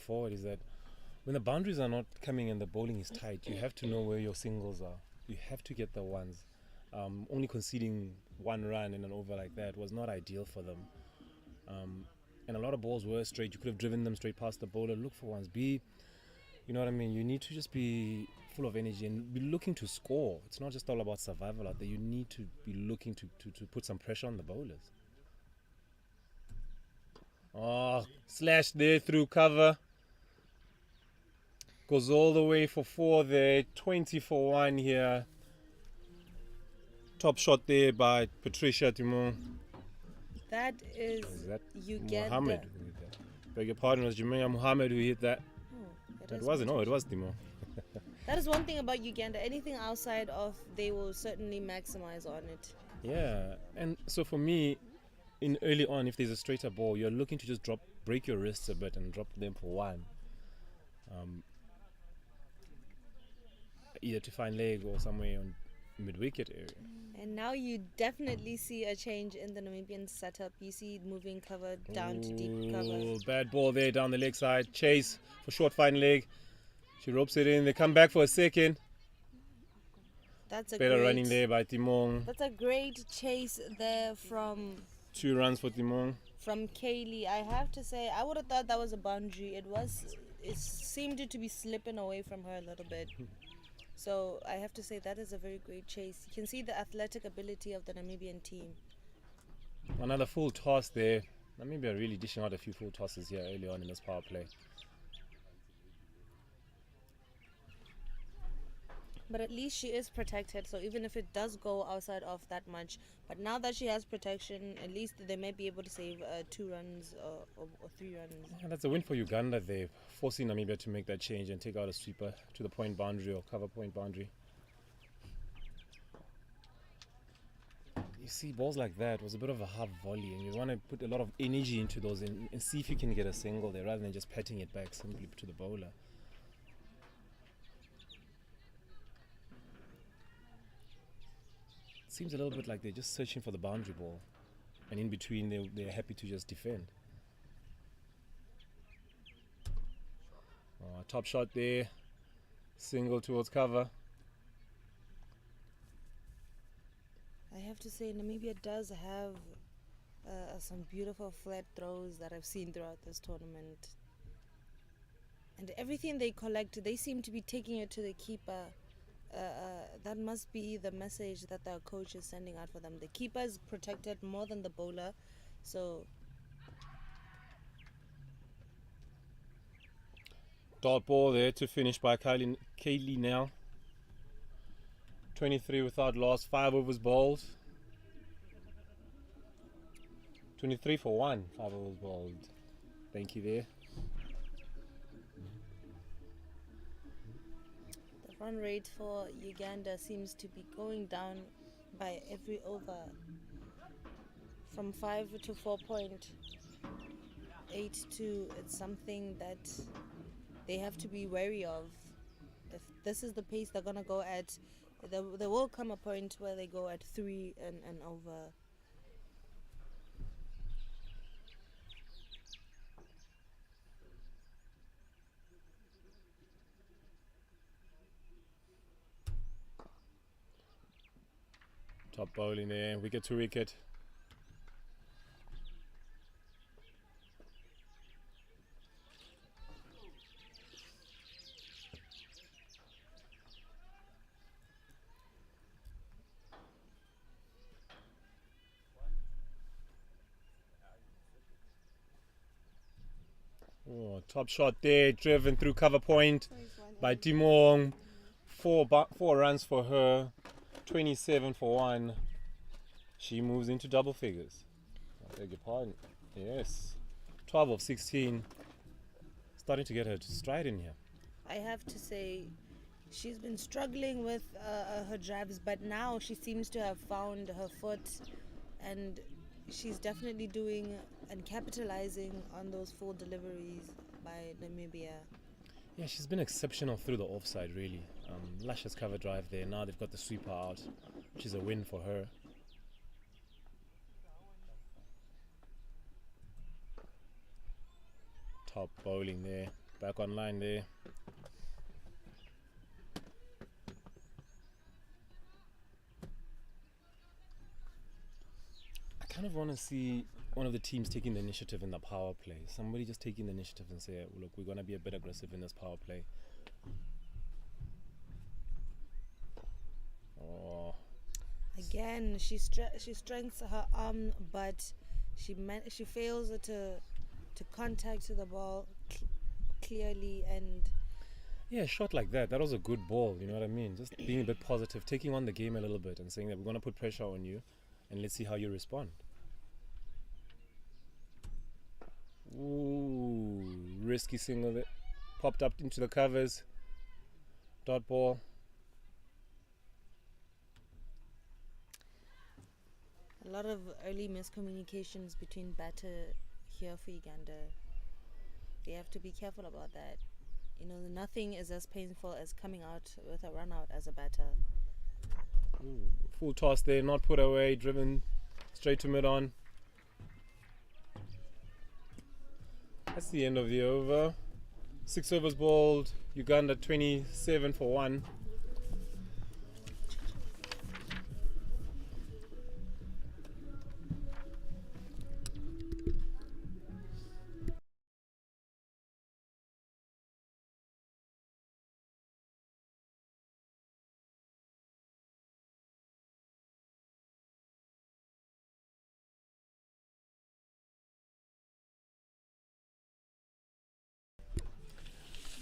forward is that when the boundaries are not coming and the bowling is tight, you have to know where your singles are. You have to get the ones. Only conceding one run in an over like that was not ideal for them. And a lot of balls were straight. You could have driven them straight past the bowler. Look for ones. You know what I mean? You need to just be full of energy and be looking to score. It's not just all about survival out there. You need to be looking to put some pressure on the bowlers. Oh, slash there through cover. Goes all the way for 4 there. 20 for 1 here. Top shot there by Patricia Timon. That is Uganda. Mohammed who hit that. Beg your pardon, it was Jumia Mohammed who hit that. It wasn't. No, it was Timon. That is one thing about Uganda. Anything outside of, they will certainly maximize on it. Yeah, and so for me, in early on, if there's a straighter ball, you're looking to just break your wrists a bit and drop them for 1. Either to find leg or somewhere on mid-wicket area. And now you definitely see a change in the Namibian setup. You see it moving cover down to deep cover. Bad ball there down the leg side. Chase for short fine leg. She ropes it in. They come back for a second. That's a better running there by Timon. That's a great chase there from 2 runs for Timon. From Kaylee. I have to say, I would have thought that was a boundary. It seemed to be slipping away from her a little bit. So I have to say that is a very great chase. You can see the athletic ability of the Namibian team. Another full toss there. Namibia really dishing out a few full tosses here early on in this power play. But at least she is protected, so even if it does go outside of that much, but now that she has protection, at least they may be able to save 2 runs or 3 runs. Yeah, that's a win for Uganda. They're forcing Namibia to make that change and take out a sweeper to the point boundary or cover point boundary. You see, balls like that was a bit of a half volley, and you want to put a lot of energy into those and see if you can get a single there rather than just patting it back simply to the bowler. Seems a little bit like they're just searching for the boundary ball, and in between they're happy to just defend. Top shot there, single towards cover. I have to say Namibia does have some beautiful flat throws that I've seen throughout this tournament, and everything they collect, they seem to be taking it to the keeper. That must be the message that the coach is sending out for them. The keeper is protected more than the bowler, so dot ball there to finish by Kaylee now. 23 without loss, 5 overs bowled. 23 for 1, 5 overs bowled. Thank you there. Run rate for Uganda seems to be going down by every over, from 5 to 4.82. It's something that they have to be wary of. If this is the pace they're going to go at, there will come a point where they go at 3 and over. Top bowling there, wicket to wicket. Oh, top shot there, driven through cover point by Timon. 4 runs for her. 27 for 1. She moves into double figures. I beg your pardon. Yes. 12 of 16. Starting to get her stride in here. I have to say, she's been struggling with her drives, but now she seems to have found her foot, and she's definitely doing and capitalizing on those full deliveries by Namibia. Yeah, she's been exceptional through the offside, really. Luscious cover drive there. Now they've got the sweeper out, which is a win for her. Top bowling there. Back online there. I kind of want to see one of the teams taking the initiative in the power play. Somebody just taking the initiative and say, look, we're going to be a bit aggressive in this power play. Oh. Again, she strengthens her arm, but she fails to contact the ball clearly. And yeah, a shot like that was a good ball, you know what I mean? Just being a bit positive, taking on the game a little bit and saying that we're going to put pressure on you and let's see how you respond. Ooh, risky single that popped up into the covers. Dot ball. a lot of early miscommunications between batter here for Uganda. They have to be careful about that. You know, nothing is as painful as coming out with a run out as a batter. Ooh, full toss there, not put away, driven straight to mid on. That's the end of the over. 6 overs bowled, Uganda 27 for 1.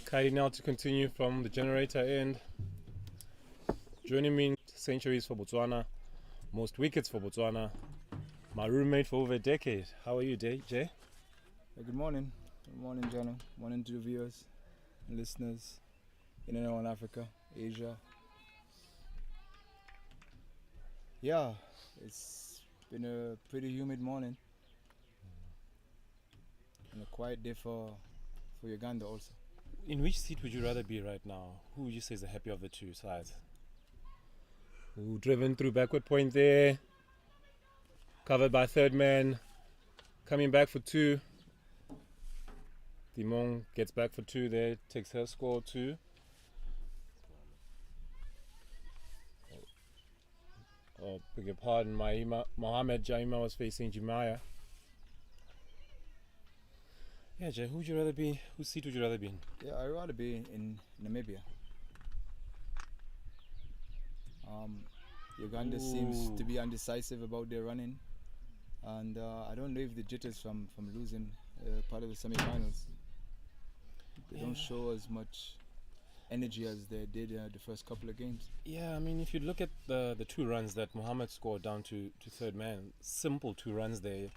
Kylie now to continue from the generator end. Joining me in centuries for Botswana, most wickets for Botswana. My roommate for over a decade. How are you, Jay? Hey, good morning. Good morning, Jano. Morning to the viewers and listeners in and around Africa, Asia. Yeah, it's been a pretty humid morning and a quiet day for Uganda also. In which seat would you rather be right now? Who would you say is the happier of the two sides? Ooh, driven through backward point there. Covered by third man. Coming back for 2. Dimong gets back for 2 there. Takes her score 2. Oh, beg your pardon. Mohammed Jaima was facing Jumaya. Yeah, Jay, who would you rather be? Whose seat would you rather be in? Yeah, I'd rather be in Namibia. Uganda seems to be undecisive about their running, and I don't know if the jitters from losing part of the semi-finals. They don't show as much energy as they did the first couple of games. Yeah, I mean, if you look at the 2 runs that Mohammed scored down to third man, simple 2 runs there,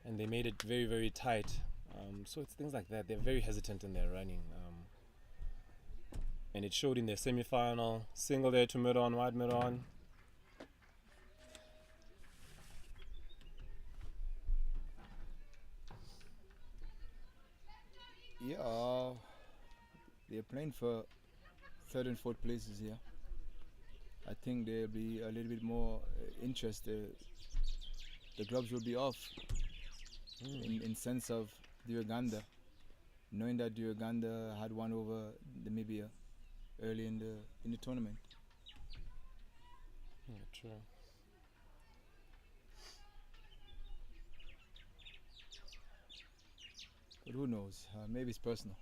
and they made it very, very tight. So it's things like that. They're very hesitant in their running. And it showed in their semi-final. Single there to mid-on, wide mid-on. Yeah, they're playing for 3rd and 4th places here. I think there'll be a little bit more interest. The gloves will be off in sense of the Uganda, knowing that the Uganda had won over Namibia early in the tournament. Yeah, true. But who knows? Maybe it's personal.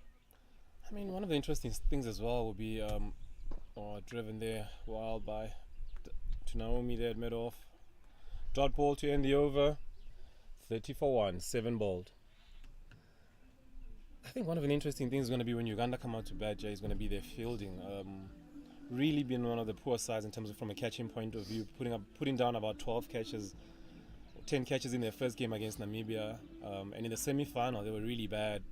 I mean, one of the interesting things as well will be driven there wild by to Naomi there at mid-off. Dot ball to end the over. 30 for 1, 7 bowled. I think one of the interesting things is going to be when Uganda come out to bat, Jay, is going to be their fielding. Really been one of the poor sides in terms of from a catching point of view, putting down about 12 catches, 10 catches in their first game against Namibia, and in the semi-final they were really bad,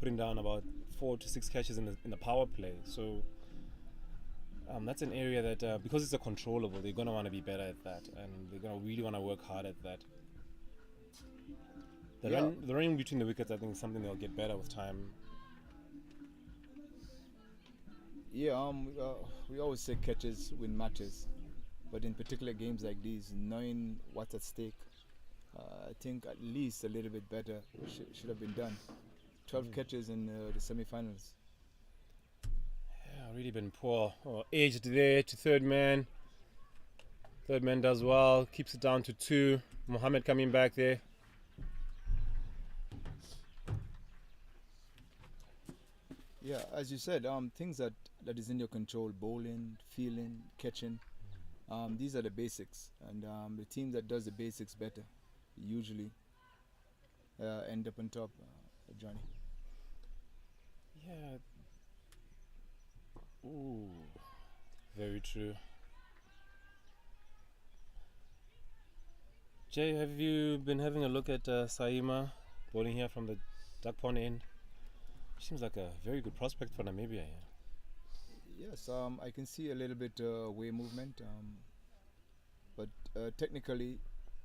putting down about 4 to 6 catches in the power play. So that's an area that because it's a controllable, they're going to want to be better at that, and they're going to really want to work hard at that. The running between the wickets, I think, is something they'll get better with time. Yeah, we always say catches win matches, but in particular games like these, knowing what's at stake, I think at least a little bit better should have been done. 12 catches in the semi-finals. Yeah, really been poor. Oh, aged there to third man. Third man does well, keeps it down to 2. Mohammed coming back there. Yeah, as you said, things that is in your control: bowling, fielding, catching. These are the basics, and the team that does the basics better usually end up on top, Johnny. Yeah. Ooh, very true. Jay, have you been having a look at Saima bowling here from the duck pond end? Seems like a very good prospect for Namibia here. Yes, I can see a little bit way movement, but technically,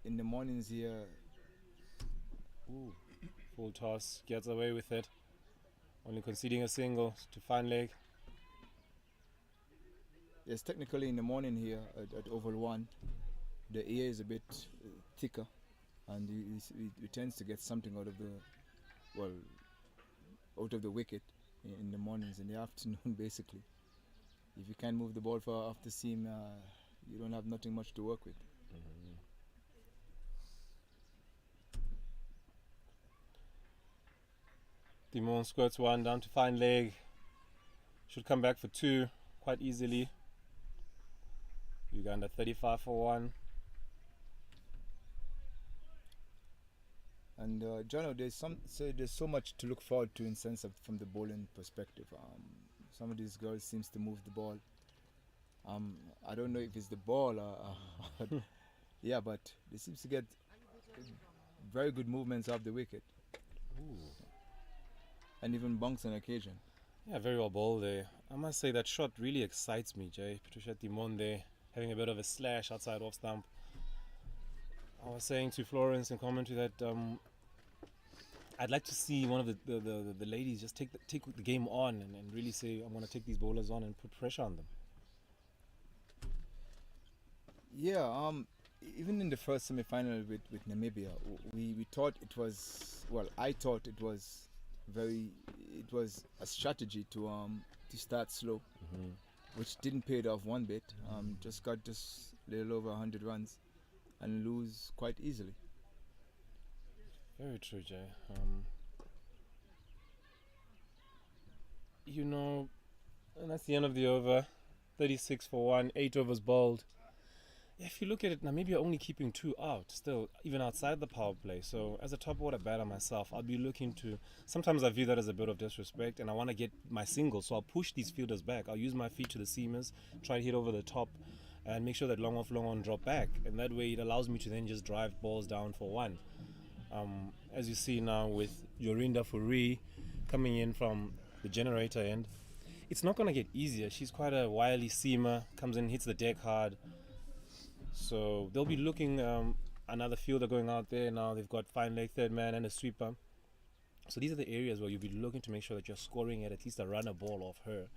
in the mornings here, Ooh, full toss, gets away with it. Only conceding a single to fine leg. yes, technically in the morning here at Oval 1, the air is a bit thicker, and he tends to get something out of the wicket in the mornings, in the afternoon, basically. If you can't move the ball for off the seam, you don't have nothing much to work with. Dimon squirts one down to fine leg. Should come back for 2 quite easily. Uganda 35 for 1. And Jono, there's so much to look forward to in sense of from the bowling perspective. Some of these girls seems to move the ball. I don't know if it's the ball or yeah, but they seems to get very good movements off the wicket. Ooh. And even bunks on occasion. Yeah, very well bowled there. I must say that shot really excites me, Jay. Patricia Dimon there, having a bit of a slash outside off stump. I was saying to Florence in commentary that I'd like to see one of the ladies just take the game on and really say, I'm going to take these bowlers on and put pressure on them. Yeah, even in the first semi-final with Namibia, we thought it was, well, I thought it was a strategy to start slow, which didn't pay it off one bit. Just got just a little over 100 runs and lose quite easily. Very true, Jay. And that's the end of the over. 36 for 1, 8 overs bowled. Yeah, if you look at it, Namibia only keeping 2 out, still, even outside the power play. So, as a top order batter myself, I'll be looking to. Sometimes I view that as a bit of disrespect, and I want to get my single. So, I'll push these fielders back. I'll use my feet to the seamers, try to hit over the top, and make sure that long off, long on drop back. And that way, it allows me to then just drive balls down for 1. As you see now with Yorinda Furi coming in from the generator end, it's not going to get easier. She's quite a wily seamer, comes in, hits the deck hard. So they'll be looking another fielder going out there now. They've got fine leg, third man, and a sweeper. So these are the areas where you'll be looking to make sure that you're scoring at least a runner ball off her,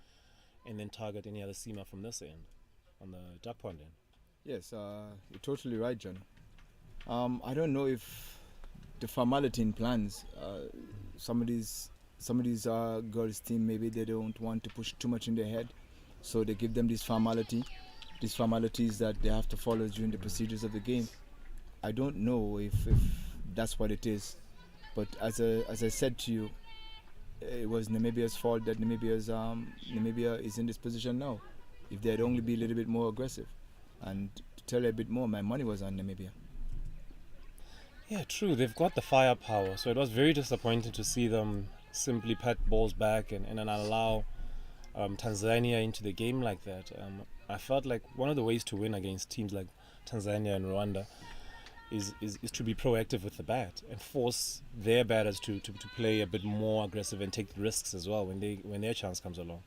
and then target any other seamer from this end, on the duck pond end. Yes, you're totally right, John. I don't know if the formality in plans, some of these girls' team, maybe they don't want to push too much in their head, so they give them these formalities that they have to follow during the procedures of the game. I don't know if that's what it is, but as I said to you, it was Namibia's fault that Namibia is in this position now. If they'd only be a little bit more aggressive, and to tell you a bit more, my money was on Namibia. Yeah, true. They've got the firepower, so it was very disappointing to see them simply pat balls back and allow Tanzania into the game like that. I felt like one of the ways to win against teams like Tanzania and Rwanda is to be proactive with the bat and force their batters to play a bit more aggressive and take risks as well when their chance comes along.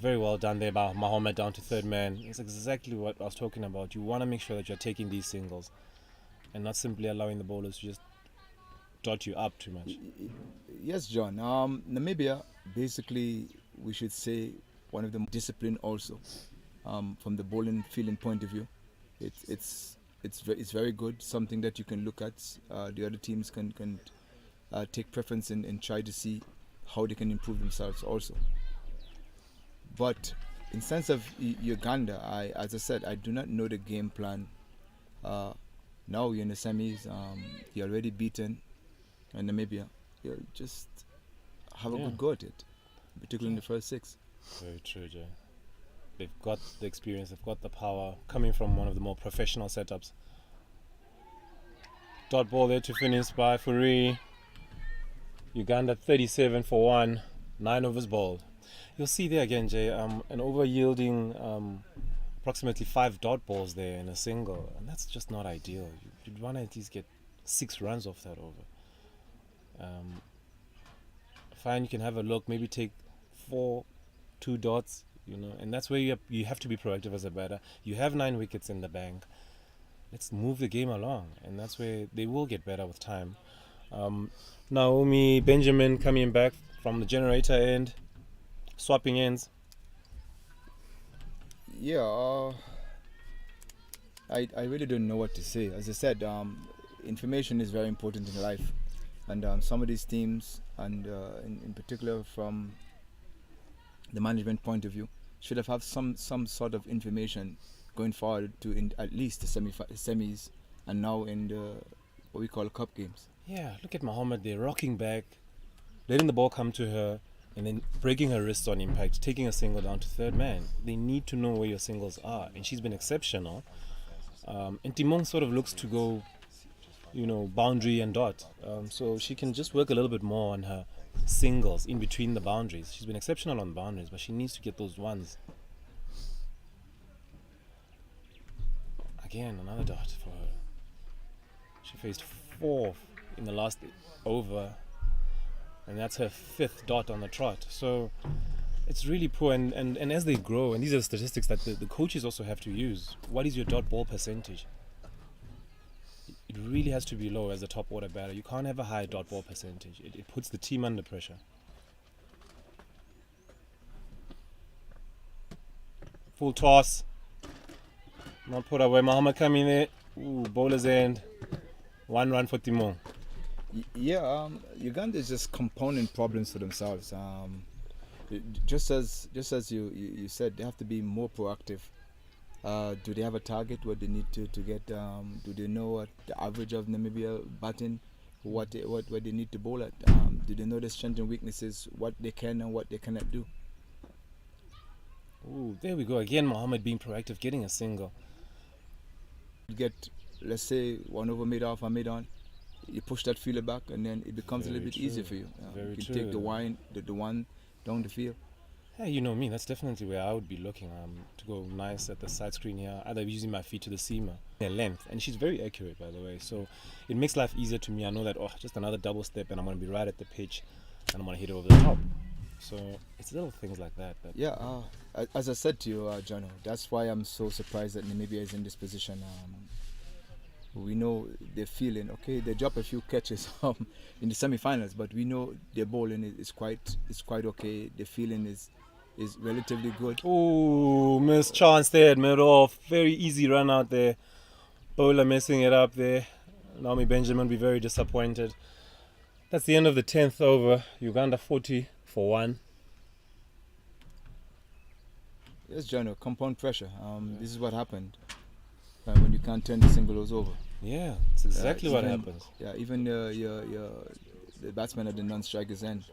Very well done there by Mohammed down to third man. It's exactly what I was talking about. You want to make sure that you're taking these singles and not simply allowing the bowlers to just dot you up too much. Yes, John. Namibia, basically, we should say one of the disciplined also from the bowling fielding point of view. It's it's very good. Something that you can look at. The other teams can take preference and try to see how they can improve themselves also. But in sense of Uganda, as I said, I do not know the game plan. Now you're in the semis. You're already beaten in Namibia. You just have a good go at it, particularly in the first 6. Very true, Jay. They've got the experience, they've got the power, coming from one of the more professional setups. Dot ball there to finish by Furi. Uganda 37 for 1, 9 overs bowled. You'll see there again, Jay, an over-yielding approximately 5 dot balls there in a single, and that's just not ideal. You'd want to at least get 6 runs off that over. Fine, you can have a look, maybe take 4, 2 dots, and that's where you have to be proactive as a batter. You have 9 wickets in the bank. Let's move the game along, and that's where they will get better with time. Naomi Benjamin coming back from the generator end, swapping ends. Yeah, I really don't know what to say. As I said, information is very important in life, and some of these teams, and in particular from the management point of view, should have some sort of information going forward to at least the semis, and now in the what we call cup games. Yeah, look at Mohammed there, rocking back, letting the ball come to her, and then breaking her wrists on impact, taking a single down to third man. They need to know where your singles are, and she's been exceptional. And Timon sort of looks to go, boundary and dot. So she can just work a little bit more on her singles in between the boundaries. She's been exceptional on boundaries, but she needs to get those ones. Again, another dot for her. She faced 4 in the last over, and that's her 5th dot on the trot. So it's really poor, and as they grow, and these are the statistics that the coaches also have to use. What is your dot ball percentage? It really has to be low as a top order batter. You can't have a high dot ball percentage. It puts the team under pressure. Full toss. Not put away. Mohammed coming there. Ooh, bowler's end. 1 run for Timon. Yeah, Uganda is just compounding problems for themselves. Just as you said, they have to be more proactive. Do they have a target? What they need to get? Do they know what the average of Namibia batting? What they need to bowl at? Do they know their strengths and weaknesses? What they can and what they cannot do? Ooh, there we go again. Mohammed being proactive, getting a single. You get, let's say, 1 over mid off and mid on. You push that fielder back, and then it becomes a little bit easier for you. You can take the one down the field. Yeah, you know me. That's definitely where I would be looking to go nice at the side screen here. Either using my feet to the seamer, their length, and she's very accurate, by the way. So it makes life easier to me. I know that just another double step, and I'm going to be right at the pitch, and I'm going to hit it over the top. So it's little things like that. Yeah, as I said to you, Jono, that's why I'm so surprised that Namibia is in this position. We know they're feeling okay. They drop a few catches in the semi-finals, but we know their bowling is quite okay. The feeling is relatively good. Ooh, missed chance there at mid-off. Very easy run out there. Bowler messing it up there. Naomi Benjamin will be very disappointed. That's the end of the 10th over. Uganda 40 for 1. Yes, Jono, compound pressure. This is what happened when you can't turn the singles over. Yeah, it's exactly what happens. Yeah, even the batsman at the non-striker's end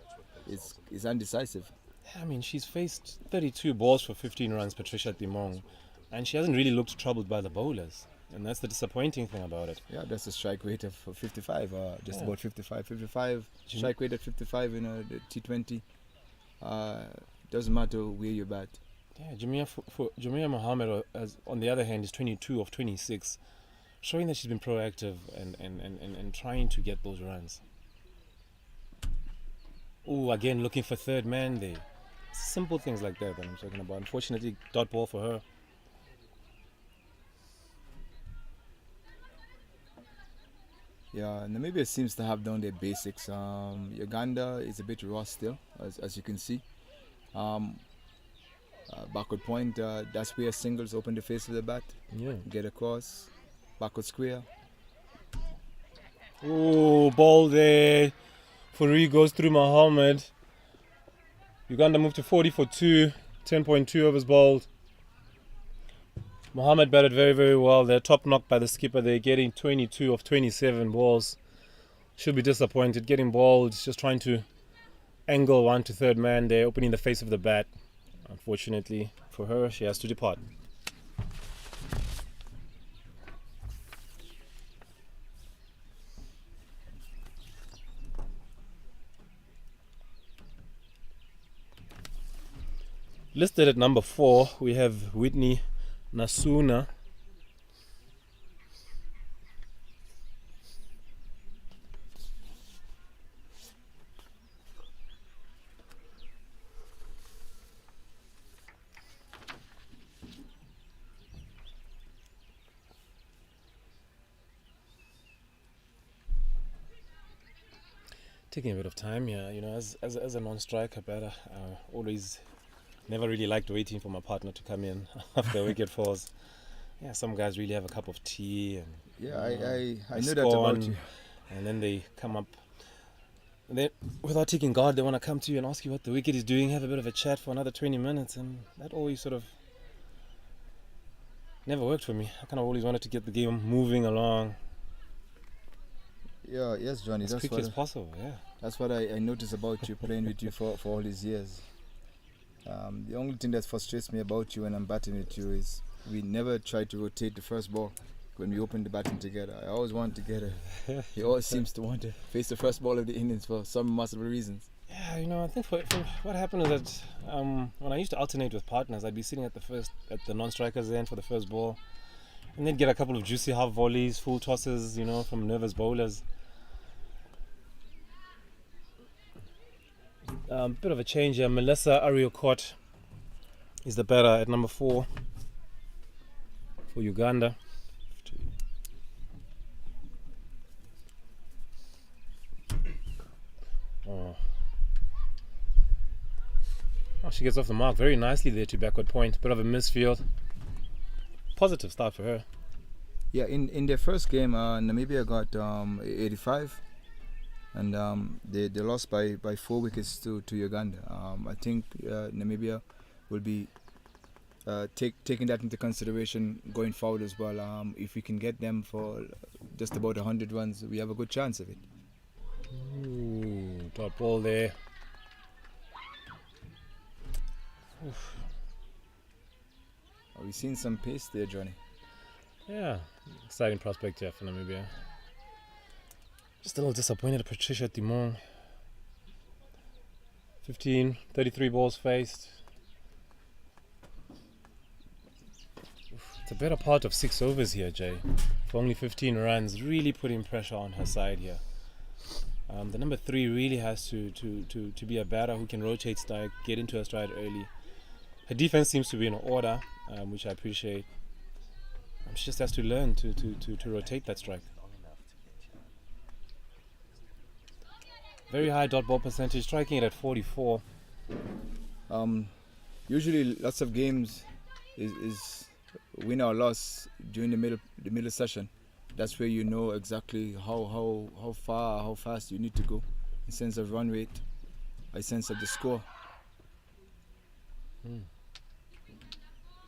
is undecisive. I mean, she's faced 32 balls for 15 runs, Patricia Timon, and she hasn't really looked troubled by the bowlers. And that's the disappointing thing about it. Yeah, that's a strike rate of 55, about 55. Strike rate at 55 in the T20. Doesn't matter where you bat. Yeah, Jamia Mohammed, on the other hand, is 22 of 26, showing that she's been proactive and trying to get those runs. Oh, again, looking for third man there. Simple things like that I'm talking about. Unfortunately, dot ball for her. Yeah, Namibia seems to have done their basics. Uganda is a bit raw still, as you can see. Backward point, that's where singles open the face of the bat. Yeah. Get across, backward square. Oh, ball there. Furi goes through Mohammed. Uganda moved to 40 for 2. 10.2 overs bowled. Mohammed batted very, very well. They're top knocked by the skipper. They're getting 22 of 27 balls. Should be disappointed. Getting balled, just trying to angle one to third man there, opening the face of the bat. Unfortunately for her, she has to depart. Listed at number 4, we have Whitney Nasuna. Taking a bit of time here, you know, as a non-striker batter, always never really liked waiting for my partner to come in after a wicket falls. Yeah, some guys really have a cup of tea and I know that about you. And then they come up, and then without taking guard, they want to come to you and ask you what the wicket is doing, have a bit of a chat for another 20 minutes, and that always sort of never worked for me. I kind of always wanted to get the game moving along. Yeah, yes, Johnny. As quickly as possible, yeah. That's what I noticed about you, playing with you for all these years. The only thing that frustrates me about you when I'm batting with you is we never try to rotate the first ball when we open the batting together. I always want to get a... He always seems to want to face the first ball of the innings for some multiple reasons. Yeah, you know, I think for what happened is that when I used to alternate with partners, I'd be sitting at the non-strikers end for the first ball, and they'd get a couple of juicy half volleys, full tosses, you know, from nervous bowlers. Bit of a change here. Melissa Ariokot is the batter at number 4 for Uganda. Oh, she gets off the mark very nicely there to backward point. Bit of a misfield. Positive start for her. Yeah, in their first game, Namibia got 85. And they lost by 4 wickets to Uganda. I think Namibia will be taking that into consideration going forward as well. If we can get them for just about 100 runs, we have a good chance of it. Ooh, top ball there. Oof. We've seen some pace there, Johnny. Yeah, exciting prospect here for Namibia. Just a little disappointed at Patricia Timon. 33 balls faced. It's a better part of 6 overs here, Jay. For only 15 runs, really putting pressure on her side here. The number 3 really has to be a batter who can rotate strike, get into her stride early. Her defense seems to be in order, which I appreciate. She just has to learn to rotate that strike. Very high dot ball percentage, striking it at 44. Usually, lots of games is win or loss during the middle session. That's where you know exactly how far, how fast you need to go in sense of run rate, in sense of the score.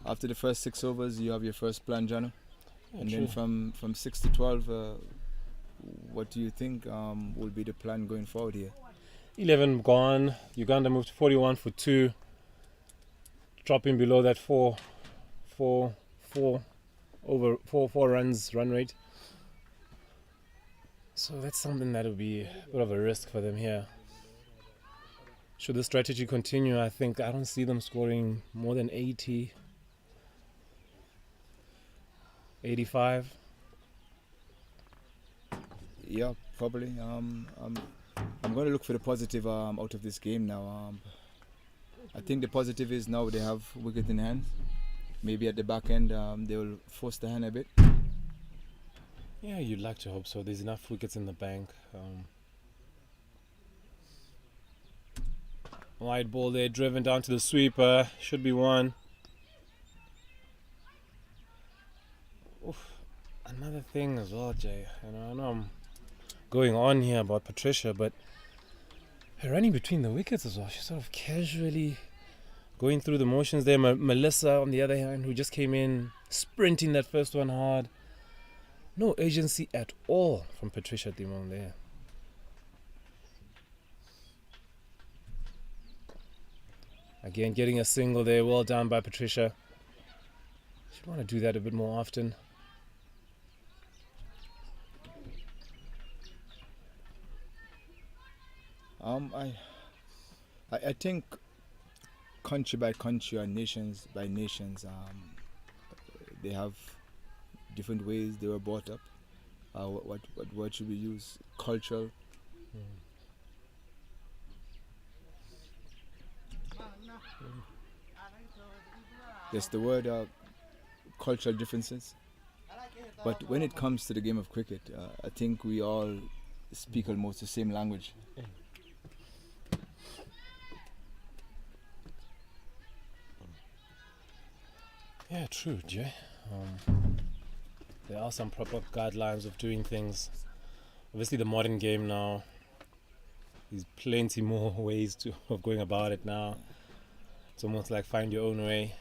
After the first 6 overs, you have your first plan, Jano. Yeah, and true. then from 6 to 12, what do you think will be the plan going forward here? 11 gone. Uganda moved to 41 for 2, dropping below that 4 runs run rate. So that's something that will be a bit of a risk for them here. Should the strategy continue, I don't see them scoring more than 80, 85. Yeah, probably. I'm going to look for the positive out of this game now. I think the positive is now they have wicket in hand. Maybe at the back end they will force the hand a bit. Yeah, you'd like to hope so. There's enough wickets in the bank. Wide ball there, driven down to the sweeper. Should be one. Oof. Another thing as well, Jay. I know I'm going on here about Patricia, but her running between the wickets as well. She's sort of casually going through the motions there. Melissa, on the other hand, who just came in, sprinting that first one hard. No agency at all from Patricia Timon there. Again, getting a single there. Well done by Patricia. She'd want to do that a bit more often. I think country by country or nations by nations, they have different ways they were brought up. What word should we use? Cultural. Yes, the word cultural differences. But when it comes to the game of cricket, I think we all speak almost the same language. Yeah, true, Jay. There are some proper guidelines of doing things. Obviously, the modern game now, there's plenty more ways of going about it now. It's almost like find your own way.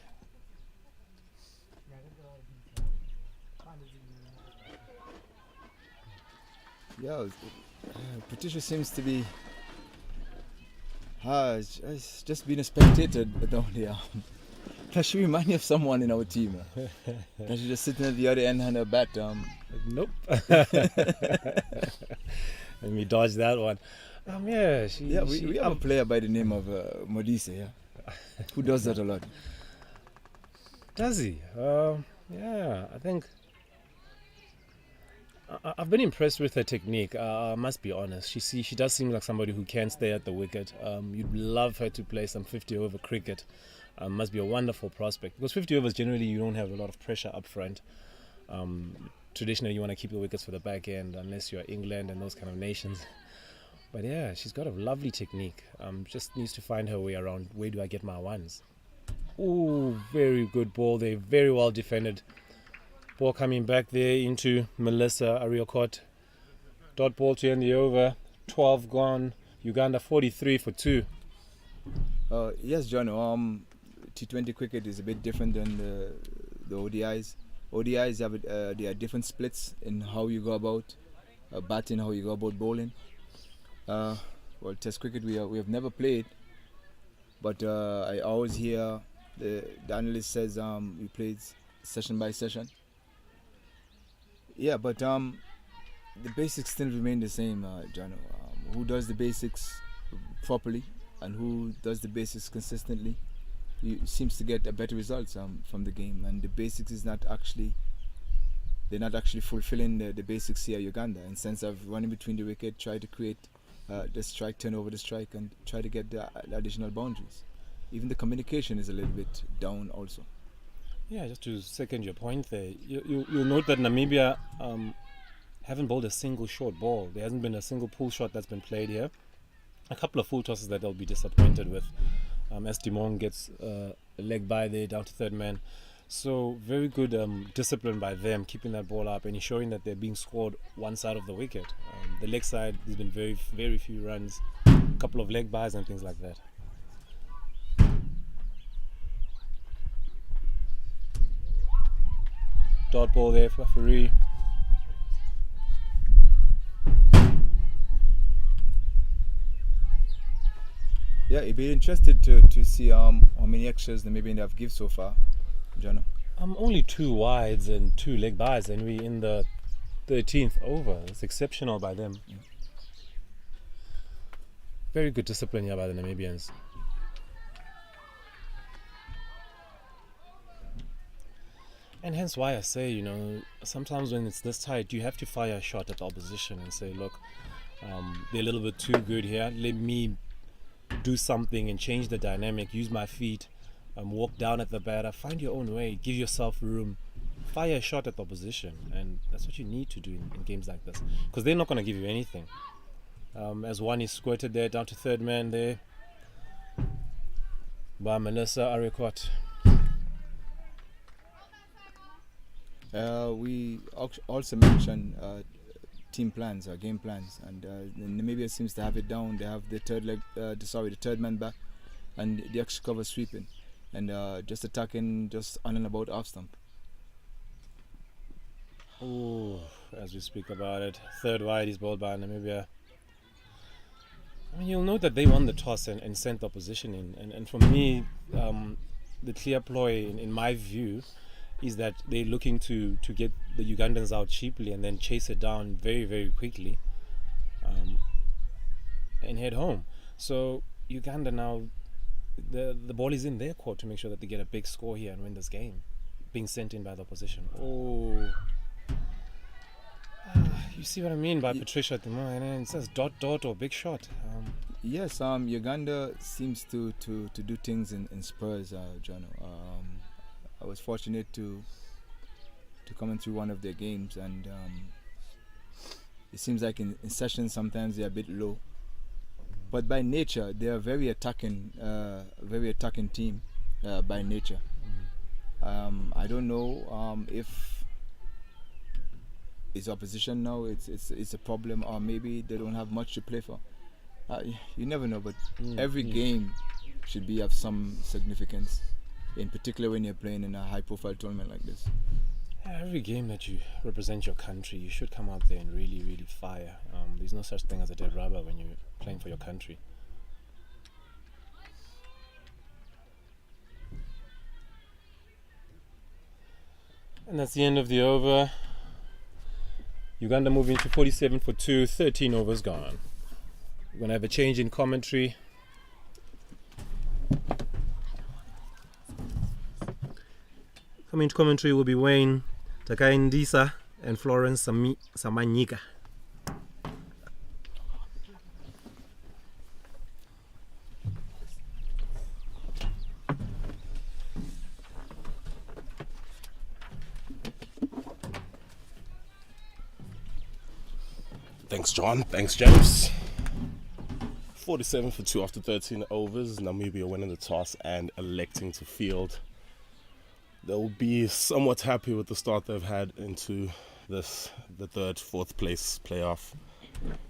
Yeah, Patricia seems to be it's just being a spectator down there. She reminds me of someone in our team. She's just sitting at the other end on her bat. Nope. Let me dodge that one. We have a player by the name of Modise, who does that a lot. Does he? Yeah, I think I've been impressed with her technique. I must be honest. She does seem like somebody who can stay at the wicket. You'd love her to play some 50-over cricket. Must be a wonderful prospect, because 50 overs generally you don't have a lot of pressure up front. Traditionally you want to keep the wickets for the back end, unless you're England and those kind of nations. But yeah, she's got a lovely technique. Just needs to find her way around. Where do I get my ones? Oh, very good ball there, very well defended. Ball coming back there into Melissa Ariokot. Dot ball to end the over. 12 gone. Uganda 43 for 2. Yes, John. T20 cricket is a bit different than the ODIs. ODIs have there are different splits in how you go about batting, how you go about bowling. Well, Test cricket we have never played, but I always hear the analyst says we played session by session. Yeah, but the basics still remain the same, John. Who does the basics properly and who does the basics consistently seems to get a better results from the game. And the basics is they're not actually fulfilling the basics here at Uganda, in sense of running between the wicket, try to create the strike, turn over the strike, and try to get the additional boundaries. Even the communication is a little bit down also. Yeah, just to second your point there, you'll note that Namibia haven't bowled a single short ball. There hasn't been a single pull shot that's been played here. A couple of full tosses that they'll be disappointed with. As Timon gets a leg by there down to third man. So very good discipline by them, keeping that ball up and ensuring that they're being scored one side of the wicket. The leg side, there's been very, very few runs, a couple of leg buys and things like that. Dot ball there for Fari. Yeah, it'd be interested to see how many extras Namibian have give so far, Jono. Only 2 wides and 2 leg buys, and we in the 13th over. It's exceptional by them. Yeah. Very good discipline here by the Namibians. And hence why I say, sometimes when it's this tight, you have to fire a shot at the opposition and say, look, they're a little bit too good here. Let me do something and change the dynamic, use my feet, walk down at the batter, find your own way, give yourself room, fire a shot at the opposition. And that's what you need to do in games like this, because they're not going to give you anything. As one is squirted there down to third man there by Melissa Ariokot. We also mentioned team plans or game plans, and Namibia seems to have it down. They have the third man back, and the extra cover sweeping, and just attacking just on and about off stump. Oh, as we speak about it, third wide is bowled by Namibia. I mean, you'll note that they won the toss and sent the opposition in. And for me, the clear ploy, in my view, is that they're looking to get the Ugandans out cheaply and then chase it down very, very quickly and head home. So Uganda now, the ball is in their court to make sure that they get a big score here and win this game, being sent in by the opposition. Oh. You see what I mean by Patricia at the moment, and it says ... or big shot. Yes, Uganda seems to do things in spurs, Jono. I was fortunate to come into one of their games, and it seems like in sessions sometimes they're a bit low, but by nature they are very attacking team by nature. I don't know if it's opposition now, it's a problem, or maybe they don't have much to play for. You never know, but every game should be of some significance, in particular when you're playing in a high-profile tournament like this. Every game that you represent your country, you should come out there and really, really fire. There's no such thing as a dead rubber when you're playing for your country. And that's the end of the over. Uganda moving to 47 for 2, 13 overs gone. We're going to have a change in commentary. Coming to commentary will be Wayne Takaindisa and Florence Samanyika. Thanks, John. Thanks, James. 47 for 2 after 13 overs. Namibia winning the toss and electing to field. They'll be somewhat happy with the start they've had into the third, fourth place playoff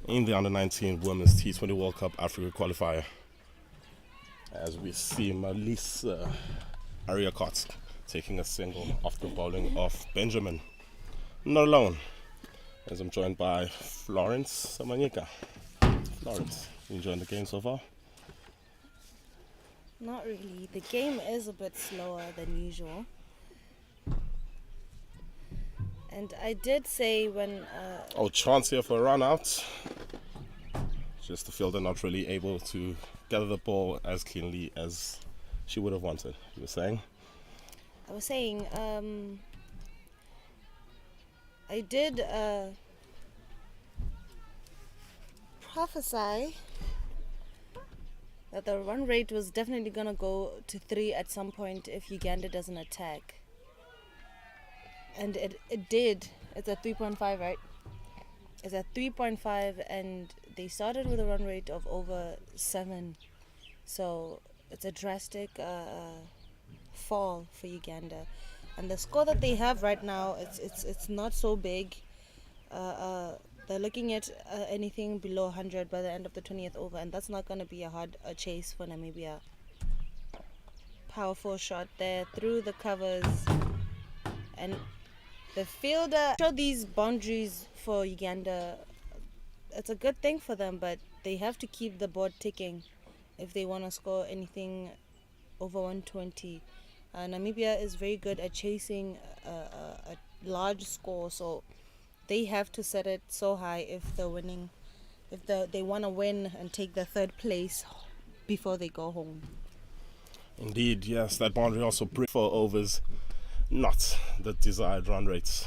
in the Under-19 Women's T20 World Cup Africa Qualifier. As we see Malise Ariakot taking a single off the bowling of Benjamin. Not alone, as I'm joined by Florence Samanyika. Florence, you enjoying the game so far? Not really. The game is a bit slower than usual. And I did say when... chance here for a run out. Just the fielder not really able to gather the ball as cleanly as she would have wanted. You were saying? I was saying, I did prophesy that the run rate was definitely going to go to 3 at some point if Uganda doesn't attack. And it did. It's at 3.5, right? It's at 3.5, and they started with a run rate of over 7. So it's a drastic fall for Uganda. And the score that they have right now, it's not so big. They're looking at anything below 100 by the end of the 20th over, and that's not going to be a hard chase for Namibia. Powerful shot there through the covers, and the fielder showed these boundaries for Uganda. It's a good thing for them, but they have to keep the board ticking if they want to score anything over 120. Namibia is very good at chasing a large score, so they have to set it so high if they're winning, if they want to win and take the third place before they go home. Indeed, yes, that boundary also brings 4 overs, not the desired run rates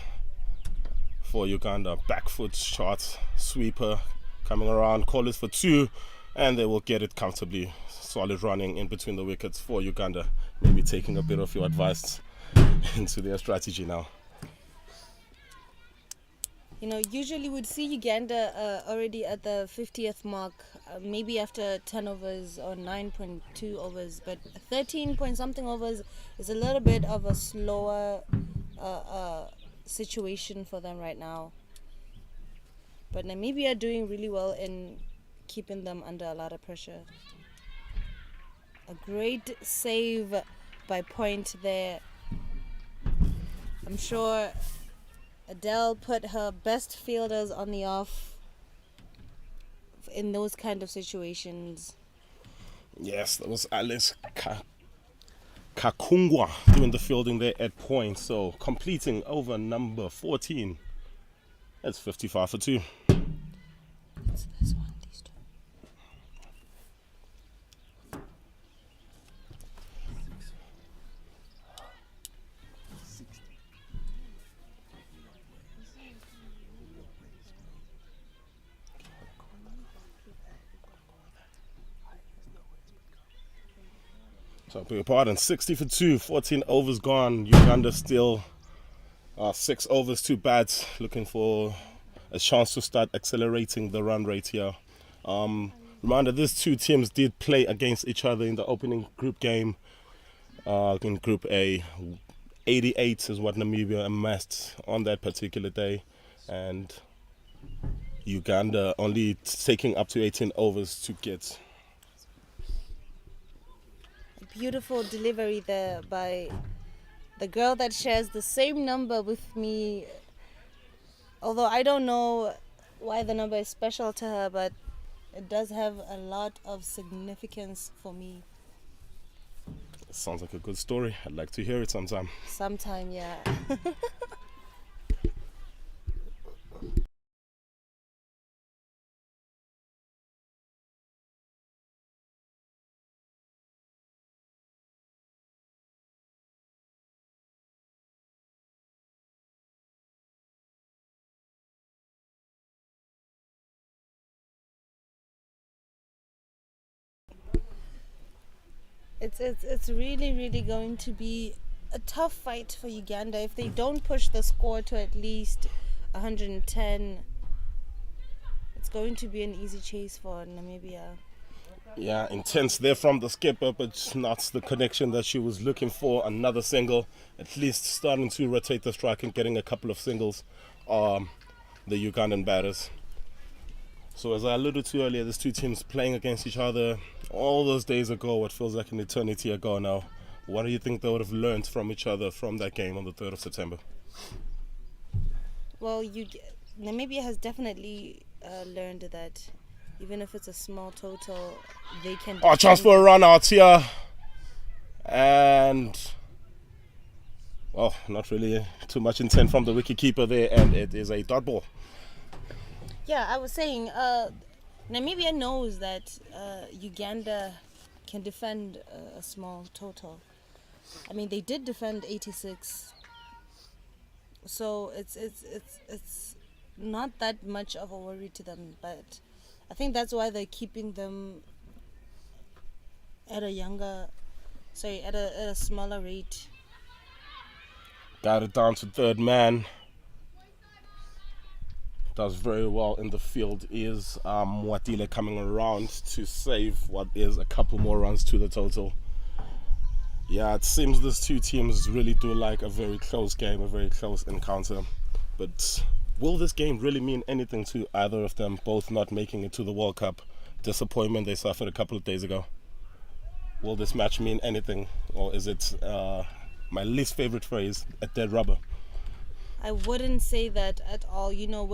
for Uganda. Back foot shot, sweeper coming around, call it for 2, and they will get it comfortably. Solid running in between the wickets for Uganda. Maybe taking a bit of your advice into their strategy now. You know, usually we'd see Uganda already at the 50th mark, maybe after 10 overs or 9.2 overs, but 13 point something overs is a little bit of a slower situation for them right now. But Namibia are doing really well in keeping them under a lot of pressure. A great save by Point there. I'm sure Adele put her best fielders on the off in those kind of situations. Yes, that was Alice Kakungwa doing the fielding there at Point. So completing over number 14. That's 55 for 2. It's this one, these two. So I beg your pardon, 60 for 2, 14 overs gone. Uganda still 6 overs, 2 bats, looking for a chance to start accelerating the run rate here. Reminder, these two teams did play against each other in the opening group game. In Group A, 88 is what Namibia amassed on that particular day. And Uganda only taking up to 18 overs to get. Beautiful delivery there by the girl that shares the same number with me. Although I don't know why the number is special to her, but it does have a lot of significance for me. Sounds like a good story. I'd like to hear it sometime. Sometime, yeah. It's really going to be a tough fight for Uganda if they don't push the score to at least 110. It's going to be an easy chase for Namibia. Yeah, intense there from the skipper, but not the connection that she was looking for. Another single, at least starting to rotate the strike and getting a couple of singles. The Ugandan batters. So as I alluded to earlier, these two teams playing against each other all those days ago, what feels like an eternity ago now. What do you think they would have learned from each other from that game on the 3rd of September? Well, Namibia has definitely learned that even if it's a small total, they can... Oh, chance for a run out here. And... well, not really too much intent from the wicketkeeper there, and it is a dot ball. Yeah, I was saying, Namibia knows that Uganda can defend a small total. I mean, they did defend 86, so it's not that much of a worry to them. But I think that's why they're keeping them at a smaller rate. Got it down to third man. Does very well in the field is Mwatile coming around to save what is a couple more runs to the total. Yeah, it seems these two teams really do like a very close game, a very close encounter. But will this game really mean anything to either of them, both not making it to the World Cup? Disappointment they suffered a couple of days ago. Will this match mean anything? Or is it my least favorite phrase, a dead rubber? I wouldn't say that at all. You know,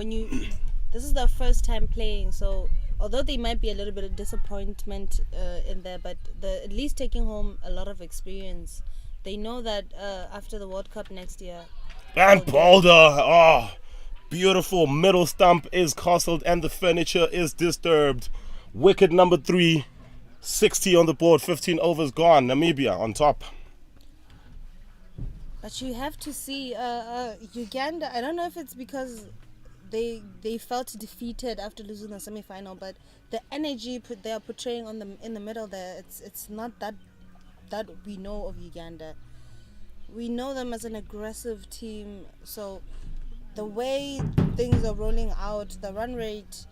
this is their first time playing, so although there might be a little bit of disappointment in there, but they're at least taking home a lot of experience. They know that after the World Cup next year. And Boulder, beautiful middle stump is castled and the furniture is disturbed. Wicket number 3, 60 on the board, 15 overs gone. Namibia on top. But you have to see Uganda. I don't know if it's because they felt defeated after losing the semi-final, but the energy they are portraying in the middle there, it's not that we know of Uganda. We know them as an aggressive team. So the way things are rolling out, the run rate,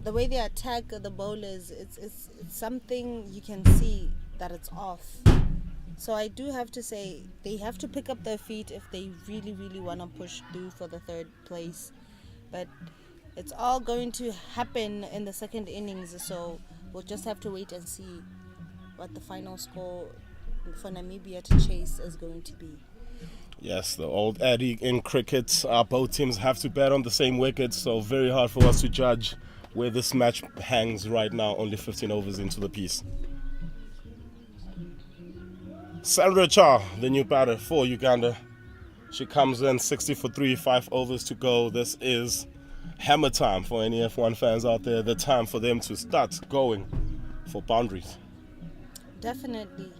the way they attack the bowlers, it's something you can see that it's off. So I do have to say they have to pick up their feet if they really, really want to push through for the third place. But it's all going to happen in the second innings, so we'll just have to wait and see what the final score for Namibia to chase is going to be. Yes, the old adage in cricket, both teams have to bat on the same wicket, so very hard for us to judge where this match hangs right now, only 15 overs into the piece. Sandra Char, the new batter for Uganda. She comes in 60 for 3, 5 overs to go. This is hammer time for any F1 fans out there, the time for them to start going for boundaries. Definitely.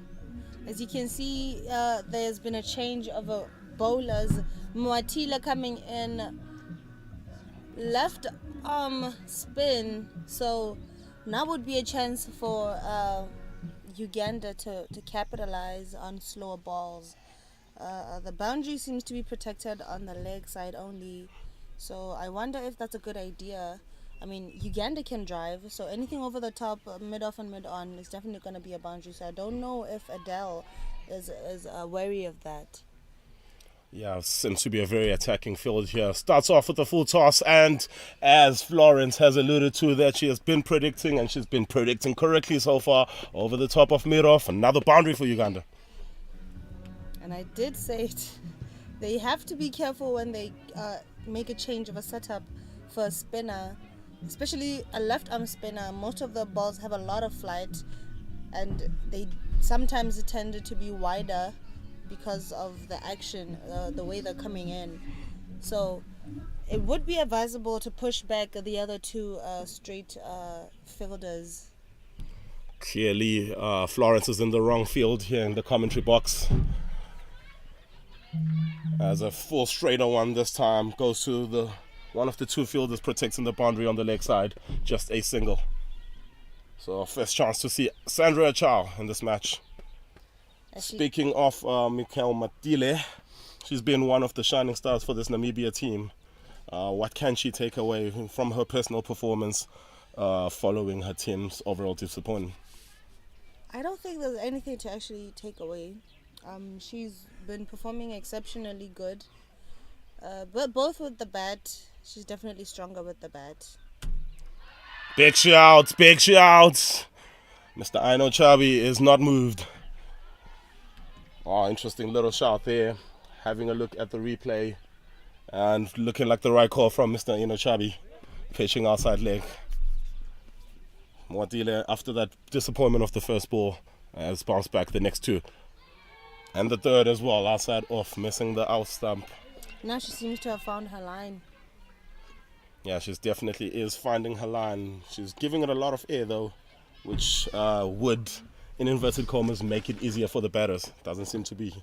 As you can see, there's been a change of bowlers. Muatila coming in, left arm spin. So now would be a chance for Uganda to capitalize on slower balls. The boundary seems to be protected on the leg side only. So I wonder if that's a good idea. I mean, Uganda can drive, so anything over the top, mid-off and mid-on is definitely going to be a boundary. So I don't know if Adele is wary of that. Yeah, seems to be a very attacking field here. Starts off with a full toss, and as Florence has alluded to that she has been predicting, and she's been predicting correctly so far, over the top of mid-off, another boundary for Uganda. And I did say it. They have to be careful when they make a change of a setup for a spinner, especially a left arm spinner. Most of the balls have a lot of flight, and they sometimes tend to be wider because of the action, the way they're coming in. So it would be advisable to push back the other two straight fielders. Clearly, Florence is in the wrong field here in the commentary box. As a full straighter one this time goes to the one of the two fielders protecting the boundary on the leg side, just a single. So first chance to see Sandra Chow in this match. Speaking of Mikel Matile, she's been one of the shining stars for this Namibia team. What can she take away from her personal performance following her team's overall disappointment? I don't think there's anything to actually take away. She's been performing exceptionally good, but both with the bat, she's definitely stronger with the bat. Big shouts, big shouts. Mr. Aino Chabi is not moved. Oh, interesting little shout there. Having a look at the replay and looking like the right call from Mr. Aino Chabi. Pitching outside leg. Mwatile, after that disappointment of the first ball, has bounced back the next two. And the third as well, outside off, missing the out stump. Now she seems to have found her line. Yeah, she definitely is finding her line. She's giving it a lot of air though, which would, in inverted commas, make it easier for the batters. Doesn't seem to be.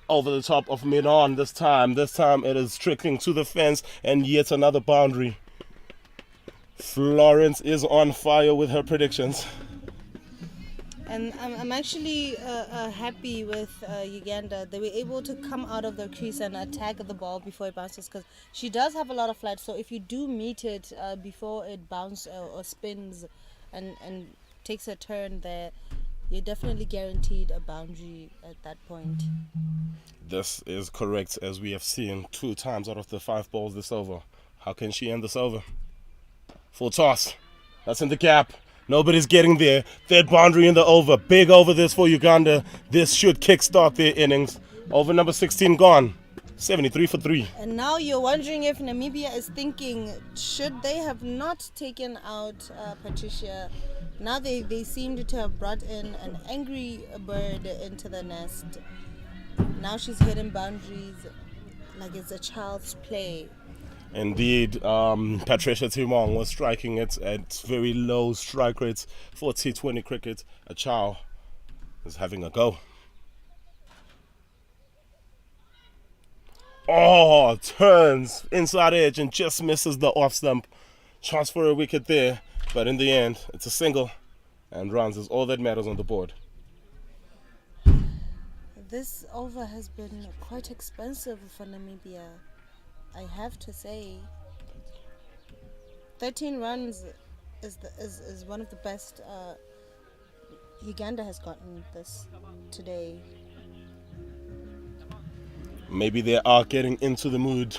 Over the top of mid-on this time. This time it is trickling to the fence, and yet another boundary. Florence is on fire with her predictions. And I'm actually happy with Uganda. They were able to come out of the crease and attack the ball before it bounces, because she does have a lot of flight. So if you do meet it before it bounces or spins and takes a turn there, you're definitely guaranteed a boundary at that point. This is correct, as we have seen 2 times out of the 5 balls this over. How can she end this over? Full toss. That's in the gap. Nobody's getting there. Third boundary in the over. Big over this for Uganda. This should kickstart their innings. Over number 16 gone. 73 for 3. And now you're wondering if Namibia is thinking, should they have not taken out Patricia? Now they seemed to have brought in an angry bird into the nest. Now she's hitting boundaries like it's a child's play. Indeed, Patricia Timong was striking it at very low strike rates for T20 cricket. A Chow is having a go. Oh, turns inside edge and just misses the off stump. Chance for a wicket there, but in the end, it's a single, and runs is all that matters on the board. This over has been quite expensive for Namibia, I have to say. 13 runs is one of the best Uganda has gotten this today. Maybe they are getting into the mood.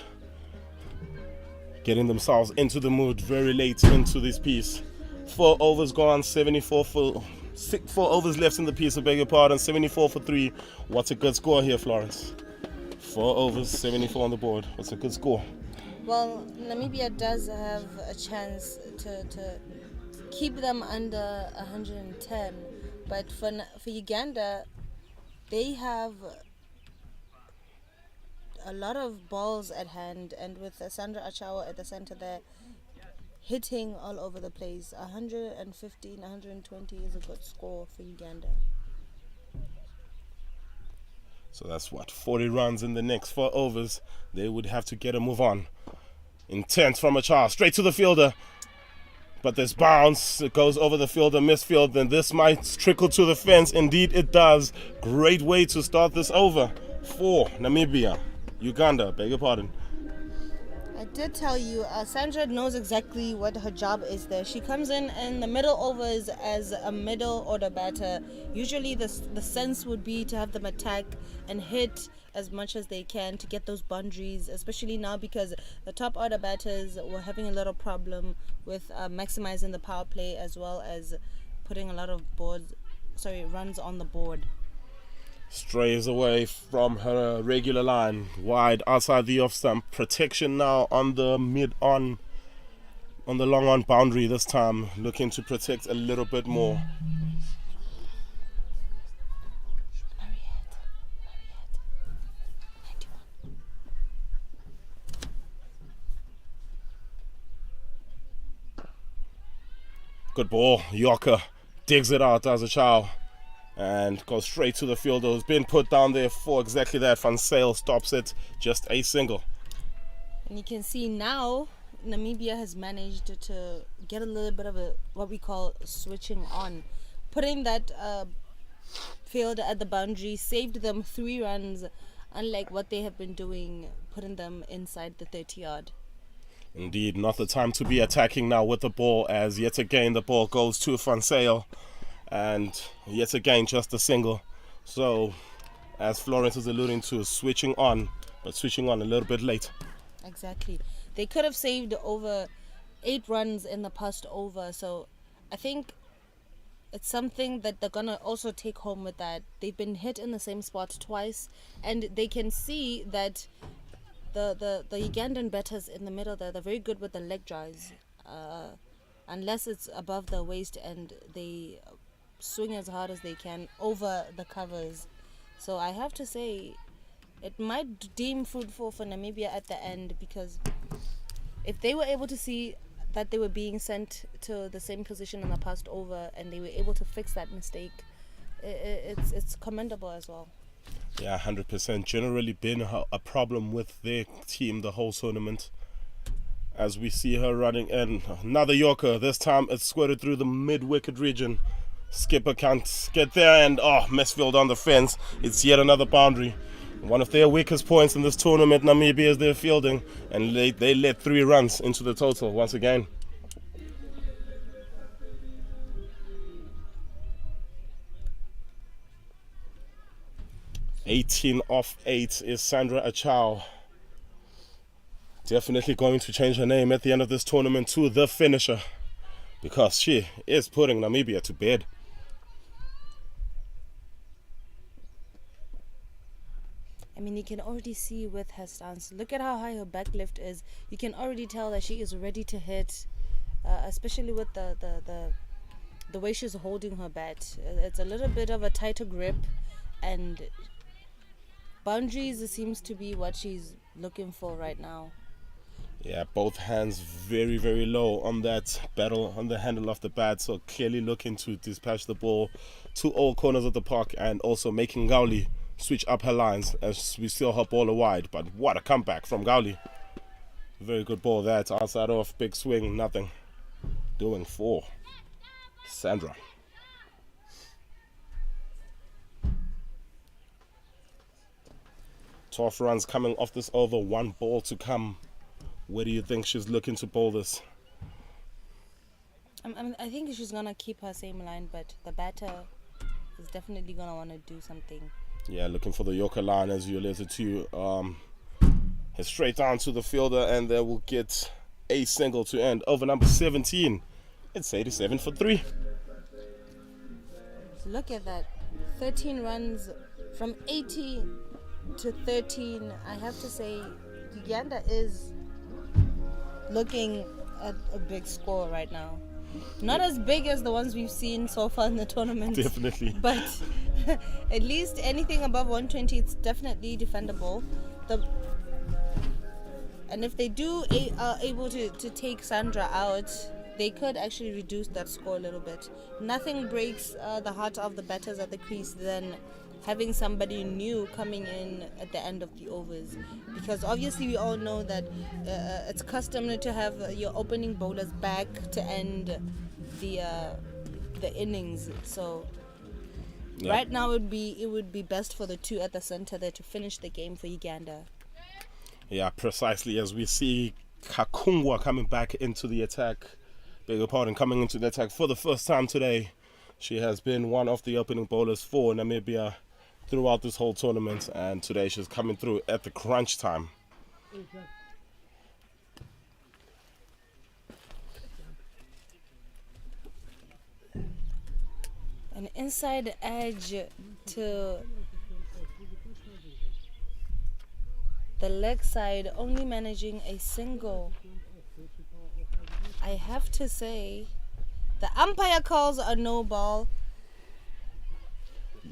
Getting themselves into the mood very late into this piece. 4 overs gone, 74 for 4 overs left in the piece, I beg your pardon, 74 for 3. What's a good score here, Florence? 4 overs, 74 on the board. What's a good score? Well, Namibia does have a chance to keep them under 110, but for Uganda, they have a lot of balls at hand, and with Sandra Achawa at the center there, hitting all over the place. 115, 120 is a good score for Uganda. So that's what, 40 runs in the next 4 overs. They would have to get a move on. Intent from Achawa, straight to the fielder. But this bounce, it goes over the fielder, misfield, then this might trickle to the fence. Indeed it does. Great way to start this over for Namibia. Uganda, beg your pardon. I did tell you, Sandra knows exactly what her job is there. She comes in the middle overs as a middle order batter. Usually the sense would be to have them attack and hit as much as they can to get those boundaries, especially now because the top order batters were having a little problem with maximizing the power play as well as putting a lot of runs on the board. Strays away from her regular line, wide outside the off stump. Protection now on the on the long on boundary this time, looking to protect a little bit more. Good ball, Yorker digs it out as a chow. And goes straight to the fielder who's been put down there for exactly that. Van Sale stops it, just a single. And you can see now Namibia has managed to get a little bit of what we call switching on. Putting that fielder at the boundary saved them 3 runs, unlike what they have been doing, putting them inside the 30-yard. Indeed, not the time to be attacking now with the ball, as yet again the ball goes to Van Sale. And yet again, just a single. So, as Florence is alluding to, switching on, but switching on a little bit late. Exactly. They could have saved over 8 runs in the past over. So, I think it's something that they're going to also take home with that. They've been hit in the same spot twice. And they can see that the Ugandan batters in the middle there, they're very good with the leg drives. Unless it's above the waist and they swing as hard as they can over the covers. So I have to say it might deem fruitful for Namibia at the end, because if they were able to see that they were being sent to the same position in the past over and they were able to fix that mistake, it's commendable as well. Yeah, 100%. Generally been a problem with their team the whole tournament. As we see her running in, another Yorker. This time it's squirted through the mid-wicket region. Skipper can't get there, and misfield on the fence. It's yet another boundary. One of their weakest points in this tournament, Namibia, is their fielding, and they let 3 runs into the total once again. "18 off 8 is Sandra Achawa. Definitely going to change her name at the end of this tournament to the finisher, because she is putting Namibia to bed. I mean, you can already see with her stance. Look at how high her back lift is. You can already tell that she is ready to hit, especially with the way she's holding her bat. It's a little bit of a tighter grip, and boundaries seems to be what she's looking for right now. Yeah, both hands very, very low on that battle on the handle of the bat, so clearly looking to dispatch the ball to all corners of the park, and also making Gauli switch up her lines as we steal her ball wide. But what a comeback from Gauli. Very good ball that, outside off, big swing, nothing doing for Sandra. Tough runs coming off this over, 1 ball to come. Where do you think she's looking to bowl this? I think she's gonna keep her same line, but the batter is definitely gonna want to do something. Yeah, looking for the Yoker line as you alluded to. Head straight down to the fielder, and they will get a single to end over number 17. It's 87 for 3. So look at that, 13 runs from 80 to 13. I have to say, Uganda is looking at a big score right now. Not as big as the ones we've seen so far in the tournament. Definitely. But at least anything above 120, it's definitely defendable. And if they are able to take Sandra out, they could actually reduce that score a little bit. Nothing breaks the heart of the batters at the crease than having somebody new coming in at the end of the overs, because obviously we all know that it's customary to have your opening bowlers back to end the innings. So right now it would be best for the two at the center there to finish the game for Uganda. Yeah, precisely, as we see Kakungwa coming back into the attack. Beg your pardon, coming into the attack for the first time today. She has been one of the opening bowlers for Namibia throughout this whole tournament, and today she's coming through at the crunch time. An inside edge to the leg side, only managing a single. I have to say, the umpire calls a no ball.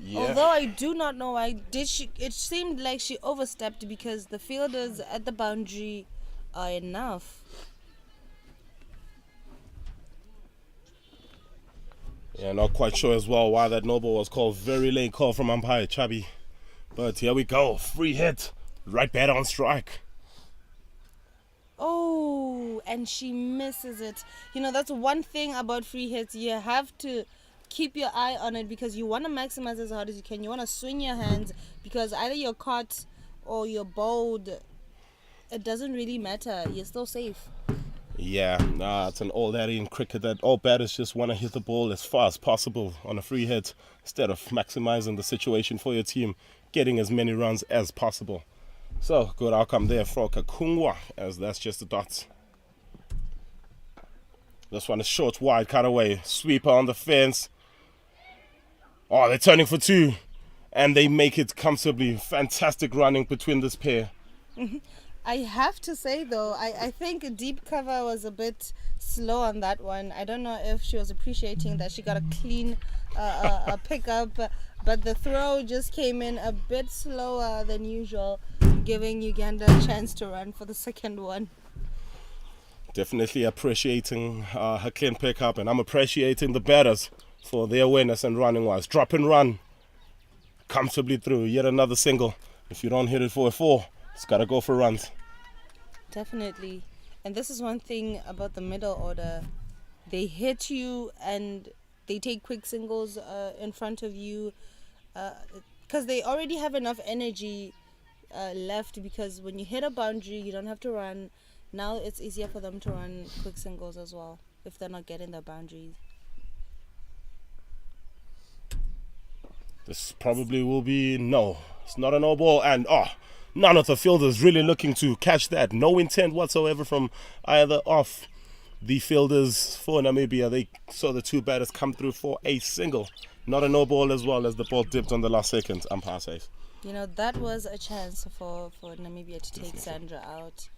Yeah. Although I do not know why, it seemed like she overstepped, because the fielders at the boundary are enough. Yeah, not quite sure as well why that no ball was called. Very late call from umpire Chubby. But here we go, free hit, right batter on strike. Oh, and she misses it. You know, that's one thing about free hits. You have to keep your eye on it, because you want to maximize as hard as you can. You want to swing your hands, because either you're caught or you're bowled. It doesn't really matter. You're still safe. Yeah, it's an old adage in cricket that all batters just want to hit the ball as far as possible on a free hit, instead of maximizing the situation for your team, getting as many runs as possible. So, good outcome there for Kakungwa, as that's just the dots. This one is short, wide, cutaway, sweeper on the fence. Oh, they're turning for two, and they make it comfortably. Fantastic running between this pair. I have to say, though, I think a deep cover was a bit slow on that one. I don't know if she was appreciating that she got a clean pickup, but the throw just came in a bit slower than usual, giving Uganda a chance to run for the second one. Definitely appreciating her clean pickup, and I'm appreciating the batters for their awareness and running wise. Drop and run comfortably through. Yet another single. If you don't hit it for a 4, it's got to go for runs. Definitely. And this is one thing about the middle order. They hit you and they take quick singles in front of you, because they already have enough energy left, because when you hit a boundary, you don't have to run. Now it's easier for them to run quick singles as well, if they're not getting their boundaries. This probably will be no. It's not a no ball, and none of the fielders really looking to catch that. No intent whatsoever from either of the fielders for Namibia. They saw the two batters come through for a single. Not a no ball, as well as the ball dipped on the last second. Umpire safe. You know, that was a chance for Namibia to take Sandra out.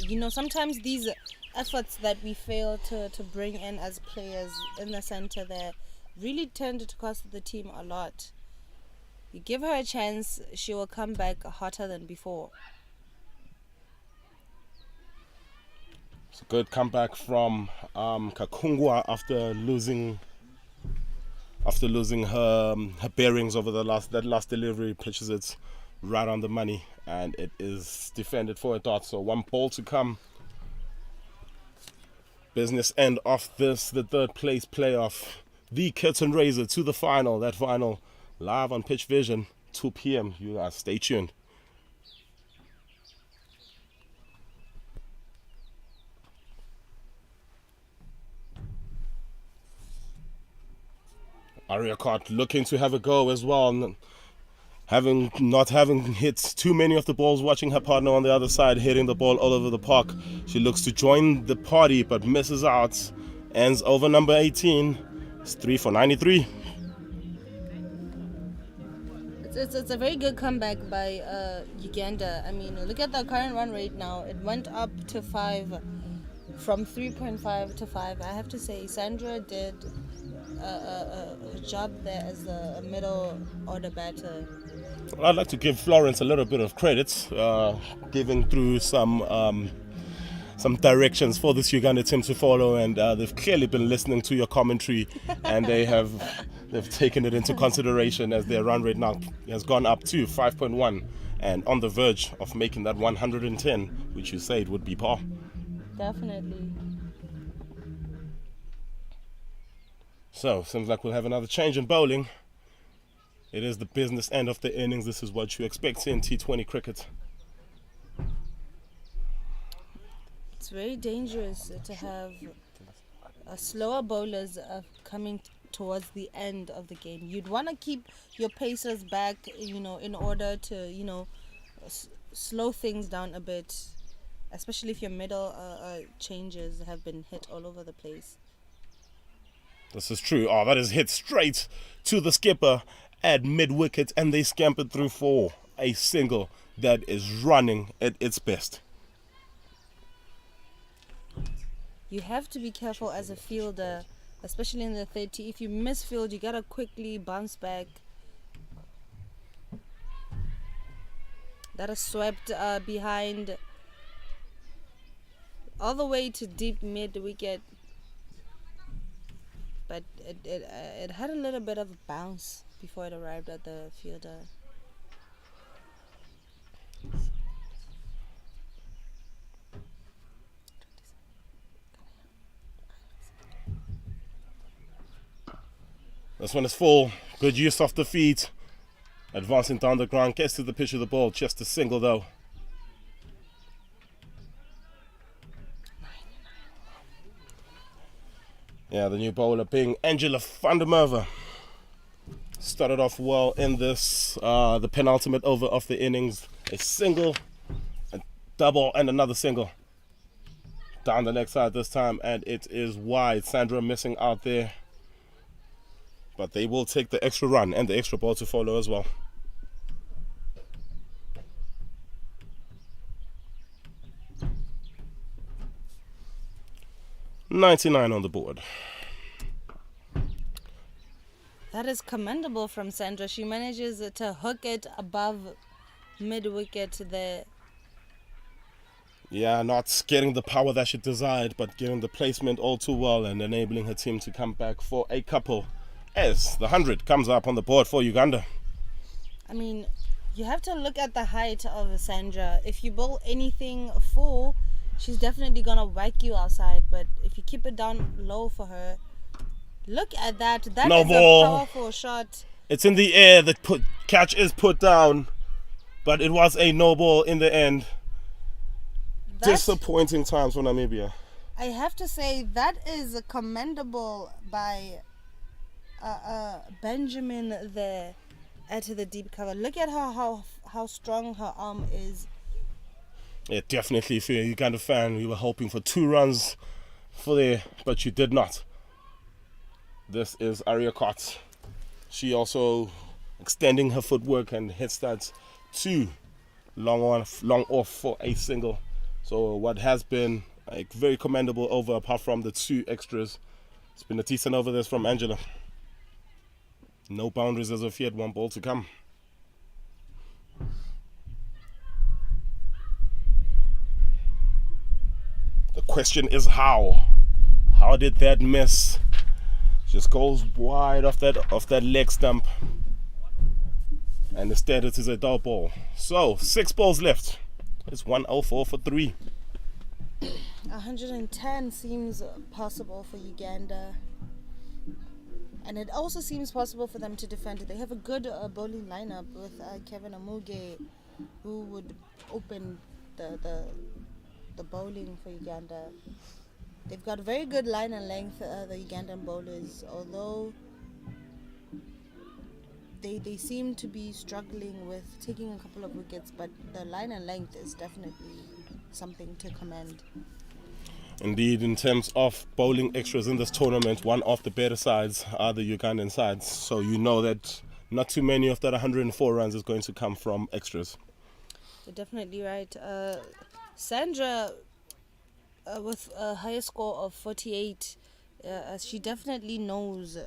You know, sometimes these efforts that we fail to bring in as players in the center there really tend to cost the team a lot. You give her a chance, she will come back hotter than before. It's a good comeback from Kakungwa after losing her bearings over that last delivery. Pitches it right on the money, and it is defended for a dot. So 1 ball to come. Business end of this, the third place playoff. The curtain raiser to the final. That final live on Pitch Vision, 2 p.m. You guys stay tuned. Ariakot looking to have a go as well. Not having hit too many of the balls, watching her partner on the other side hitting the ball all over the park. She looks to join the party but misses out. Ends over number 18. It's 3 for 93. It's a very good comeback by Uganda. I mean, look at the current run rate now. It went up to 5, from 3.5 to 5. I have to say, Sandra did a job there as a middle order batter. Well, I'd like to give Florence a little bit of credit, giving through some directions for this Uganda team to follow, and they've clearly been listening to your commentary, and they've taken it into consideration as their run rate now has gone up to 5.1 and on the verge of making that 110, which you said would be par. Definitely. So, seems like we'll have another change in bowling. It is the business end of the innings. This is what you expect in T20 cricket. It's very dangerous to have slower bowlers coming towards the end of the game. You'd want to keep your pacers back, in order to, slow things down a bit, especially if your middle changes have been hit all over the place. This is true. Oh, that is hit straight to the skipper at mid-wicket, and they scampered through for a single that is running at its best. You have to be careful as a fielder, especially in the 30. If you misfield, you gotta quickly bounce back. That is swept behind all the way to deep mid-wicket. But it had a little bit of a bounce before it arrived at the fielder. This one is full. Good use of the feet. Advancing down the ground. Gets to the pitch of the ball. Just a single though. Yeah, the new bowler being Angela van der Merwe. Started off well in this, the penultimate over of the innings. A single, a double, and another single. Down the leg side this time, and it is wide. Sandra missing out there. But they will take the extra run and the extra ball to follow as well. .99 on the board. That is commendable from Sandra. She manages to hook it above mid-wicket there. Yeah, not getting the power that she desired, but getting the placement all too well and enabling her team to come back for a couple as the 100 comes up on the board for Uganda. I mean, you have to look at the height of Sandra. If you bowl anything full, she's definitely gonna whack you outside, but if you keep it down low for her, look at that. That no is ball. A powerful shot. It's in the air. The catch is put down, but it was a no ball in the end. Disappointing times for Namibia. I have to say that is commendable by Benjamin there at the deep cover. Look at how strong her arm is. Yeah, definitely. If you're a Uganda fan, we were hoping for 2 runs for there, but you did not. This is Ariakot. She also extending her footwork and hits that 2 long off for a single. So what has been a very commendable over, apart from the 2 extras, it's been a decent over this from Angela. No boundaries as of yet, 1 ball to come. The question is how? How did that miss? Just goes wide off that leg stump. And instead it is a dot ball. So 6 balls left. It's 104 for 3. 110 seems possible for Uganda. And it also seems possible for them to defend. They have a good bowling lineup with Kevin Amuge, who would open the bowling for Uganda. They've got very good line and length, the Ugandan bowlers, although they seem to be struggling with taking a couple of wickets, but the line and length is definitely something to commend. Indeed, in terms of bowling extras in this tournament, one of the better sides are the Ugandan sides. So you know that not too many of that 104 runs is going to come from extras. You're definitely right. Sandra, with a higher score of 48, she definitely knows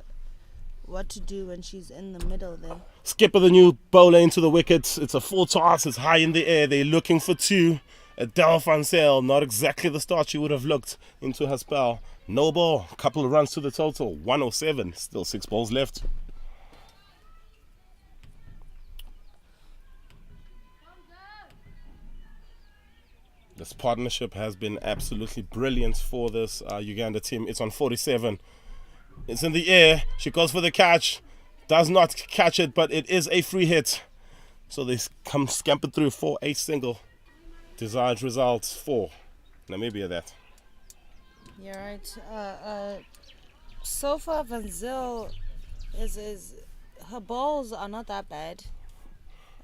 what to do when she's in the middle there. Skipper, the new bowler, into the wickets. It's a full toss. It's high in the air. They're looking for two. Adele Van Zyl, not exactly the start she would have looked into her spell. No ball. Couple of runs to the total. 107. Still 6 balls left. This partnership has been absolutely brilliant for this Uganda team. It's on 47. It's in the air. She goes for the catch. Does not catch it, but it is a free hit. So they come scampered through for a single. Desired results for Namibia that. You're right. So far, Van Zyl is her balls are not that bad.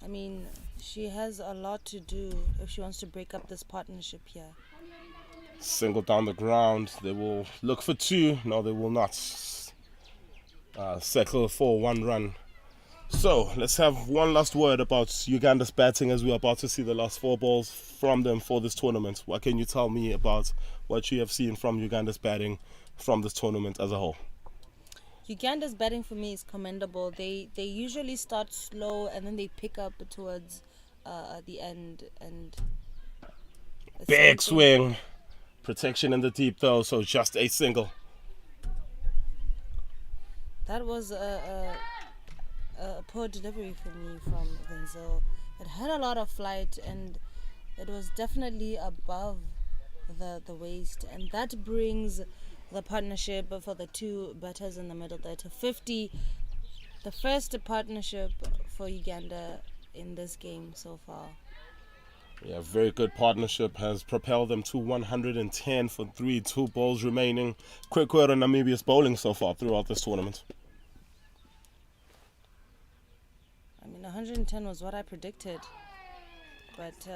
I mean, she has a lot to do if she wants to break up this partnership here. Single down the ground. They will look for two. No, they will not. Settle for 1 run. So let's have one last word about Uganda's batting as we're about to see the last 4 balls from them for this tournament. What can you tell me about what you have seen from Uganda's batting from this tournament as a whole? Uganda's batting for me is commendable. They usually start slow and then they pick up towards the end. And big swing. Protection in the deep though, so just a single. That was a poor delivery for me from Van Zyl. It had a lot of flight and it was definitely above the waist, and that brings the partnership for the two batters in the middle there to 50. The first partnership for Uganda in this game so far. Yeah, very good partnership has propelled them to 110 for 3, 2 balls remaining. Quick word on Namibia's bowling so far throughout this tournament. I mean, 110 was what I predicted, but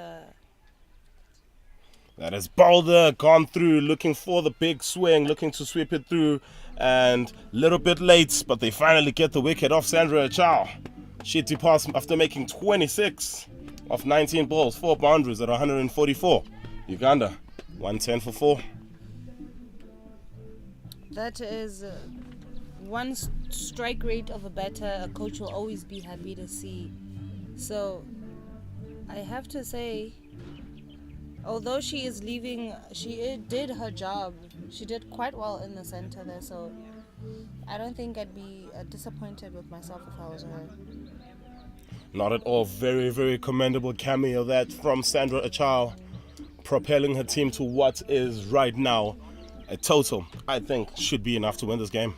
that is Boulder gone through, looking for the big swing, looking to sweep it through, and a little bit late, but they finally get the wicket off Sandra Achao. She departs after making 26 of 19 balls, 4 boundaries at 144. Uganda, 110 for 4. that is one strike rate of a batter a coach will always be happy to see. So I have to say, although she is leaving, she did her job. She did quite well in the center there, so I don't think I'd be disappointed with myself if I was her. Not at all. Very, very commendable cameo that from Sandra Achao, propelling her team to what is right now a total, I think, should be enough to win this game.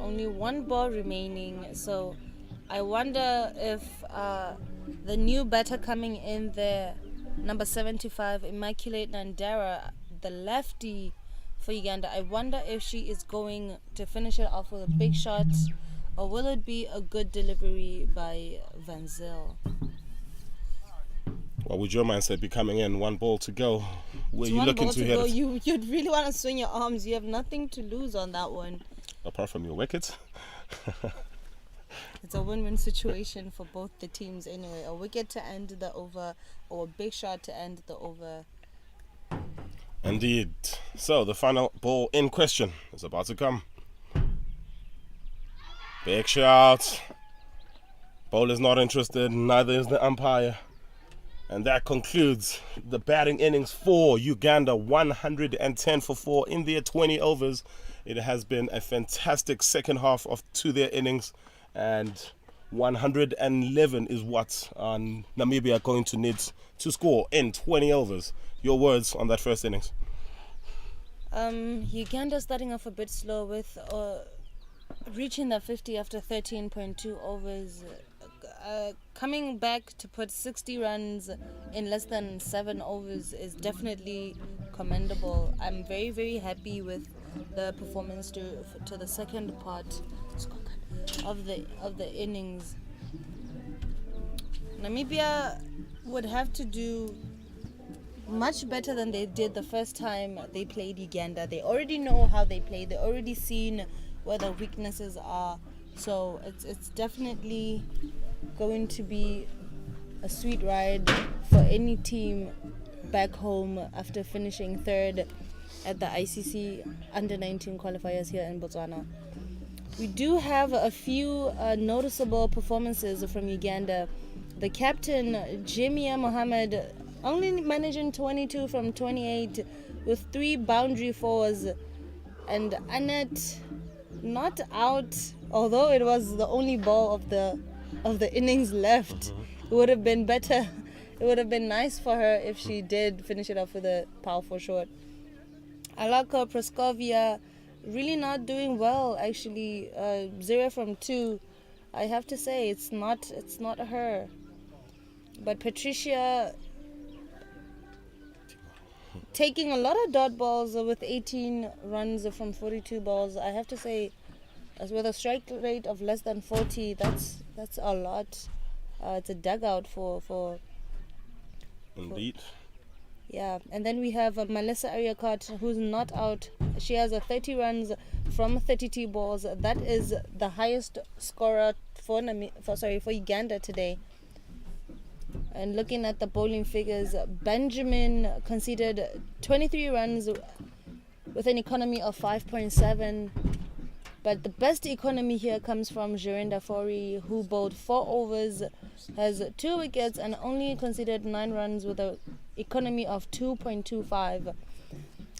Only 1 ball remaining, so I wonder if the new batter coming in there, number 75, Immaculate Nandera, the lefty for Uganda, I wonder if she is going to finish it off with a big shot, or will it be a good delivery by Van Zyl? What would your mindset be coming in? 1 ball to go. Were It's you 1 looking ball to to hit go. it? You'd really want to swing your arms. You have nothing to lose on that one. Apart from your wickets? It's a win-win situation for both the teams anyway. A wicket to end the over, or a big shot to end the over. Indeed. So the final ball in question is about to come. Big shot. Bowler's not interested, neither is the umpire. And that concludes the batting innings for Uganda. 110 for 4 in their 20 overs. It has been a fantastic second half to their innings. And 111 is what Namibia are going to need to score in 20 overs. Your words on that first innings? Uganda starting off a bit slow with reaching the 50 after 13.2 overs. Coming back to put 60 runs in less than 7 overs is definitely commendable. I'm very, very happy with the performance to the second part of the innings. Namibia would have to do much better than they did the first time they played Uganda. They already know how they play. They already seen where the weaknesses are. So it's definitely going to be a sweet ride for any team back home after finishing third at the ICC Under-19 qualifiers here in Botswana. We do have a few noticeable performances from Uganda. The captain, Jimia Mohammed, only managing 22 from 28 with 3 boundary fours, and Annette not out, although it was the only ball of the innings left. It would have been better. It would have been nice for her if she did finish it off with a powerful shot. Alaka Praskovia really not doing well, actually. 0 from 2. I have to say it's not her. But Patricia taking a lot of dot balls with 18 runs from 42 balls. I have to say, as with a strike rate of less than 40, that's a lot. It's a dugout for Indeed. yeah. And then we have Melissa Ariakot, who's not out. She has a 30 runs from 32 balls. That is the highest scorer for Uganda today. And looking at the bowling figures, Benjamin conceded 23 runs with an economy of 5.7. But the best economy here comes from Jerinda Fori, who bowled 4 overs, has 2 wickets, and only conceded 9 runs with an economy of 2.25.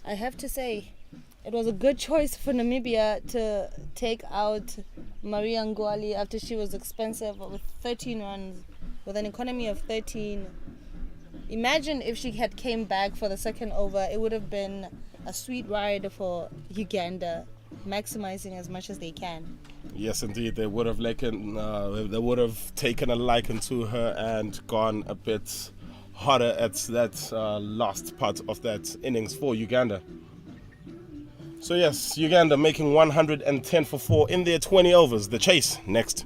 I have to say, it was a good choice for Namibia to take out Maria Ngwali after she was expensive with 13 runs, with an economy of 13. Imagine if she had came back for the second over. It would have been a sweet ride for Uganda, maximizing as much as they can. Yes, indeed. They would have taken a liking to her and gone a bit harder at that last part of that innings for Uganda. So yes, Uganda making 110 for 4 in their 20 overs. The chase next.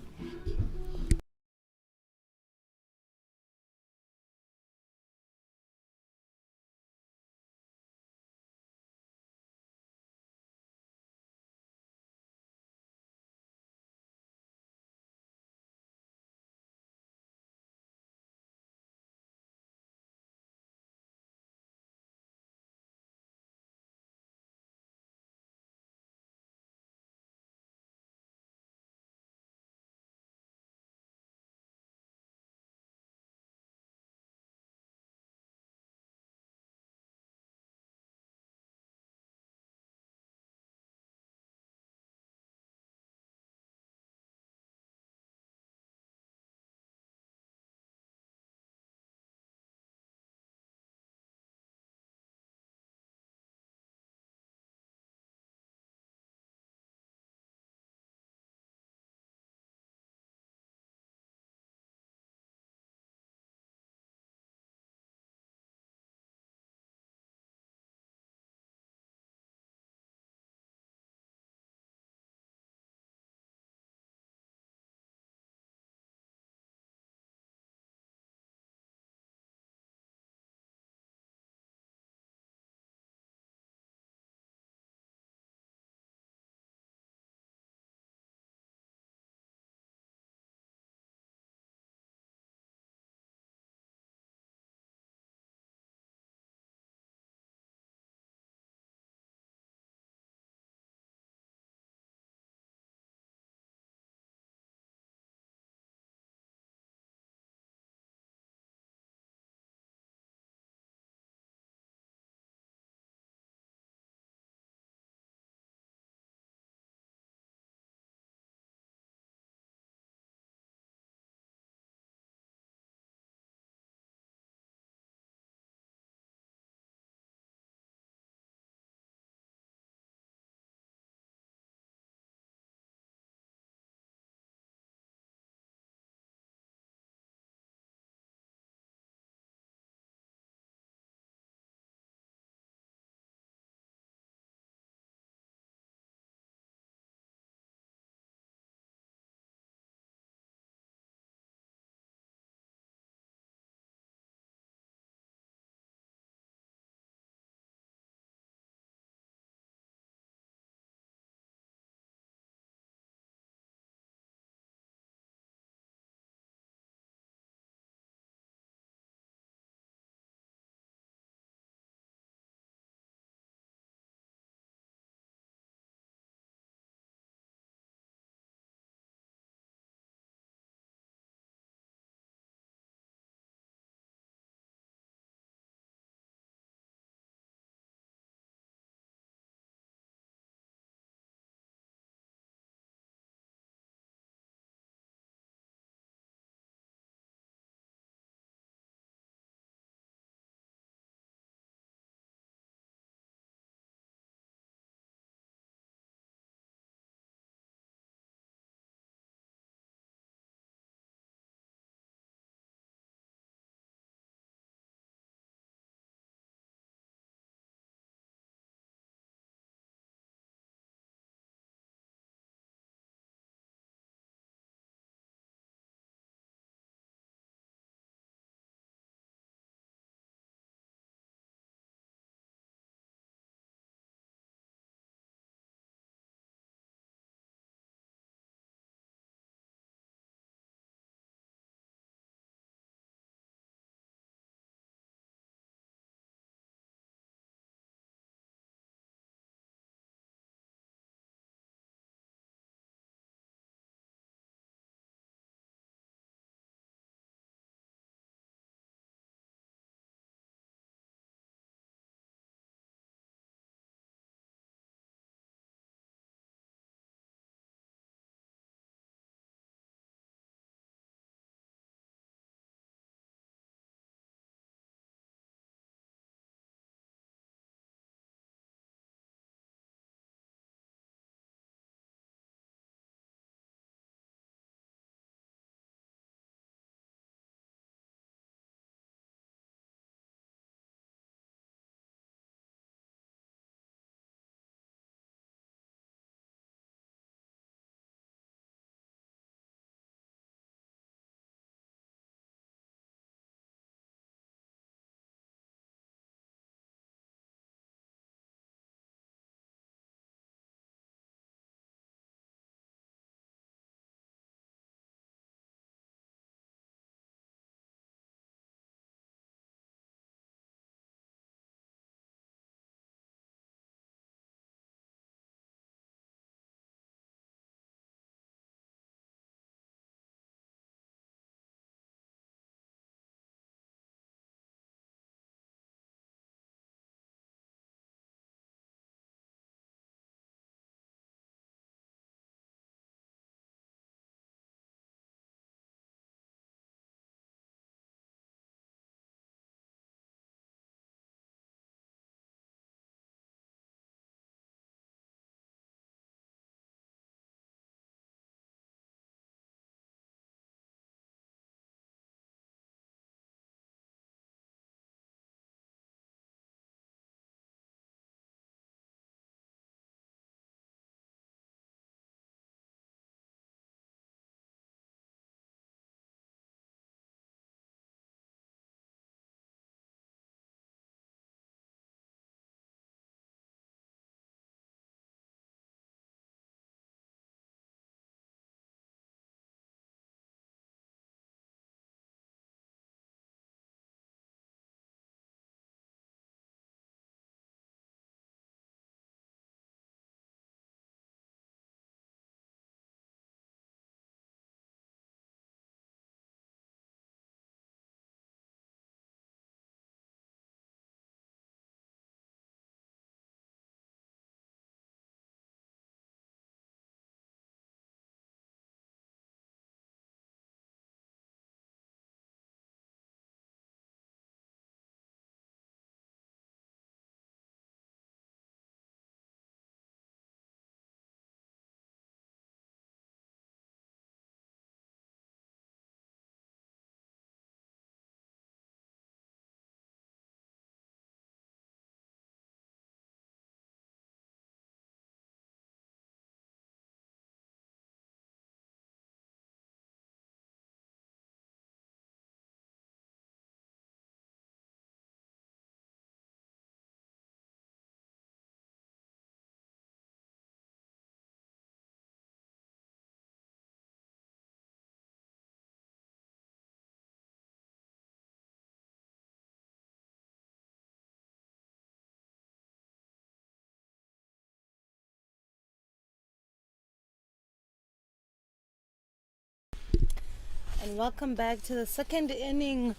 And welcome back to the second inning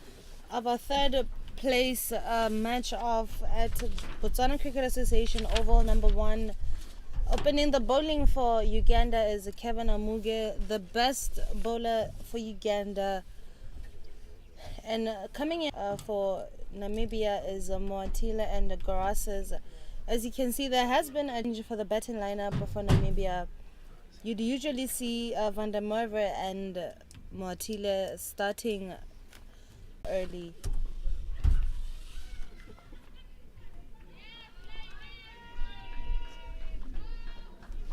of our third place match off at Botswana Cricket Association Oval number 1. Opening the bowling for Uganda is Kevin Amuge, the best bowler for Uganda. And coming in for Namibia is Moatila and Garasas. As you can see, there has been a change for the batting lineup for Namibia. You'd usually see Van der Merwe and Moatile starting early.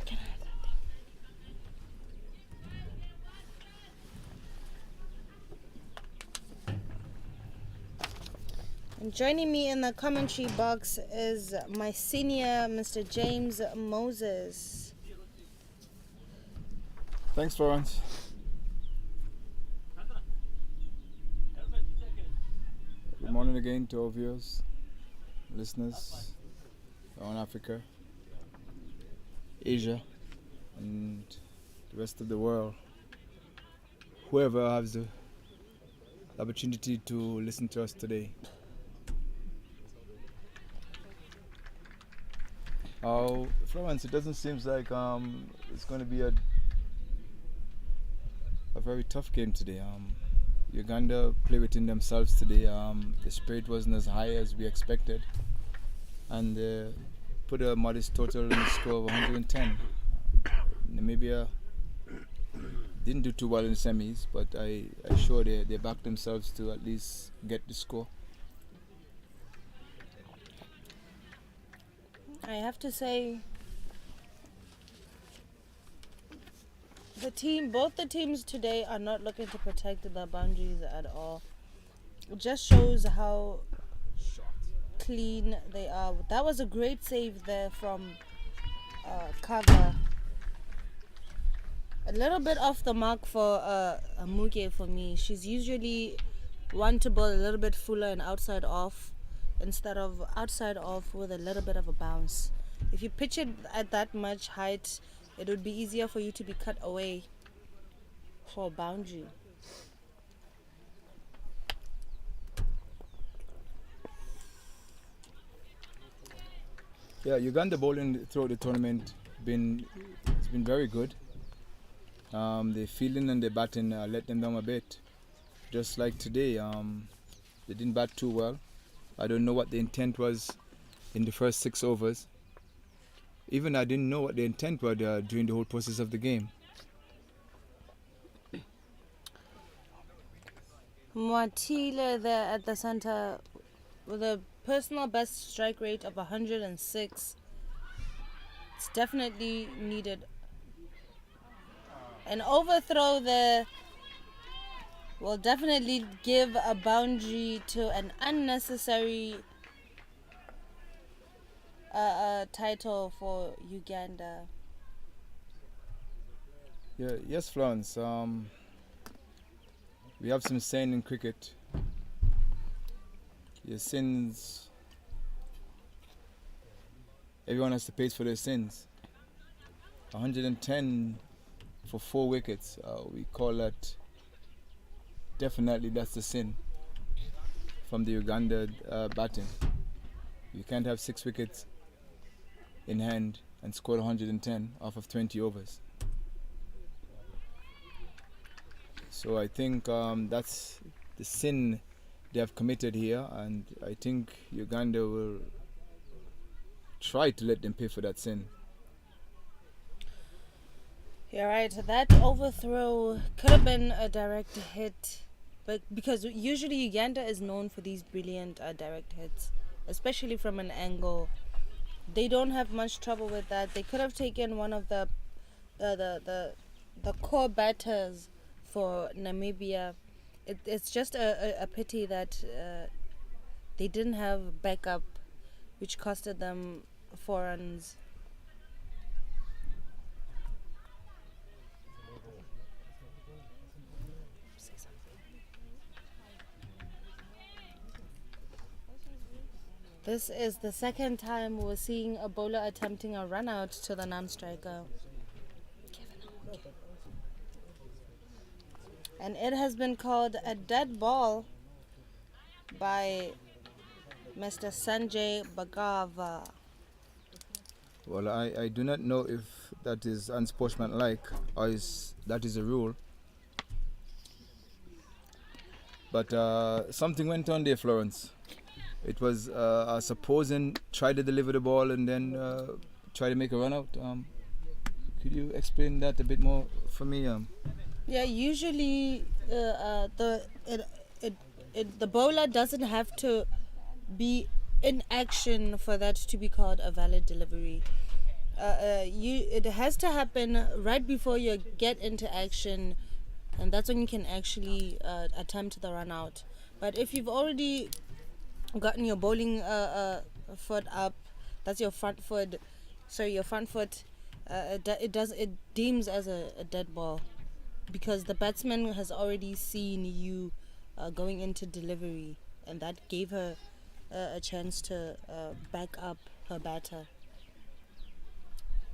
Can I have that thing? And joining me in the commentary box is my senior, Mr. James Moses. Thanks, Florence. Good morning again to our viewers, listeners around Africa, Asia, and the rest of the world. Whoever has the opportunity to listen to us today. Florence, it doesn't seem like it's going to be a very tough game today. Uganda play within themselves today. The spirit wasn't as high as we expected, and put a modest total in the score of 110. Namibia didn't do too well in the semis, but I sure they backed themselves to at least get the score. I have to say, both the teams today are not looking to protect the boundaries at all. It just shows how clean they are. That was a great save there from Kava. A little bit off the mark for Amuke for me. She's usually one to bowl a little bit fuller and outside off, instead of outside off with a little bit of a bounce. If you pitch it at that much height, it would be easier for you to be cut away for a boundary. Yeah, Uganda bowling throughout the tournament it's been very good. Their fielding and their batting let them down a bit. Just like today, they didn't bat too well. I don't know what the intent was in the first 6 overs. Even I didn't know what the intent was during the whole process of the game. Moatile there at the center with a personal best strike rate of 106. It's definitely needed. An overthrow there will definitely give a boundary to an unnecessary title for Uganda. Yeah, yes, Florence. We have some saying in cricket. Your sins. Everyone has to pay for their sins. 110 for 4 wickets. We call that. Definitely, that's the sin from the Uganda batting. You can't have 6 wickets in hand and score 110 off of 20 overs. So I think that's the sin they have committed here, and I think Uganda will try to let them pay for that sin. You're right, that overthrow could have been a direct hit, but because usually Uganda is known for these brilliant direct hits, especially from an angle. They don't have much trouble with that. They could have taken one of the core batters for Namibia. It's just a pity that they didn't have backup, which costed them 4 runs. This is the second time we're seeing a bowler attempting a run out to the non-striker. And it has been called a dead ball by Mr. Sanjay Bhagava. Well, I do not know if that is unsportsmanlike or that is a rule. But something went on there, Florence. It was supposing try to deliver the ball and then try to make a run out. Could you explain that a bit more for me? Yeah, usually the bowler doesn't have to be in action for that to be called a valid delivery. It has to happen right before you get into action, and that's when you can actually attempt the run out. But if you've already gotten your bowling foot up, that's your front foot. Your front foot. It deems as a dead ball, because the batsman has already seen you going into delivery, and that gave her a chance to back up her batter.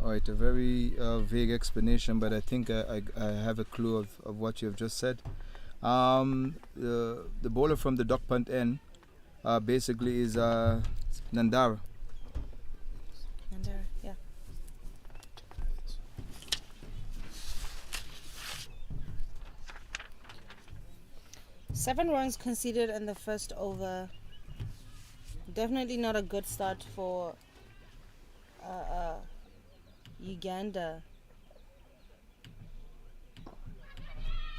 All right, a very vague explanation, but I think I have a clue of what you have just said. The bowler from the duck punt end basically is Nandara. Nandara, yeah. Seven runs conceded in the first over. Definitely not a good start for Uganda.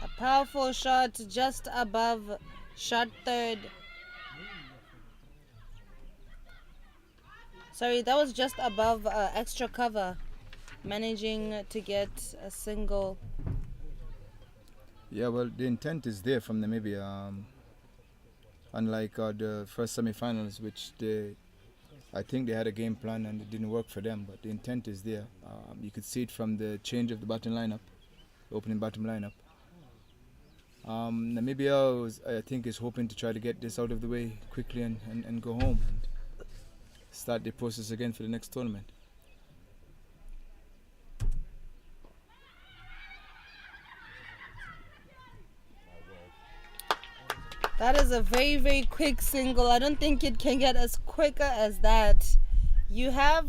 A powerful shot just above shot third. Sorry, that was just above extra cover, managing to get a single. Yeah, well, the intent is there from Namibia. Unlike the first semi-finals, which I think they had a game plan and it didn't work for them, but the intent is there. You could see it from the change of the batting lineup, the opening batting lineup. Namibia, I think, is hoping to try to get this out of the way quickly and go home and start the process again for the next tournament. That is a very, very quick single. I don't think it can get as quicker as that. You have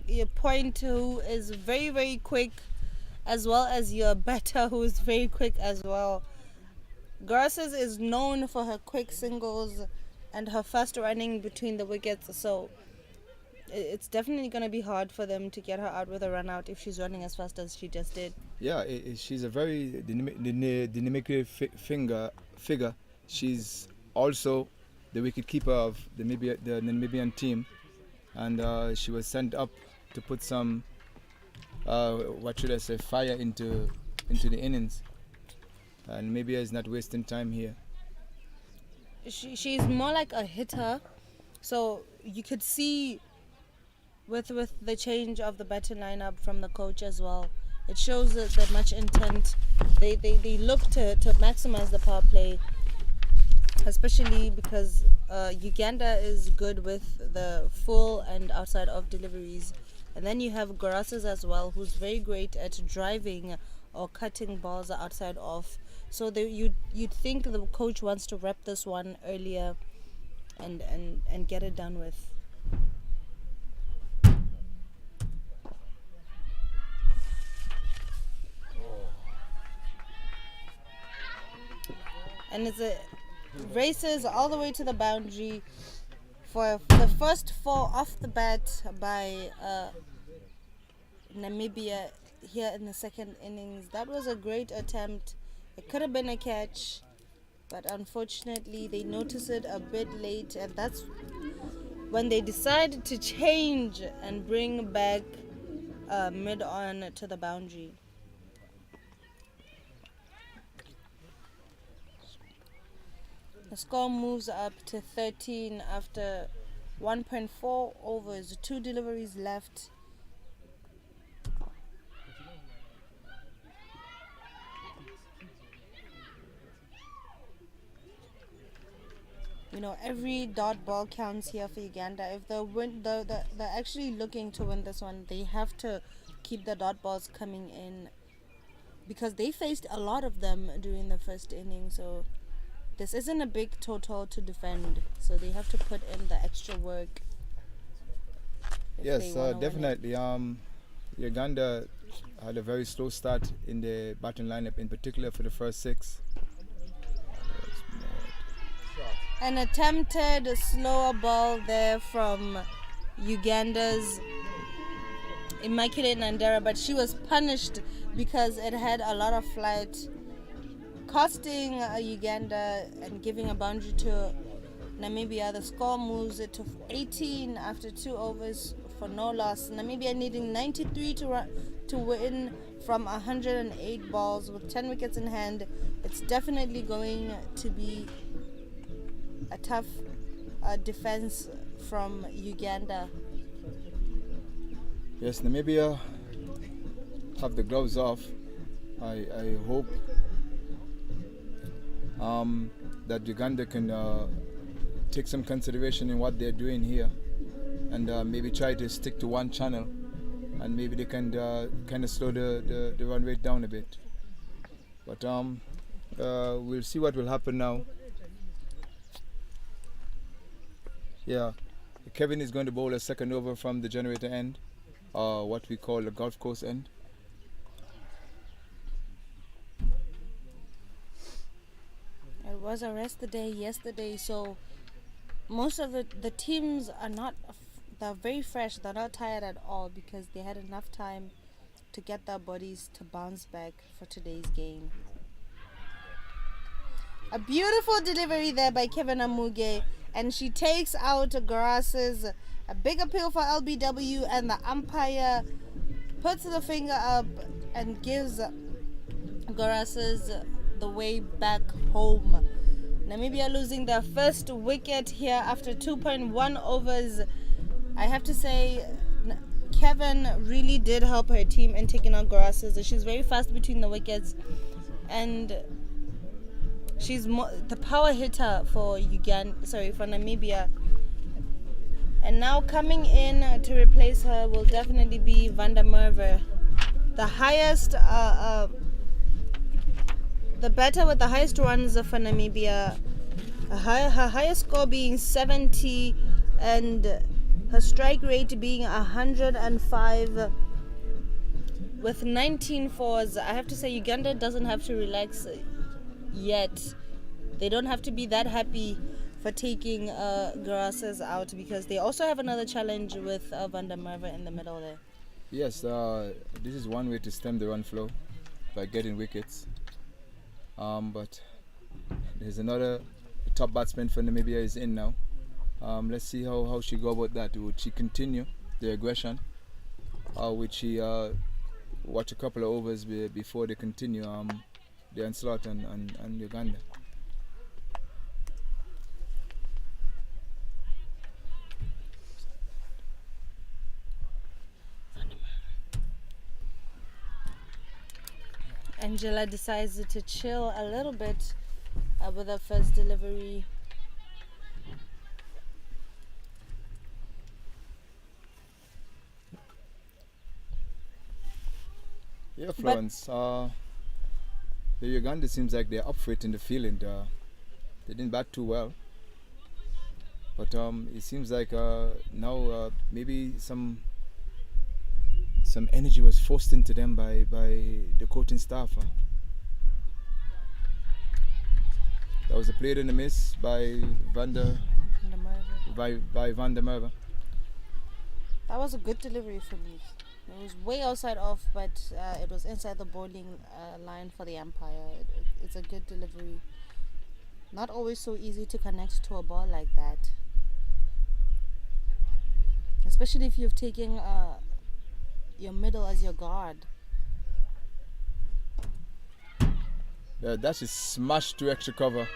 your point who is very, very quick, as well as your batter who is very quick as well. Garces is known for her quick singles and her fast running between the wickets, so it's definitely going to be hard for them to get her out with a run out if she's running as fast as she just did. Yeah, she's a very dynamic figure. She's also the wicketkeeper of the Namibian team, and she was sent up to put some, fire into the innings. And Namibia is not wasting time here. She's more like a hitter, so you could see with the change of the batting lineup from the coach as well. It shows that much intent. They look to maximize the power play, especially because Uganda is good with the full and outside of deliveries. And then you have Garasas as well, who's very great at driving or cutting balls outside off. So you'd think the coach wants to wrap this one earlier and get it done with. And it's races all the way to the boundary for the first four off the bat by Namibia here in the second innings. That was a great attempt. It could have been a catch, but unfortunately they noticed it a bit late, and that's when they decided to change and bring back mid-on to the boundary. The score moves up to 13 after 1.4 overs, 2 deliveries left. You know, every dot ball counts here for Uganda. If they're actually looking to win this one, they have to keep the dot balls coming in because they faced a lot of them during the first inning. So this isn't a big total to defend. So they have to put in the extra work. Yes, definitely. Uganda had a very slow start in the batting lineup, in particular for the first 6. An attempted slower ball there from Uganda's Immaculate Nandera, but she was punished because it had a lot of flight, costing Uganda and giving a boundary to Namibia. The score moves it to 18 after 2 overs for no loss. Namibia needing 93 to win from 108 balls with 10 wickets in hand. It's definitely going to be a tough defense from Uganda. Yes, Namibia have the gloves off. I hope that Uganda can take some consideration in what they're doing here, and maybe try to stick to one channel, and maybe they can kind of slow the run rate down a bit. But we'll see what will happen now. Yeah, Kevin is going to bowl a second over from the generator end, what we call the Gulf Coast end. It was a rest day yesterday, so most of the teams are they're very fresh. They're not tired at all because they had enough time to get their bodies to bounce back for today's game. A beautiful delivery there by Kevin Amuge, and she takes out Garas's a big appeal for LBW, and the umpire puts the finger up and gives Garas's the way back home. Namibia losing their first wicket here after 2.1 overs. I have to say, Kevin really did help her team in taking out Garas's. She's very fast between the wickets, and she's the power hitter for Namibia. And now coming in to replace her will definitely be Van der Merwe. The highest, the batter with the highest runs for Namibia. Her highest score being 70, and her strike rate being 105 with 19 fours. I have to say, Uganda doesn't have to relax yet. They don't have to be that happy for taking Garasas out, because they also have another challenge with Van der Merwe in the middle there. Yes, this is one way to stem the run flow by getting wickets. But there's another top batsman for Namibia is in now. Let's see how she go about that. Would she continue the aggression, or would she watch a couple of overs before they continue the onslaught on Uganda? Angela decides to chill a little bit with her first delivery. Yeah, Florence. The Uganda seems like they're up for it in the field, and they didn't bat too well. But it seems like now maybe some energy was forced into them by the coaching staff. That was a play in the miss by Van der Merwe. That was a good delivery for me. It was way outside off, but it was inside the bowling line for the umpire. It's a good delivery. Not always so easy to connect to a ball like that, especially if you've taken your middle as your guard. That is smashed to extra cover,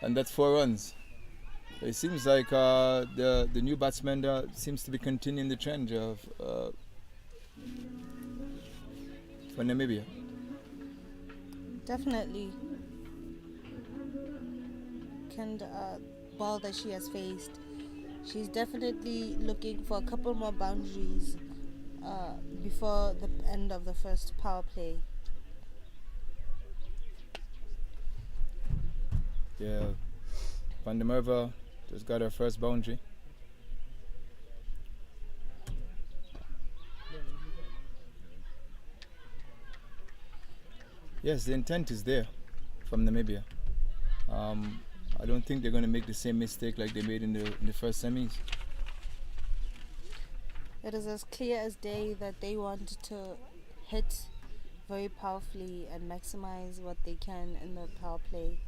and that's 4 runs. It seems like the new batsman seems to be continuing the trend of for Namibia. Definitely. And ball that she has faced, she's definitely looking for a couple more boundaries before the end of the first power play. Yeah, Van der Merwe just got her first boundary. Yes, the intent is there from Namibia. I don't think they're going to make the same mistake like they made in the first semis. It is as clear as day that they want to hit very powerfully and maximize what they can in the power play.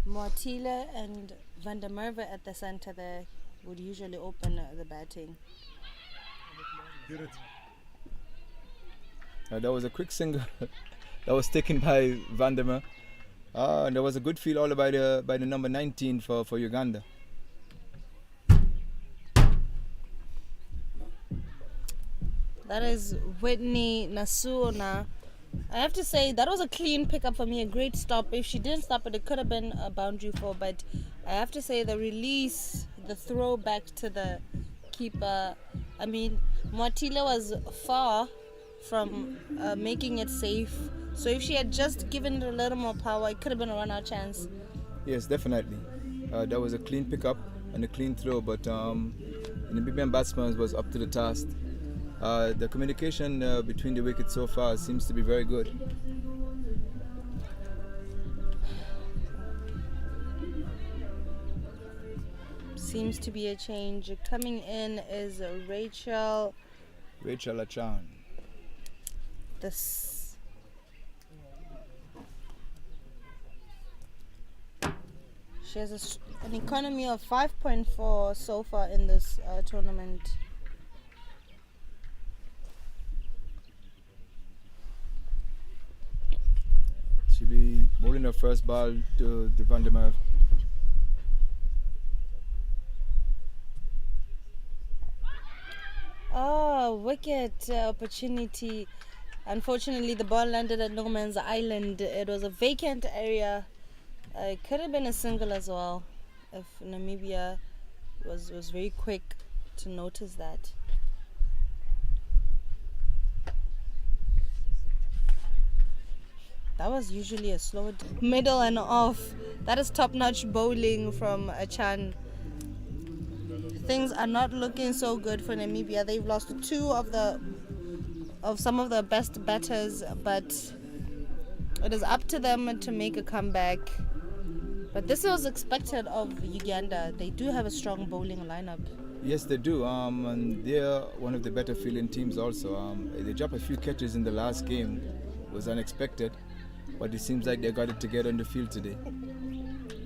Moatile and Van der Merwe at the center there would usually open the batting. That was a quick single that was taken by Van der Merwe. And there was a good field all by the number 19 for Uganda. That is Whitney Nasuona. I have to say that was a clean pickup for me, a great stop. If she didn't stop it, it could have been a boundary for, but I have to say the release, the throw back to the keeper. I mean, Moatile was far from making it safe. So if she had just given it a little more power, it could have been a run-out chance. Yes, definitely. That was a clean pickup and a clean throw, but the Namibian batsman was up to the task. The communication between the wickets so far seems to be very good. Seems to be a change. Coming in is Rachel Achan. She has an economy of 5.4 so far in this tournament. She'll be bowling her first ball to Van der Merwe. Oh, wicket opportunity. Unfortunately, the ball landed at no man's island. It was a vacant area. It could have been a single as well if Namibia was very quick to notice that. That was usually a slow middle and off. That is top-notch bowling from Achan. Things are not looking so good for Namibia. They've lost two of some of the best batters, but it is up to them to make a comeback. But this was expected of Uganda. They do have a strong bowling lineup. Yes, they do, and they're one of the better fielding teams also. They dropped a few catches in the last game. It was unexpected, but it seems like they got it together on the field today.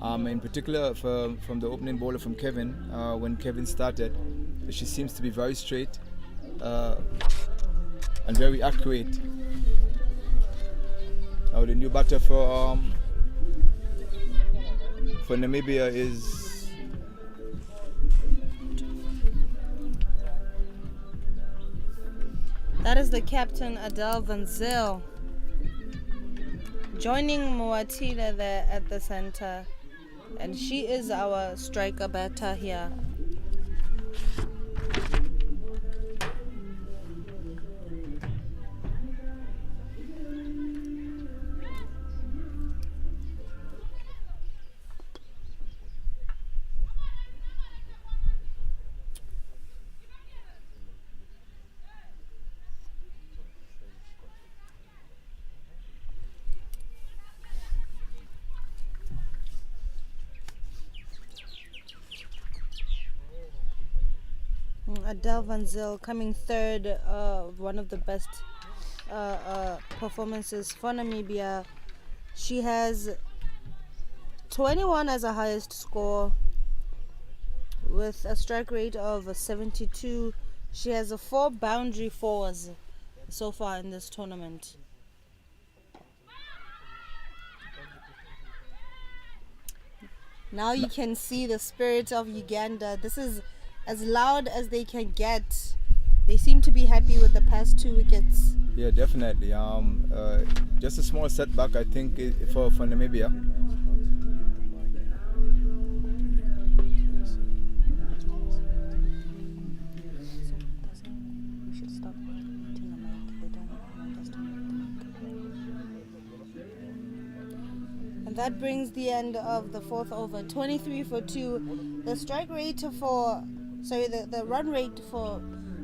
In particular, from the opening bowler from Kevin, when Kevin started, she seems to be very straight and very accurate. Now the new batter for Namibia is that is the captain Adele Van Zyl, joining Moatile there at the center, and she is our striker batter here. Adele Van Zyl coming third, one of the best performances for Namibia. She has 21 as a highest score with a strike rate of 72. She has 4 boundary fours so far in this tournament. Now you can see the spirit of Uganda. This is as loud as they can get. They seem to be happy with the past 2 wickets. Yeah, definitely. Just a small setback, I think, for Namibia. We should stop. And that brings the end of the fourth over. 23 for 2. The strike rate the run rate for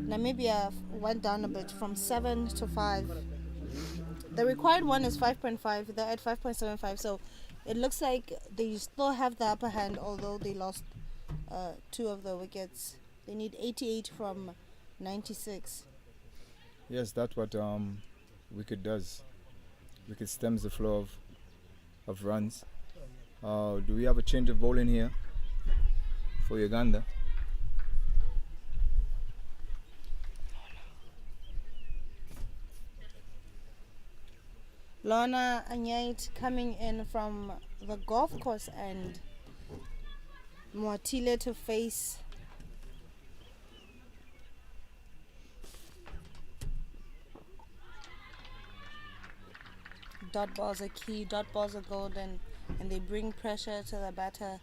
Namibia went down a bit from 7 to 5. The required one is 5.5. They're at 5.75. So it looks like they still have the upper hand, although they lost 2 of the wickets. They need 88 from 96. Yes, that's what wicket does. Wicket stems the flow of runs. Do we have a change of bowling here for Uganda? Lorna Anyait coming in from the golf course and Moatile to face dot balls are key, dot balls are golden, and they bring pressure to the batter.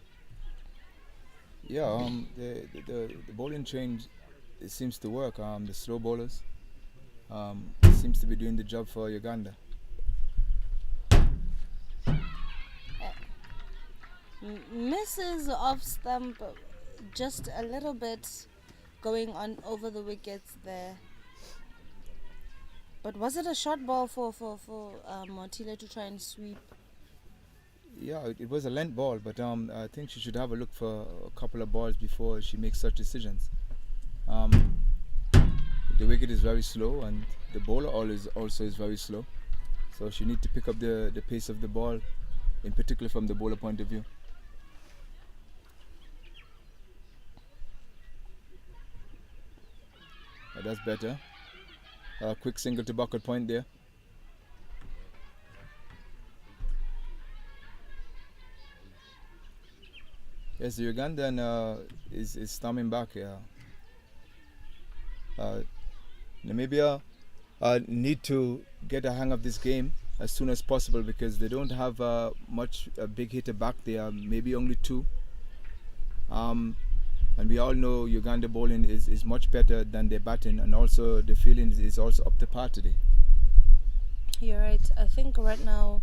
Yeah, the bowling change, it seems to work. The slow bowlers seems to be doing the job for Uganda. Misses off stump, just a little bit going on over the wickets there. But was it a short ball for Moatile to try and sweep? Yeah, it was a length ball, but I think she should have a look for a couple of balls before she makes such decisions. The wicket is very slow, and the bowler also is very slow. So she needs to pick up the pace of the ball, in particular from the bowler point of view. That's better. Quick single to bucket point there. Yes, the Ugandan is storming back here. Namibia need to get a hang of this game as soon as possible because they don't have much a big hitter back there, maybe only 2. And we all know Uganda bowling is much better than their batting, and also the fielding is also up to par today. You're right. I think right now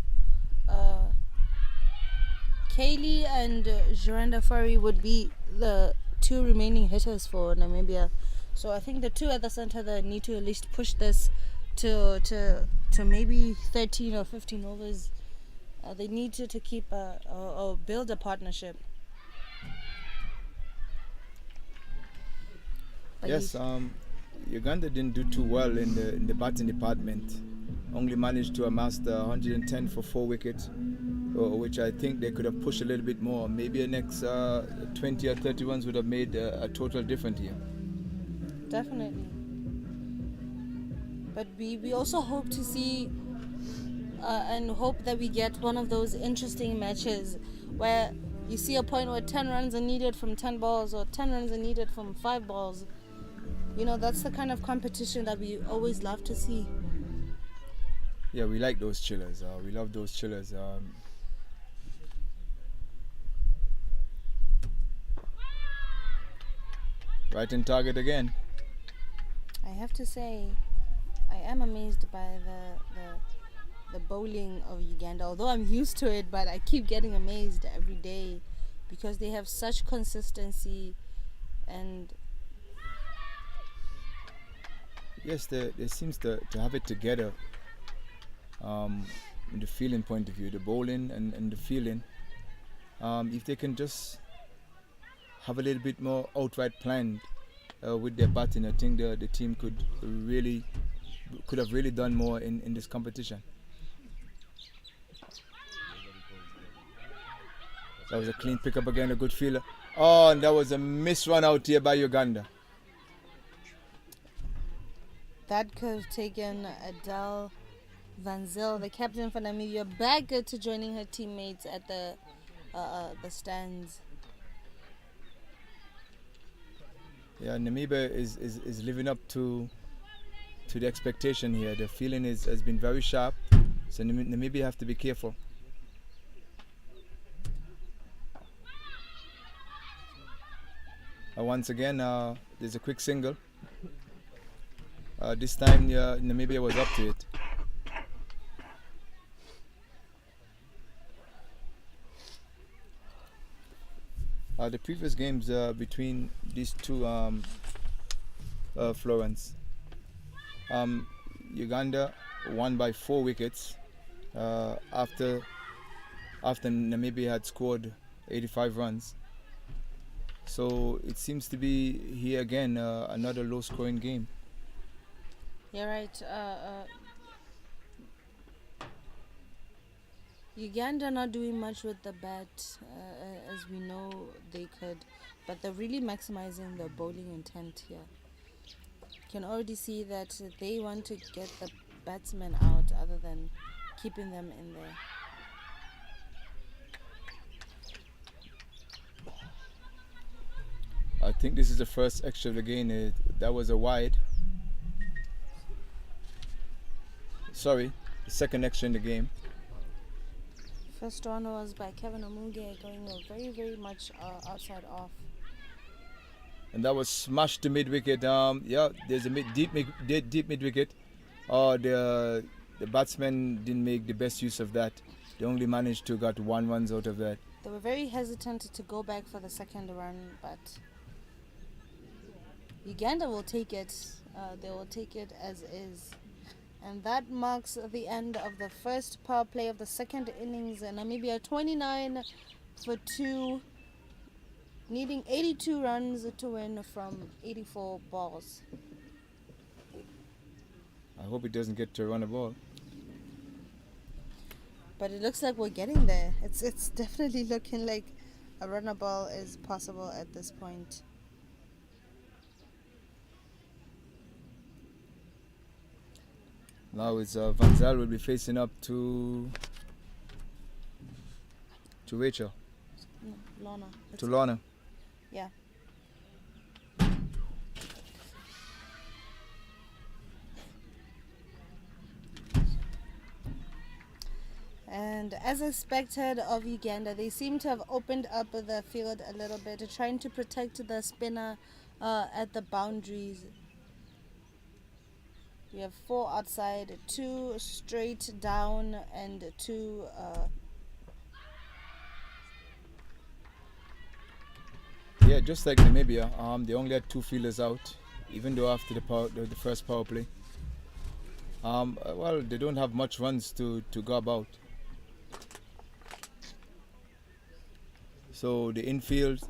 Kaylee and Rwanda Furry would be the 2 remaining hitters for Namibia. So I think the 2 at the center that need to at least push this to maybe 13 or 15 overs. They need to keep or build a partnership. But yes, Uganda didn't do too well in the batting department. Only managed to amass the 110 for 4 wickets, which I think they could have pushed a little bit more. Maybe the next 20 or 30 runs would have made a total difference here. Definitely. But we also hope to see and hope that we get one of those interesting matches where you see a point where 10 runs are needed from 10 balls or 10 runs are needed from 5 balls. You know, that's the kind of competition that we always love to see. Yeah, we like those chillers. We love those chillers. Right in target again. I have to say, I am amazed by the bowling of Uganda. Although I'm used to it, but I keep getting amazed every day because they have such consistency and. Yes, they seems to have it together. In the fielding point of view, the bowling and the fielding. If they can just have a little bit more outright planned with their batting, I think the team could have really done more in this competition. That was a clean pickup again, a good fielder. Oh, and that was a miss run out here by Uganda. That could have taken Adele Van Zyl, the captain for Namibia, back to joining her teammates at the stands. Yeah, Namibia is living up to the expectation here. The feeling has been very sharp, so Namibia have to be careful. Once again, there's a quick single. This time Namibia was up to it. The previous games between these two Florence, Uganda won by 4 wickets after Namibia had scored 85 runs. So it seems to be here again another low-scoring game. You're right. Uganda not doing much with the bat, as we know they could, but they're really maximizing the bowling intent here. You can already see that they want to get the batsmen out other than keeping them in there. I think this is the first extra of the game. That was a wide. Sorry, the second extra in the game. First one was by Kevin Omuge, going very, very much outside off. And that was smashed to mid-wicket. Yeah, there's a deep mid-wicket. The batsmen didn't make the best use of that. They only managed to get 1 run out of that. They were very hesitant to go back for the second run, but Uganda will take it. They will take it as is. And that marks the end of the first power play of the second innings. Namibia 29 for 2, needing 82 runs to win from 84 balls. I hope it doesn't get to run a ball. But it looks like we're getting there. It's definitely looking like a runner ball is possible at this point. Now it's Van Zyl will be facing up to Rachel. No, Lorna. To Lorna. Yeah. And as expected of Uganda, they seem to have opened up the field a little bit, trying to protect the spinner at the boundaries. We have 4 outside, 2 straight down, and 2 Yeah, just like Namibia, they only had 2 fielders out, even though after the first power play. Well, they don't have much runs to go about. So the infield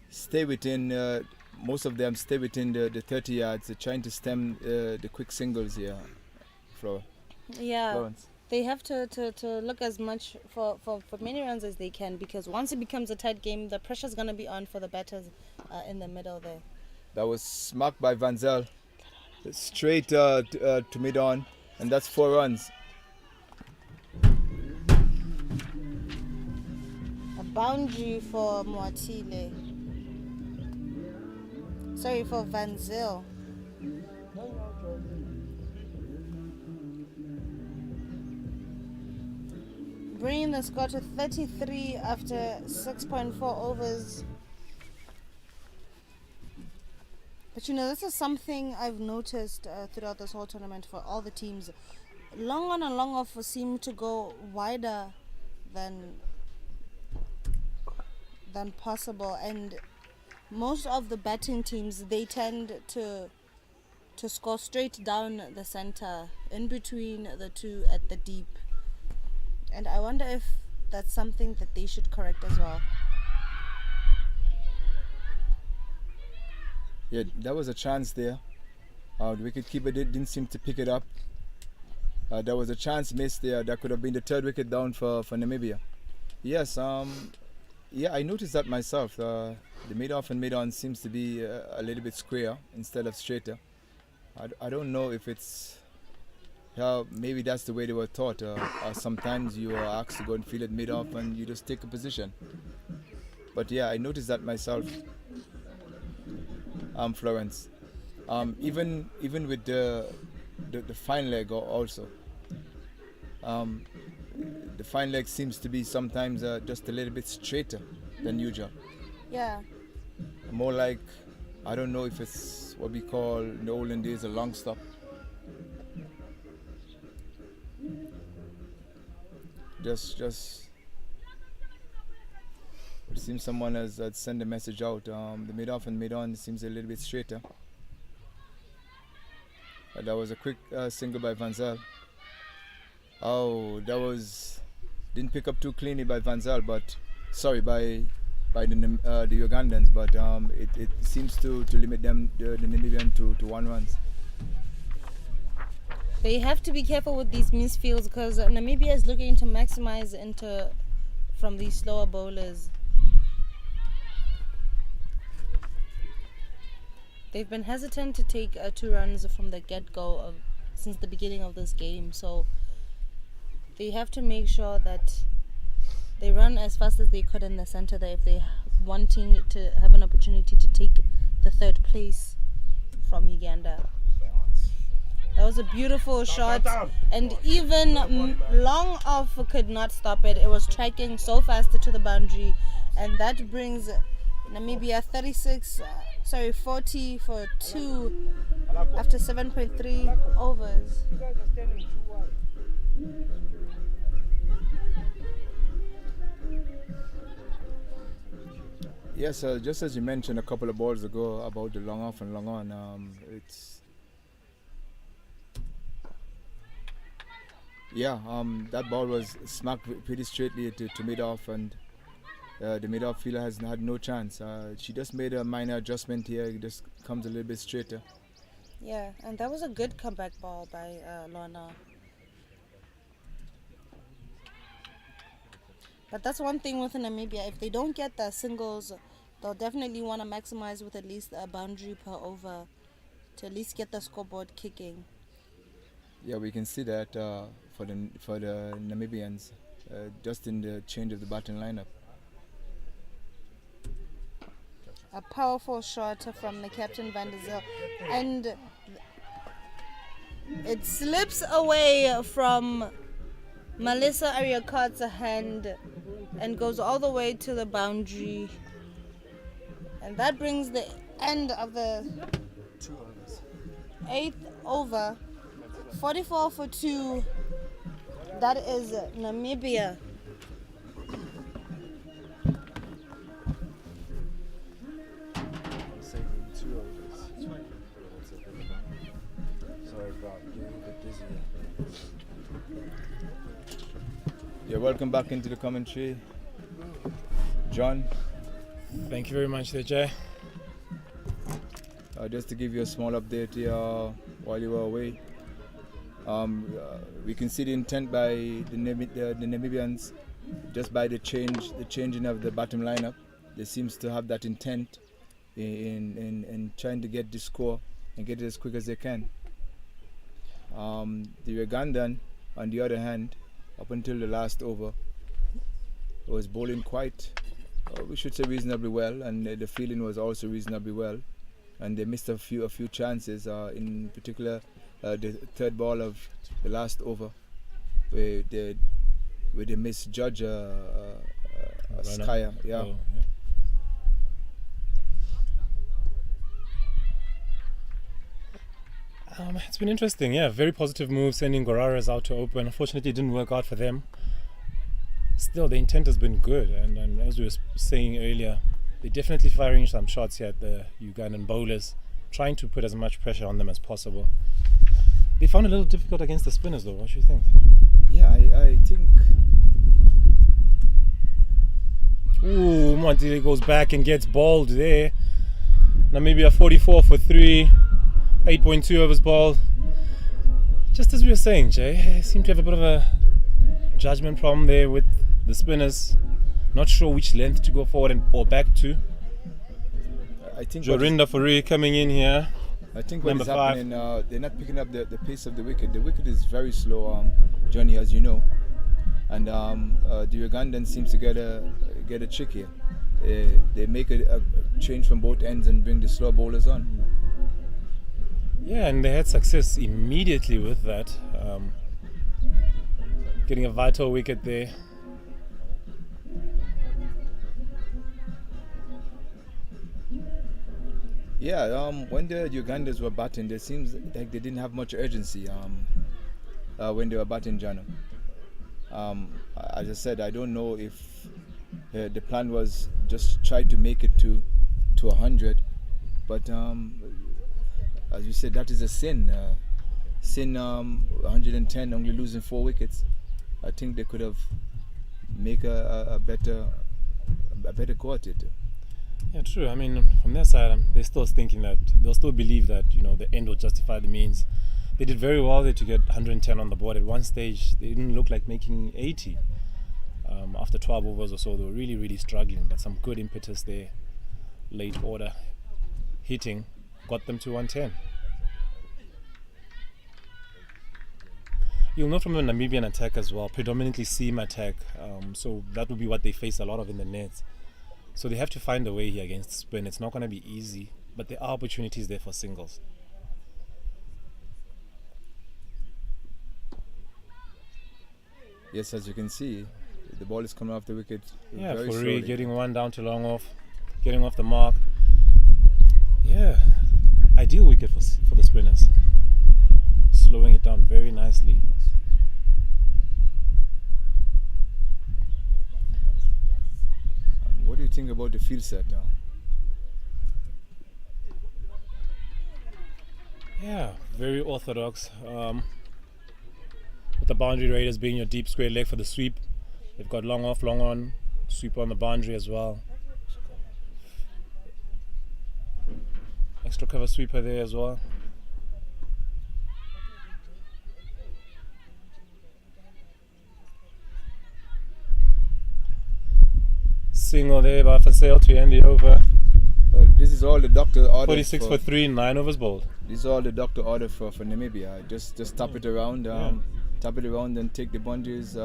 stay within. Most of them stay within the 30 yards. They're trying to stem the quick singles here, yeah. Florence. They have to look as much for many runs as they can, because once it becomes a tight game, the pressure's going to be on for the batters in the middle there. That was smacked by Van Zyl. Straight to mid-on, and that's 4 runs. A boundary for Moatile. Sorry, for Van Zyl. Bringing the score to 33 after 6.4 overs. But you know, this is something I've noticed throughout this whole tournament for all the teams. Long on and long off seem to go wider than possible, and most of the batting teams, they tend to score straight down the center, in between the 2 at the deep. And I wonder if that's something that they should correct as well. Yeah, that was a chance there. The wicketkeeper didn't seem to pick it up. There was a chance missed there. That could have been the 3rd wicket down for Namibia. Yes, yeah, I noticed that myself. The mid-off and mid-on seems to be a little bit square instead of straighter. I don't know if it's... maybe that's the way they were taught. Or sometimes you are asked to go and field it mid-off and you just take a position. But yeah, I noticed that myself, Florence. Even with the fine leg also. The fine leg seems to be sometimes just a little bit straighter than usual. Yeah. More like, I don't know if it's what we call in the olden days a long stop. Just Seems someone has sent a message out. The mid-off and mid-on seems a little bit straighter. That was a quick single by Van Zyl. Oh, that was didn't pick up too cleanly by Van Zyl, but sorry by the Ugandans, but it seems to limit them the Namibian to 1 runs. They have to be careful with these misfields because Namibia is looking to maximize from these slower bowlers. They've been hesitant to take 2 runs from the get-go since the beginning of this game, so they have to make sure that they run as fast as they could in the center there if they're wanting to have an opportunity to take the 3rd place from Uganda. That was a beautiful shot, and even long off could not stop it. It was tracking so fast to the boundary, and that brings Namibia 40 for 2 after 7.3 overs. Yes, just as you mentioned a couple of balls ago about the long off and long on, that ball was smacked pretty straightly to mid-off, and the mid-off fielder has had no chance. She just made a minor adjustment here. It just comes a little bit straighter. Yeah, and that was a good comeback ball by Lorna. But that's one thing with Namibia. If they don't get the singles, they'll definitely want to maximize with at least a boundary per over to at least get the scoreboard kicking. Yeah, we can see that for the Namibians, just in the change of the batting lineup. A powerful shot from the captain Van der Zyl, and it slips away from Melissa Ariakot's hand and goes all the way to the boundary, and that brings the end of the 8th over. 44 for 2. That is Namibia. Sorry about getting a bit dizzy. Yeah, welcome back into the commentary, John. Thank you very much there, Jay. Just to give you a small update here while you were away. We can see the intent by the Namibians just by the changing of the bottom lineup. They seems to have that intent in trying to get the score and get it as quick as they can. The Ugandan, on the other hand, up until the last over, was bowling quite, we should say, reasonably well, and the fielding was also reasonably well, and they missed a few chances. In particular, the 3rd ball of the last over, where they misjudge Skyer. Yeah. Oh, it's been interesting, yeah. Very positive move, sending Goraras out to open. Unfortunately, it didn't work out for them. Still, the intent has been good, and as we were saying earlier, they're definitely firing some shots here at the Ugandan bowlers, trying to put as much pressure on them as possible. They found it a little difficult against the spinners, though. What do you think? Yeah, I think. Ooh, Montile goes back and gets bowled there. Namibia 44 for 3. 8.2 overs bowled. Just as we were saying, Jay, seem to have a bit of a judgment problem there with the spinners. Not sure which length to go forward or back to. I think Jorinda Fourie coming in here. I think what Number is 5. happening, they're not picking up the pace of the wicket. The wicket is very slow, Johnny, as you know. And the Ugandan seems to get a trick here. They make a change from both ends and bring the slow bowlers on. Yeah, and they had success immediately with that. Getting a vital wicket there. Yeah, when the Ugandans were batting, it seems like they didn't have much urgency when they were batting, Jano. As I said, I don't know if The plan was just try to make it to 100, but as we said, that is a sin. 110, only losing 4 wickets. I think they could have make a better go at it. Yeah, true. I mean, from their side, they're still thinking that they'll still believe that the end will justify the means. They did very well there to get 110 on the board. At one stage, they didn't look like making 80. After 12 overs or so, they were really, really struggling. But some good impetus there, late order hitting, got them to 110. You'll know from the Namibian attack as well, predominantly seam attack. So that will be what they face a lot of in the nets. So they have to find a way here against spin. It's not going to be easy, but there are opportunities there for singles. Yes, as you can see, the ball is coming off the wicket Yeah, very Fourie slowly. getting one down to long off, getting off the mark. Yeah, ideal wicket for the spinners. Slowing it down very nicely. What do you think about the field set now? Yeah, very orthodox. With the boundary raiders being your deep square leg for the sweep. They've got long off, long on, sweep on the boundary as well. Extra cover sweeper there as well. Single there by Fasale to end the over. Well, this is all the doctor ordered. 46 for 3, 9 overs bowled. This is all the doctor ordered for Namibia. Just tap it around, tap it around, and take the boundaries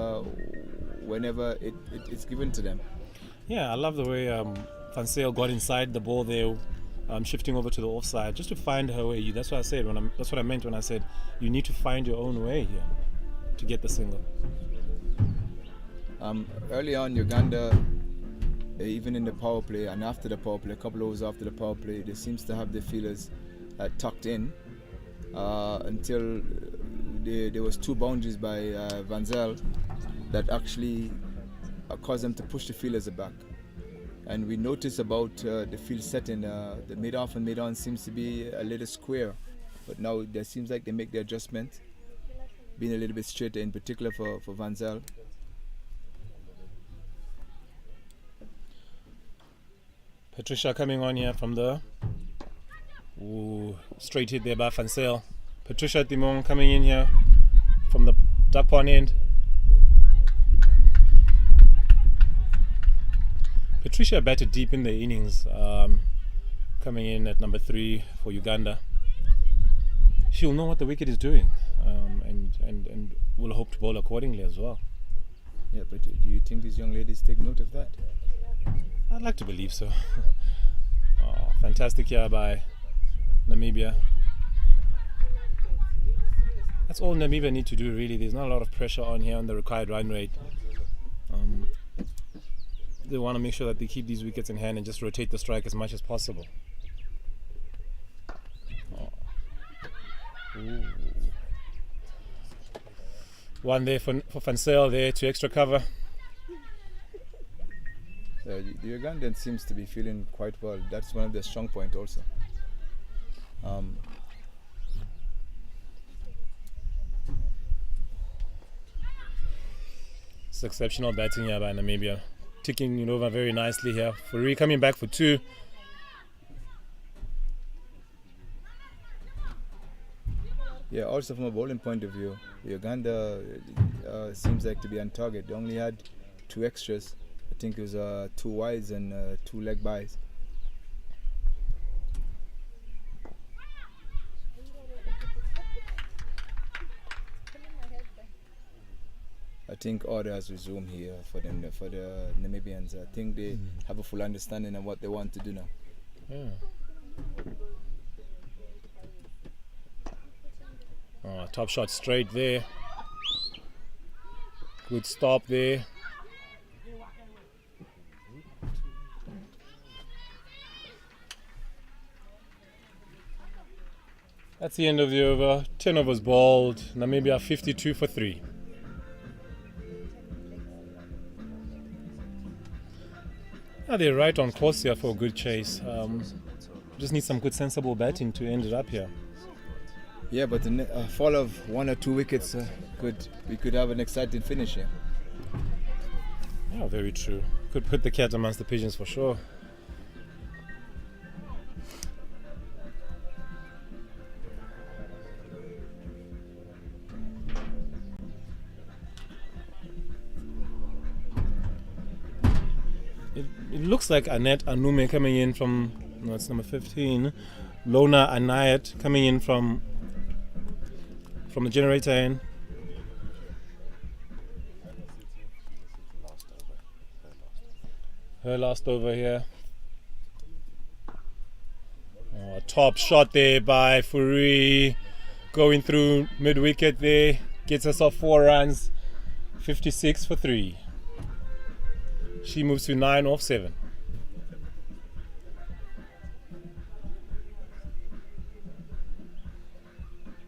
whenever it's given to them. Yeah, I love the way Fasale got inside the ball there, shifting over to the offside just to find her way. That's what I said that's what I meant when I said you need to find your own way here to get the single. Early on, Uganda, even in the power play and after the power play, a couple overs after the power play, they seems to have their feelers tucked in until there was 2 boundaries by Van Zyl that actually caused them to push the feelers back. And we noticed about the field setting, the mid-off and mid-on seems to be a little square, but now there seems like they make the adjustment, being a little bit straighter, in particular for Van Zyl. Patricia coming on here from the straight hit there by Fasale. Patricia Timon coming in here from the duck pond end. Patricia batted deep in the innings, coming in at number 3 for Uganda. She'll know what the wicket is doing, and will hope to bowl accordingly as well. Yeah, but do you think these young ladies take note of that? I'd like to believe so. Fantastic here by Namibia. That's all Namibia need to do, really. There's not a lot of pressure on here on the required run rate. They want to make sure that they keep these wickets in hand and just rotate the strike as much as possible. One there for Fasale there to extra cover. The Ugandan seems to be feeling quite well. That's one of their strong points also. It's exceptional batting here by Namibia. Ticking it over very nicely here. Fourie coming back for 2. Yeah, also from a bowling point of view, Uganda seems like to be on target. They only had 2 extras. I think it was 2 wides and 2 leg byes. I think order has resumed here for the Namibians. I think they have a full understanding of what they want to do now. Yeah. Top shot straight there. Good stop there. That's the end of the over. 10 overs bowled. Namibia 52 for 3. They're right on course here for a good chase. Just need some good sensible batting to end it up here. Yeah, but a fall of 1 or 2 wickets, we could have an exciting finish here. Yeah, very true. Could put the cat amongst the pigeons for sure. It looks like Annette Anume coming in from, no, it's number 15. Lona Anayat coming in from the generator end. Her last over here. Oh, top shot there by Furi. Going through mid wicket there. Gets us off 4 runs. 56 for 3. She moves to 9 off 7.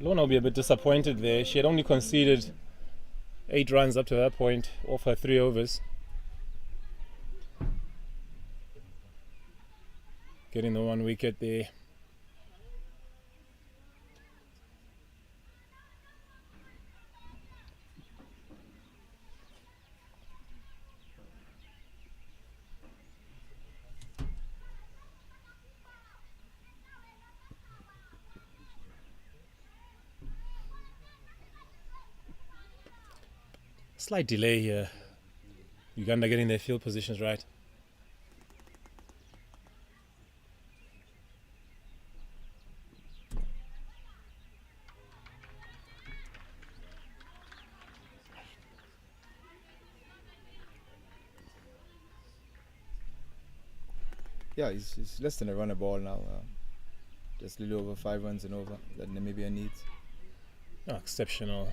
Lona will be a bit disappointed there. She had only conceded 8 runs up to that point off her 3 overs. Getting the 1 wicket there. Slight delay here. Uganda getting their field positions right. Yeah, it's less than a run a ball now. Just a little over 5 runs and over that Namibia needs. Oh, exceptional.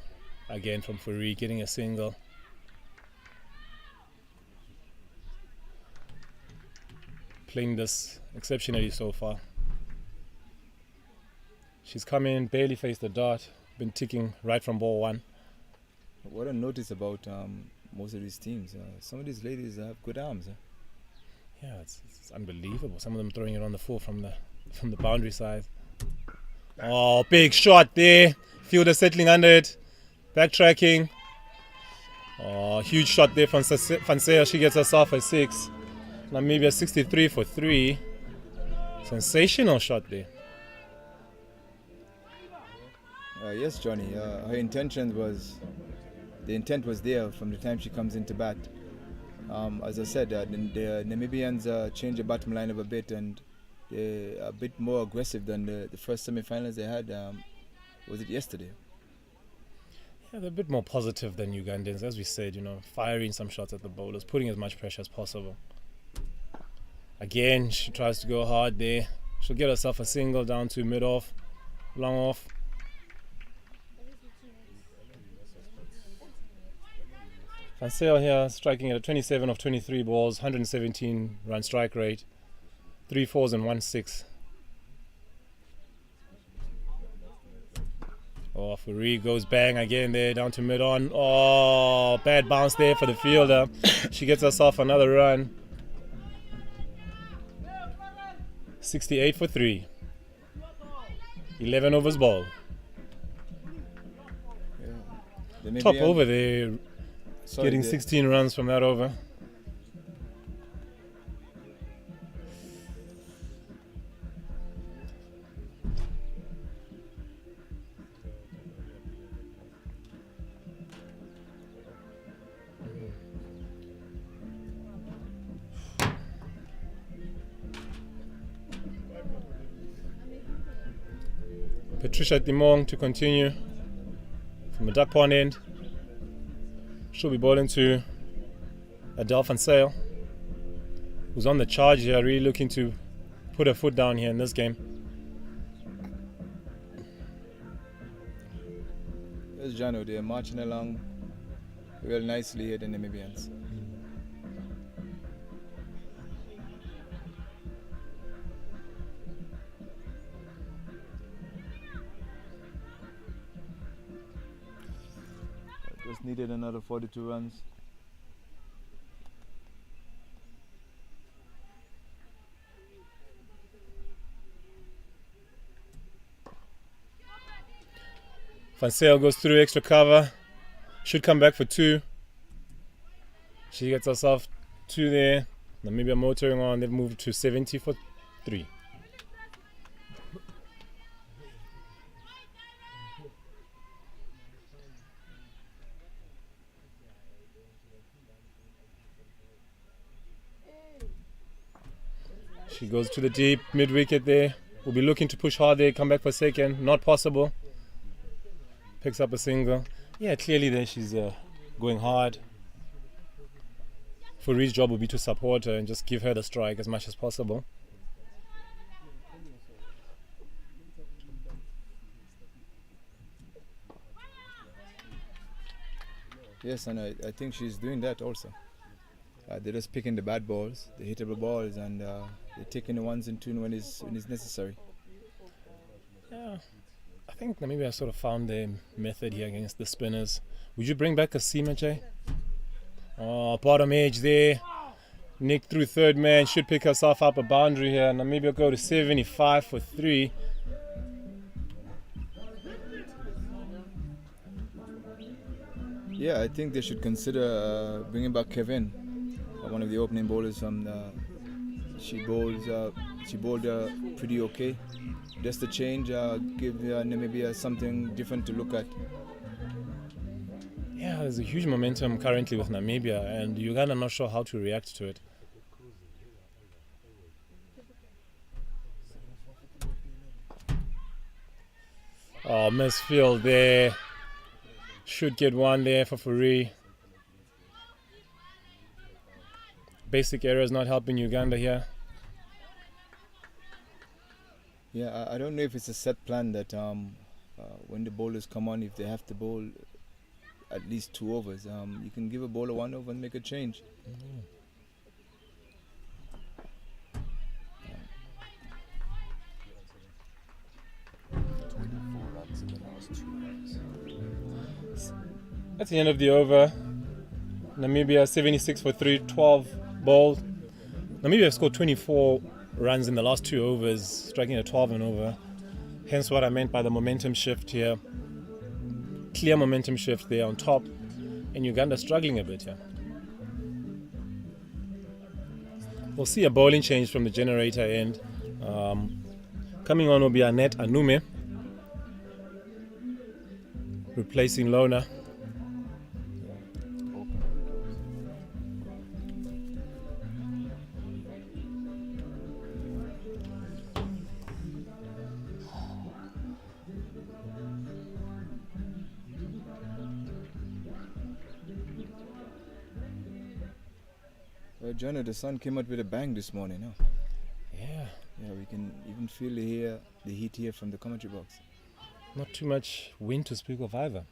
Again from Furi, getting a single. Playing this exceptionally so far. She's come in, barely faced the dart, been ticking right from ball 1. What I notice about most of these teams, some of these ladies have good arms. Yeah, it's unbelievable. Some of them throwing it on the full from the boundary side. Oh, big shot there. Fielder settling under it. Backtracking. Oh, huge shot there from Fansea. She gets us off at 6. Namibia 63 for 3. Sensational shot there. Yes, Johnny. Her intention was, the intent was there from the time she comes into bat. As I said, the Namibians change the bottom line up a bit, and they're a bit more aggressive than the first semi-finals they had. Was it yesterday? Yeah, they're a bit more positive than Ugandans, as we said, firing some shots at the bowlers, putting as much pressure as possible. Again, she tries to go hard there. She'll get herself a single down to mid-off, long off. Fansea here striking at a 27 of 23 balls, 117 run strike rate, 3 4s and 1 6. Oh, Furi goes bang again there, down to mid-on. Oh, bad bounce there for the fielder. She gets us off another run. 68 for 3. 11 overs ball. Yeah. Top over there, getting 16 runs from that over. Patricia Timong to continue from the duck pond end. She'll be bowling to Adele Fansea, who's on the charge here, really looking to put her foot down here in this game. There's Jano, they're marching along real nicely here, the Namibians. Just needed another 42 runs. Van Sale goes through extra cover. Should come back for 2. She gets herself 2 there. Namibia motoring on. They've moved to 70 for 3. She goes to the deep mid-wicket there. We'll be looking to push hard there, come back for 2nd. Not possible. Picks up a single. Yeah, clearly there she's going hard. Furi's job will be to support her and just give her the strike as much as possible. Yes, and I think she's doing that also. They're just picking the bad balls, the hittable balls, and they're taking the ones and twos when it's necessary. Yeah, I think Namibia sort of found their method here against the spinners. Would you bring back a Seema, Jay? Oh, bottom edge there. Nick through 3rd man, should pick herself up a boundary here. Namibia go to 75 for 3. Yeah, I think they should consider bringing back Kevin, one of the opening bowlers from. She bowled pretty okay. Just a change, give Namibia something different to look at. Yeah, there's a huge momentum currently with Namibia, and Uganda not sure how to react to it. Oh, misfield there. Should get 1 there for Furi. Basic error is not helping Uganda here. Yeah, I don't know if it's a set plan that when the bowlers come on, if they have to bowl at least 2 overs, you can give a bowler 1 over and make a change. That's the end of the over. Namibia 76 for 3, 12 bowled. Namibia have scored 24 runs in the last 2 overs, striking a 12 and over. Hence what I meant by the momentum shift here. Clear momentum shift there on top, and Uganda struggling a bit here. We'll see a bowling change from the generator end. Coming on will be Annette Anume, replacing Lona. Jono, the sun came out with a bang this morning. Huh? Yeah. Yeah, we can even feel the heat here from the commentary box. Not too much wind to speak of either.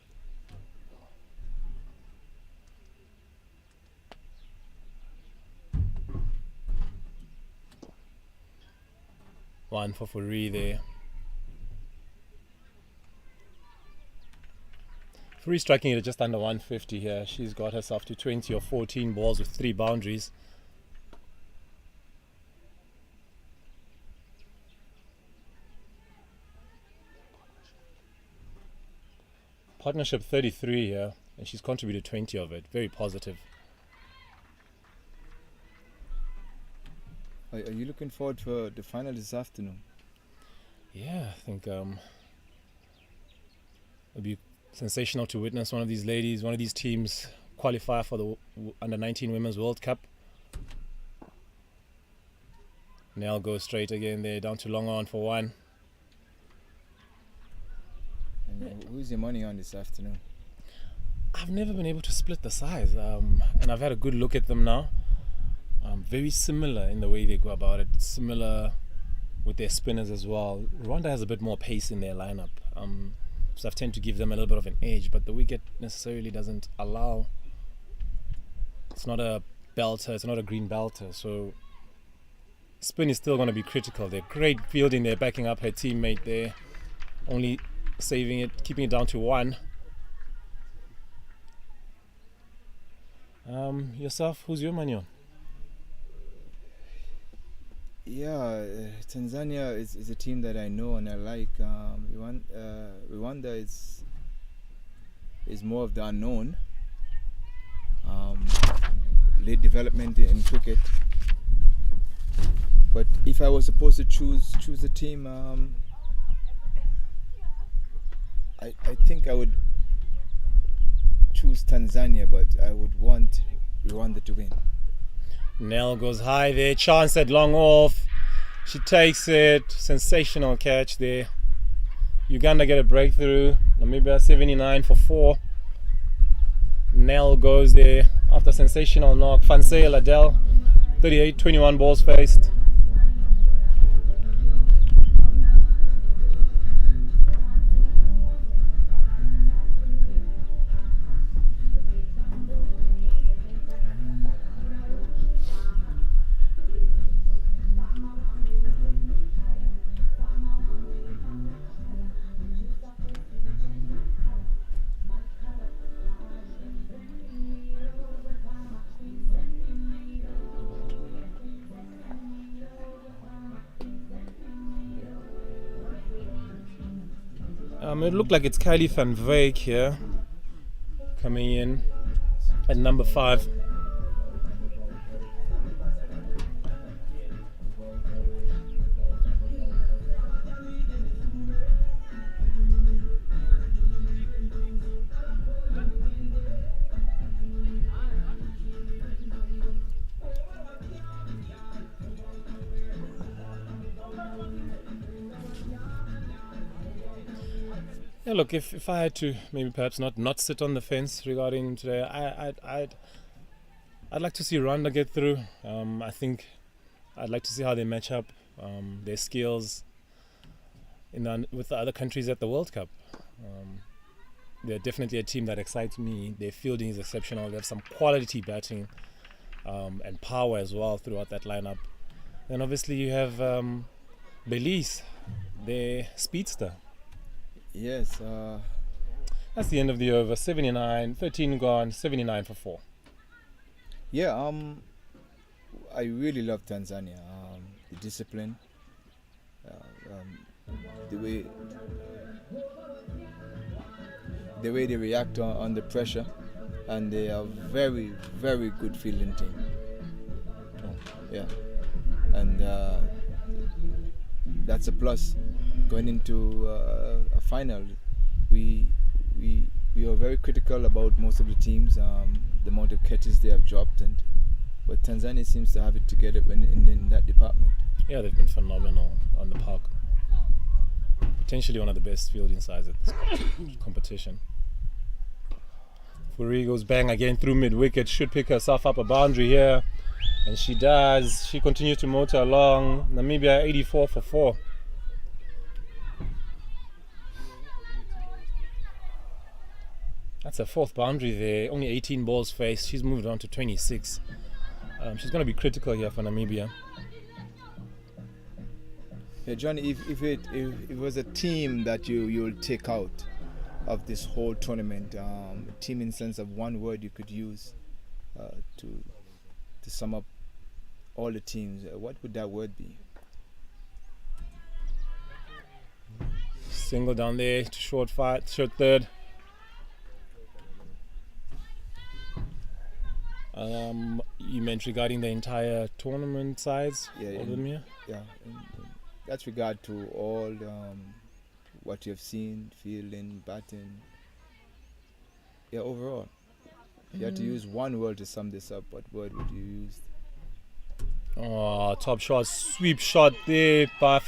One for Furi there. Furi striking it at just under 150 here. She's got herself to 20 or 14 balls with 3 boundaries. Partnership 33 here, and she's contributed 20 of it. Very positive. Are you looking forward for the final this afternoon? Yeah, I think it'll be sensational to witness one of these ladies, one of these teams qualify for the Under-19 Women's World Cup. Nell goes straight again there, down to long on for 1. And who's your money on this afternoon? I've never been able to split the size, and I've had a good look at them now. Very similar in the way they go about it, similar with their spinners as well. Rwanda has a bit more pace in their lineup, so I tend to give them a little bit of an edge, but the wicket necessarily doesn't allow. It's not a belter, it's not a green belter, so spin is still going to be critical. They're great fielding there, backing up her teammate there, only saving it, keeping it down to 1. Yourself, who's your money on? Yeah, Tanzania is a team that I know and I like. Rwanda is is more of the unknown. Late development in cricket. But if I was supposed to choose a team, I think I would choose Tanzania, but I would want Rwanda to win. Nell goes high there, chance at long off. She takes it, sensational catch there. Uganda get a breakthrough. Namibia 79 for 4. Nell goes there after sensational knock. Fansel Adele 38, 21 balls faced. It looked like it's Kylie van Wyk here coming in at number 5. Yeah, look, if I had to maybe perhaps not sit on the fence regarding today, I'd like to see Rwanda get through. I think I'd like to see how they match up, their skills with the other countries at the World Cup. They're definitely a team that excites me. Their fielding is exceptional. They have some quality batting and power as well throughout that lineup. And obviously you have Belize, their speedster. Yes. That's the end of the over. 79, 13 gone, 79 for 4. Yeah. I really love Tanzania. The discipline, the way they react under pressure, and they are very, very good fielding team. Yeah, and that's a plus. Going into a final, we are very critical about most of the teams, the amount of catches they have dropped, but Tanzania seems to have it together in that department. Yeah, they've been phenomenal on the park. Potentially one of the best fielding sides at this competition. Furi goes bang again through mid-wicket, should pick herself up a boundary here, and she does. She continues to motor along. Namibia 84 for 4. That's her 4th boundary there. Only 18 balls faced. She's moved on to 26. She's going to be critical here for Namibia. Yeah, Johnny, if it was a team that you'll take out of this whole tournament, a team in sense of one word you could use to sum up all the teams, what would that word be? Single down there to short third. You meant regarding the entire tournament sides? Yeah, in that's regard to all what you have seen, fielding, batting. Yeah, overall. If you had to use one word to sum this up, what word would you use? Oh, top shot, sweep shot there by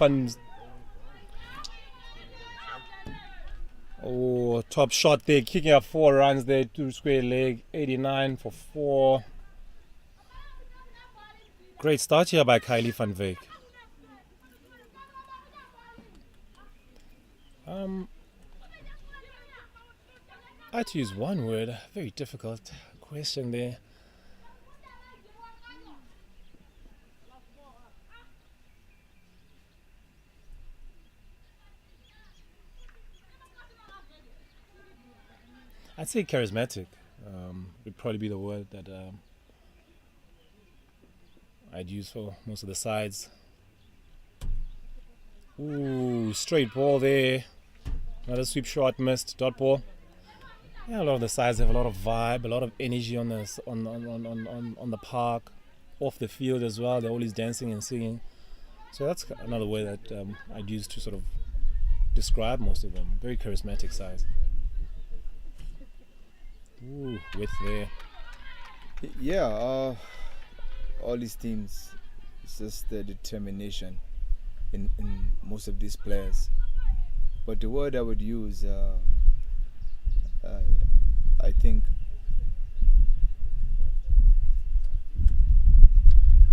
Oh, top shot there, kicking up 4 runs there, 2 square leg, 89 for 4. Great start here by Kylie van Wyk. I had to use one word, very difficult question there. I'd say charismatic would probably be the word that I'd use for most of the sides. Ooh, straight ball there. Another sweep shot missed. Dot ball. Yeah, a lot of the sides have a lot of vibe, a lot of energy on the park, off the field as well. They're always dancing and singing. So that's another way that I'd use to sort of describe most of them. Very charismatic sides. Ooh, width there. Yeah, all these teams, it's just the determination in most of these players. But the word I would use, I think.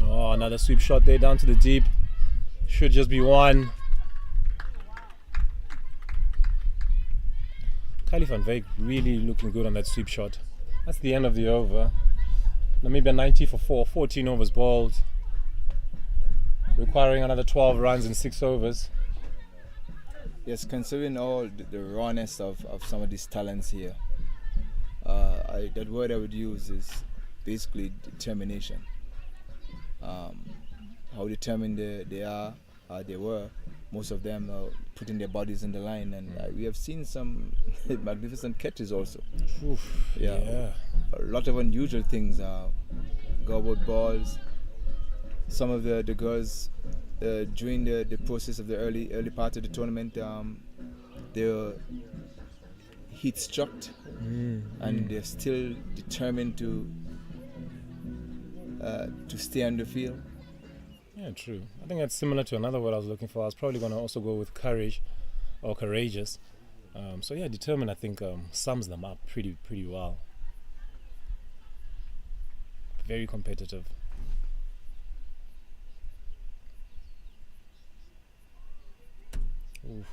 Oh, another sweep shot there down to the deep. Should just be one. Kylie van Wyk really looking good on that sweep shot. That's the end of the over. Namibia 90 for 4, 14 overs bowled. Requiring another 12 runs in 6 overs. Yes, considering all the rawness of some of these talents here, that word I would use is basically determination. How determined they were. Most of them putting their bodies on the line, and we have seen some magnificent catches also. Oof, yeah. A lot of unusual things, gobbled balls. Some of the girls during the process of the early part of the tournament, they were heat struck, and they're still determined to stay on the field. Yeah, true. I think that's similar to another word I was looking for. I was probably going to also go with courage or courageous. So yeah, determined I think sums them up pretty well. Very competitive. Oof.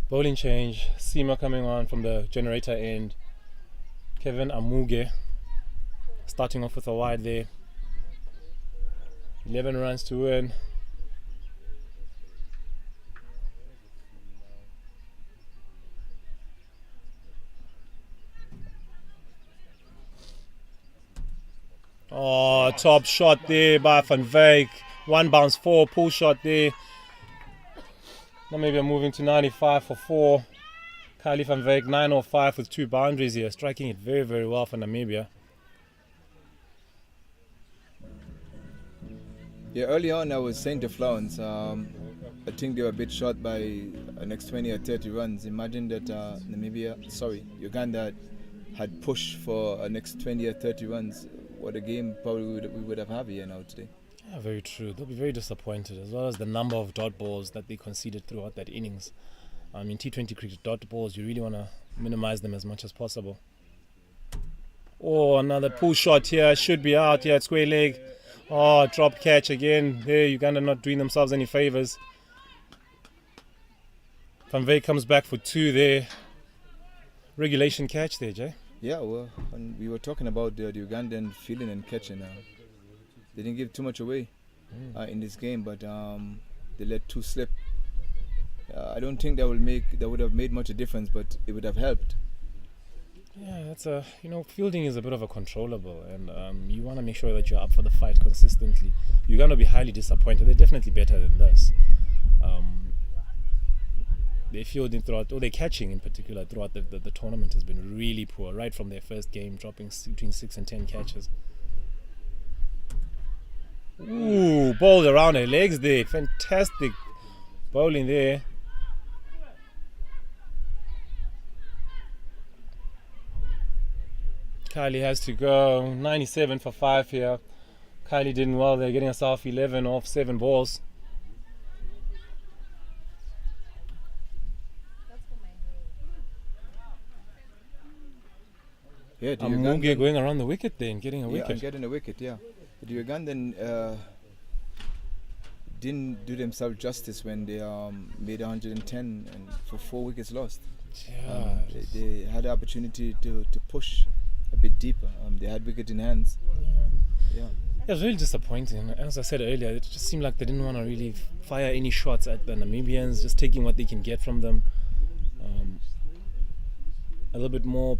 Bowling change. Seema coming on from the generator end. Kevin Amuge starting off with a wide there. 11 runs to win. Oh, top shot there by Van Wyk. 1 bounce 4, pull shot there. Now maybe I'm moving to 95 for 4. Kylie van Wyk 905 with 2 boundaries here, striking it very well for Namibia. Yeah, early on I was saying to Florence, I think they were a bit short by next 20 or 30 runs. Imagine that Uganda had pushed for next 20 or 30 runs. What a game probably we would have had here now today. Yeah, very true. They'll be very disappointed, as well as the number of dot balls that they conceded throughout that innings. In T20 cricket, dot balls, you really want to minimize them as much as possible. Oh, another pull shot here. Should be out here at square leg. Oh, drop catch again. There, Uganda not doing themselves any favors. Van Wyk comes back for 2 there. Regulation catch there, Jay. Yeah, well, and we were talking about the Ugandan fielding and catching. They didn't give too much away in this game, but they let 2 slip. I don't think that would have made much a difference, but it would have helped. Yeah, that's fielding is a bit of a controllable, and you want to make sure that you're up for the fight consistently. You're going to be highly disappointed. They're definitely better than this. Their fielding throughout, or their catching in particular, throughout the tournament has been really poor, right from their first game, dropping between 6 and 10 catches. Ooh, bowled around her legs there. Fantastic bowling there. Kylie has to go. 97 for 5 here. Kylie did well there, getting herself 11 off 7 balls. Yeah, Amuge going around the wicket then, getting a wicket. Yeah, getting a wicket, yeah. The Ugandan didn't do themselves justice when they made 110 and for 4 wickets lost. Yeah, they had the opportunity to push a bit deeper. They had wicket in hands. Yeah. It was really disappointing. As I said earlier, it just seemed like they didn't want to really fire any shots at the Namibians, just taking what they can get from them. A little bit more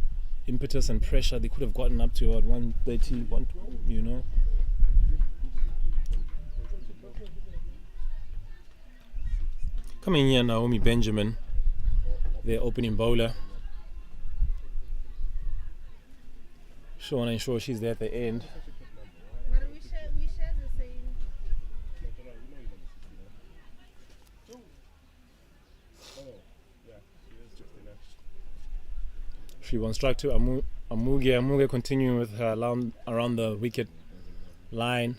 impetus and pressure. They could have gotten up to about 130, Coming here, Naomi Benjamin, their opening bowler. Shauna and Shaw, she's there at the end. We share the same. She won strike to Amuge continuing with her around the wicket line.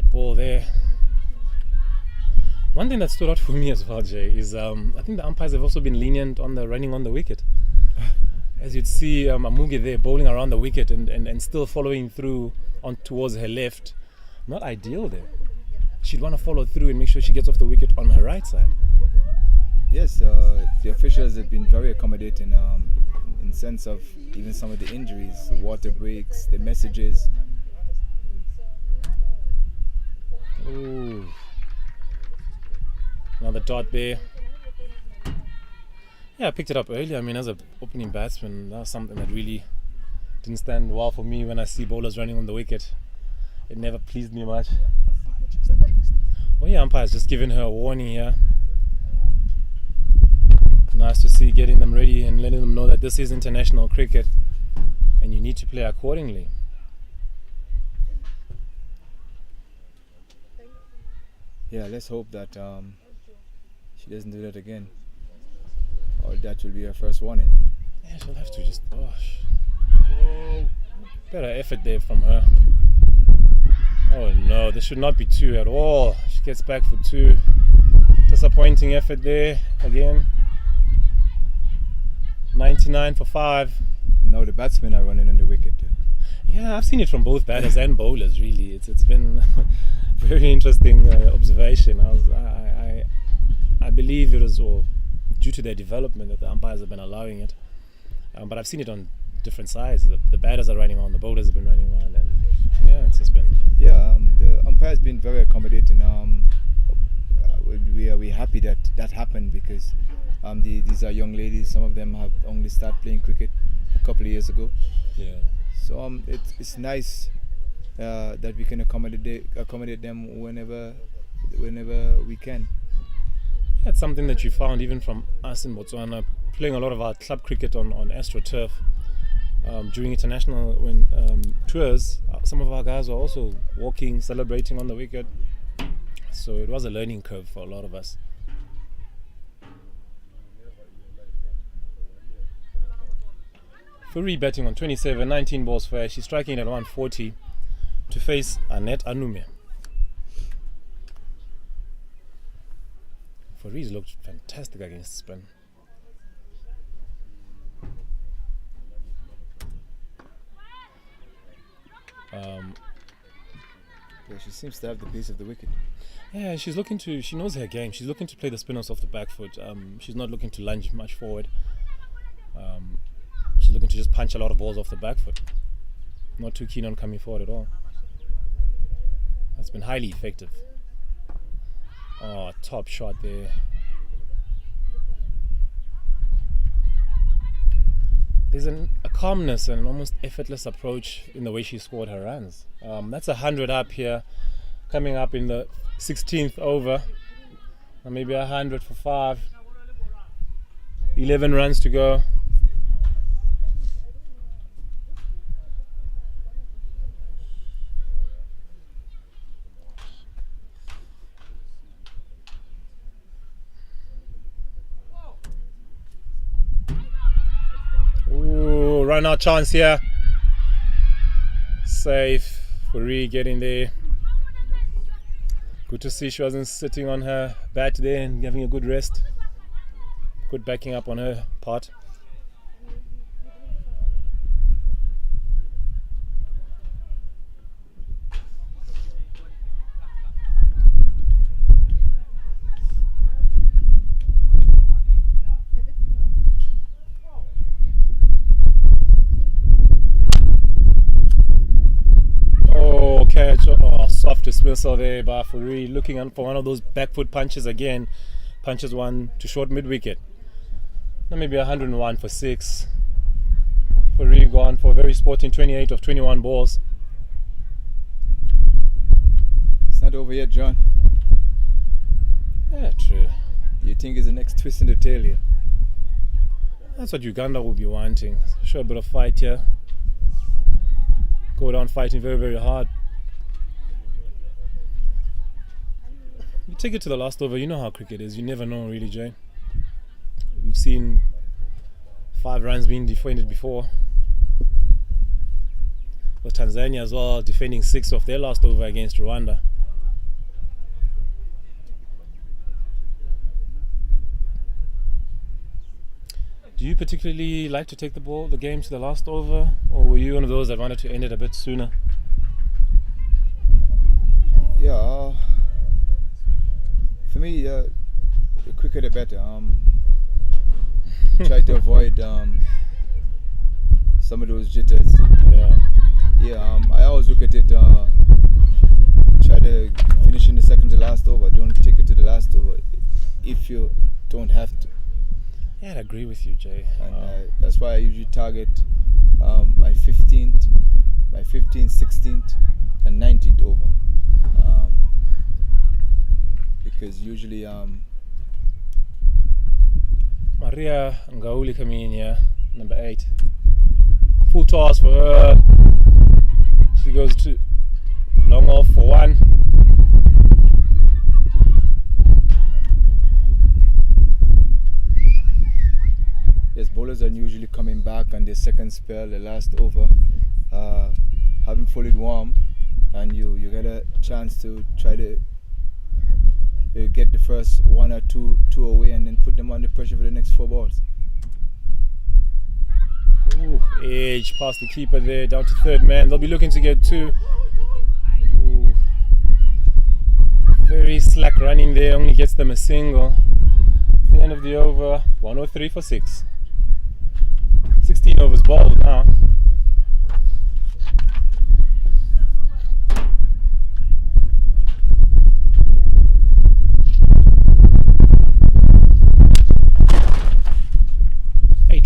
Ball there. One thing that stood out for me as well, Jay, is I think the umpires have also been lenient on the running on the wicket. As you'd see Amuge there bowling around the wicket and still following through on towards her left. Not ideal there. She'd want to follow through and make sure she gets off the wicket on her right side. Yes, the officials have been very accommodating in sense of even some of the injuries, the water breaks, the messages. Ooh. Another dot there. Yeah, I picked it up earlier. I mean, as an opening batsman, that was something that really didn't stand well for me when I see bowlers running on the wicket. It never pleased me much. Oh yeah, umpire's just giving her a warning here. Nice to see, getting them ready and letting them know that this is international cricket and you need to play accordingly. Yeah, let's hope that she doesn't do that again, or that will be her first warning. Yeah, she'll have to just. Better effort there from her. Oh no, this should not be two at all. She gets back for two. Disappointing effort there again. 99 for 5. Now the batsmen are running on the wicket. Yeah, I've seen it from both batters and bowlers. Really, it's been very interesting observation. I believe it was all due to their development that the umpires have been allowing it. But I've seen it on different sides. The batters are running on, the bowlers have been running on, and yeah, it's just been. Yeah, the umpire's been very accommodating. We're happy that happened because these are young ladies. Some of them have only started playing cricket a couple of years ago. Yeah. So it's nice that we can accommodate them whenever we can. Yeah, it's something that you found even from us in Botswana, playing a lot of our club cricket on AstroTurf. During international tours, some of our guys were also walking, celebrating on the wicket. So it was a learning curve for a lot of us. Furi batting on 27, 19 balls for her. She's striking at 140 to face Annette Anume. Furi's looked fantastic against spin. Yeah, she seems to have the pace of the wicket. Yeah, she knows her game. She's looking to play the spinners off the back foot. She's not looking to lunge much forward. She's looking to just punch a lot of balls off the back foot. Not too keen on coming forward at all. That's been highly effective. Oh, top shot there. There's a calmness and an almost effortless approach in the way she scored her runs. That's 100 up here, coming up in the 16th over. Maybe 100 for 5. 11 runs to go. Ooh, run out chance here. Safe. Furi getting there. Good to see she wasn't sitting on her bat there and having a good rest. Good backing up on her part. missile there by Fourie, looking for one of those back foot punches again. Punches one to short mid wicket. Maybe 101 for 6. Fourie gone for a very sporting 28 of 21 balls. It's not over yet, John. Yeah, true. You think it's the next twist in the tail here? That's what Uganda will be wanting. Show a bit of fight here. Go down fighting very, very hard. You take it to the last over. You know how cricket is. You never know, really, Jay. We've seen 5 runs being defended before. With Tanzania as well, defending 6 of their last over against Rwanda. Do you particularly like to take the game to the last over, or were you one of those that wanted to end it a bit sooner? Yeah, for me, the quicker the better. Try to avoid some of those jitters. Yeah, I always look at it, try to finish in the second to last over. Don't take it to the last over if you don't have to. Yeah, I'd agree with you, Jay. And that's why I usually target my 15th, 16th, and 19th over. Because usually Maria Ngauli coming in here, number 8. Full toss for her. She goes to long off for 1. Yes, bowlers are usually coming back on their second spell, the last over, having fully warm, and you get a chance to try to get the first 1 or 2 away, and then put them under pressure for the next 4 balls. Ooh, edge past the keeper there, down to third man. They'll be looking to get 2. Ooh. Very slack running there, only gets them a single. It's the end of the over, 103 for 6. 16 overs bowled now.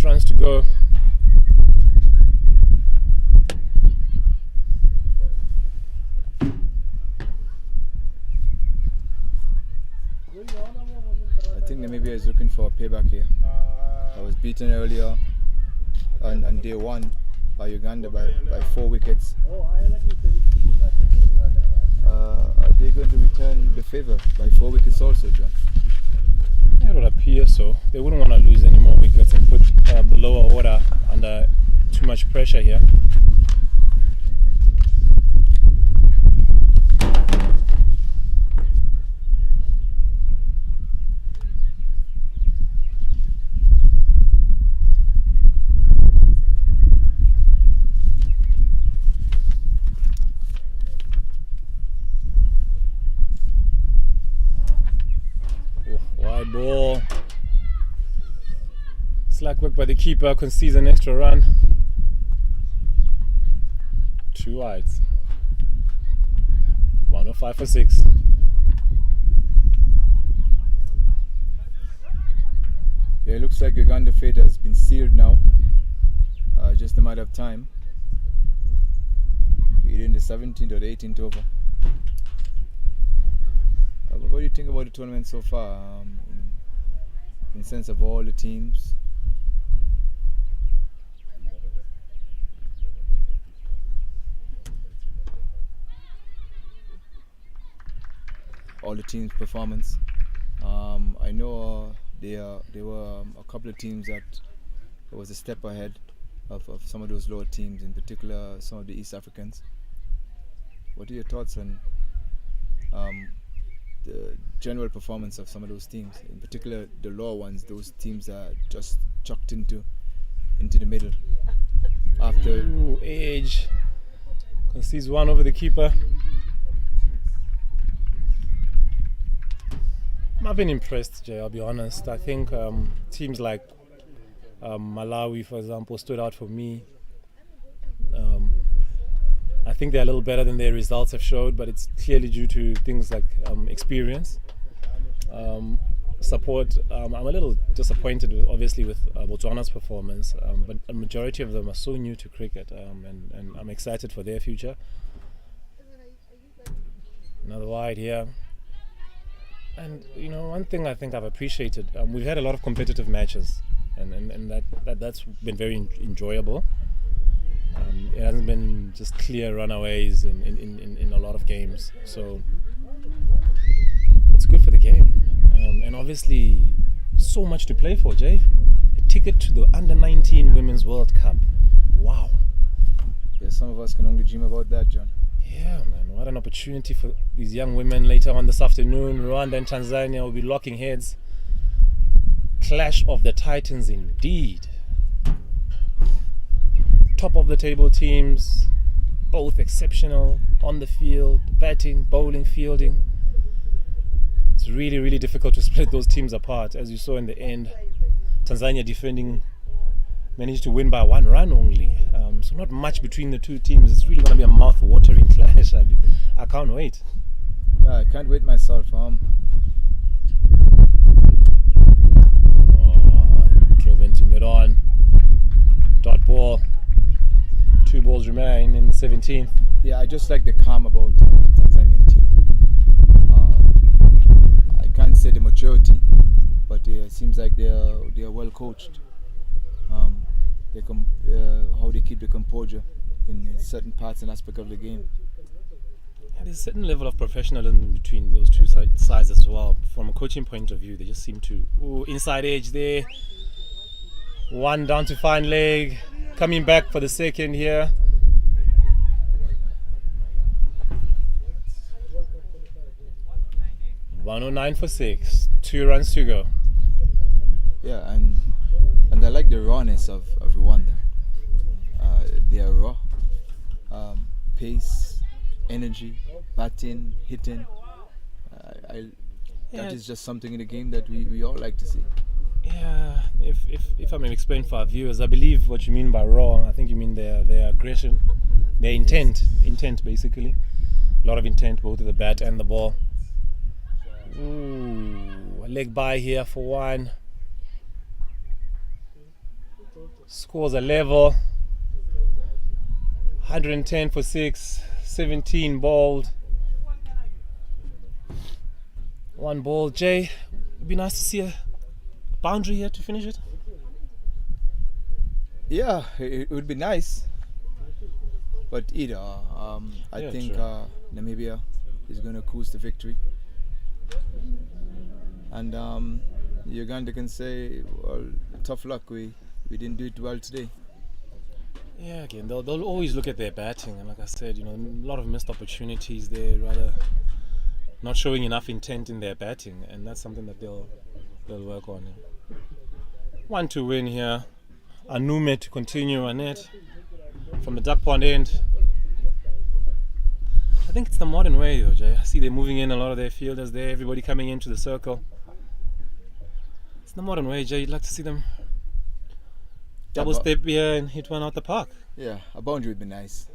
Runs to go. I think Namibia is looking for a payback here. I was beaten earlier on day 1 by Uganda by 4 wickets. Are they going to return the favour by 4 wickets also, John? It would appear so. They wouldn't want to lose any more wickets and put the lower order under too much pressure here. Wide ball. Slack work by the keeper, concedes an extra run. 2 wides. 105 for 6. Yeah, it looks like Uganda fate has been sealed now. Just a matter of time. Either in the 17th or the 18th over. What do you think about the tournament so far, in sense of all the teams? All the teams' performance. I know there were a couple of teams that was a step ahead of some of those lower teams, in particular some of the East Africans. What are your thoughts on the general performance of some of those teams, in particular the lower ones, those teams that are just chucked into the middle after? Ooh, edge. Concedes 1 over the keeper. I've been impressed, Jay, I'll be honest. I think teams like Malawi, for example, stood out for me. I think they're a little better than their results have showed, but it's clearly due to things like experience, support. I'm a little disappointed, obviously, with Botswana's performance, but a majority of them are so new to cricket, and I'm excited for their future. Another wide here. And one thing I think I've appreciated, we've had a lot of competitive matches, and that's been very enjoyable. It hasn't been just clear runaways in a lot of games, so it's good for the game. And obviously, so much to play for, Jay. A ticket to the Under-19 Women's World Cup. Wow. Yeah, some of us can only dream about that, John. Yeah, man, what an opportunity for these young women later on this afternoon. Rwanda and Tanzania will be locking heads. Clash of the Titans indeed. Top of the table teams, both exceptional on the field, batting, bowling, fielding. It's really, really difficult to split those teams apart. As you saw in the end, Tanzania defending managed to win by 1 run only. So not much between the two teams. It's really going to be a mouth-watering clash. I can't wait. Yeah, I can't wait myself. Driven to mid-on. Dot ball. 2 balls remain in the 17th. Yeah, I just like the calm about the Tanzanian team. I can't say the maturity, but it seems like they are well coached. How they keep the composure in certain parts and aspects of the game. Yeah, there's a certain level of professionalism between those two sides as well. From a coaching point of view, they just seem to inside edge there. 1 down to fine leg, coming back for the second here. $109 for 6, 2 runs to go. Yeah, and I like the rawness of Rwanda. They are raw. Pace, energy, batting, hitting. That is just something in the game that we all like to see. Yeah, if I may explain for our viewers, I believe what you mean by raw, I think you mean their aggression, their intent basically. A lot of intent both with the bat and the ball. Ooh, a leg by here for 1. Scores a level. 110 for 6, 17 bowled. 1 ball. Jay, it'd be nice to see a boundary here to finish it. Yeah, it would be nice. But either, I think Namibia is going to cruise to victory. And Uganda can say, well, tough luck, we didn't do it well today. Yeah, again, they'll always look at their batting, and like I said, a lot of missed opportunities there, rather not showing enough intent in their batting, and that's something that they'll work on. 1 to win here. Anume to continue on it from the duck pond end. I think it's the modern way though, Jay. I see they're moving in a lot of their fielders there, everybody coming into the circle. It's the modern way, Jay. You'd like to see them double step here and hit one out the park. Yeah, a boundary would be nice.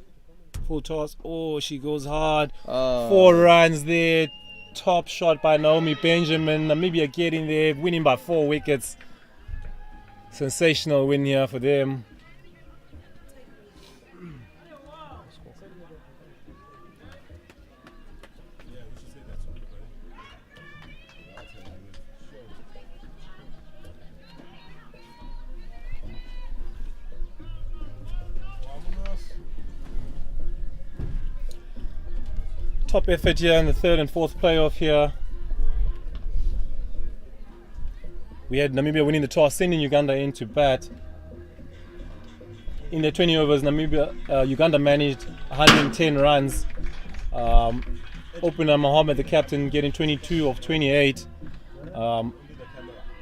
Full toss. Oh, she goes hard. 4 runs there. Top shot by Naomi Benjamin. Namibia getting there, winning by 4 wickets. Sensational win here for them. Top effort here in the 3rd and 4th playoff here. We had Namibia winning the toss, sending Uganda in to bat. In the 20 overs, Uganda managed 110 runs. Opener Mohammed, the captain, getting 22 of 28.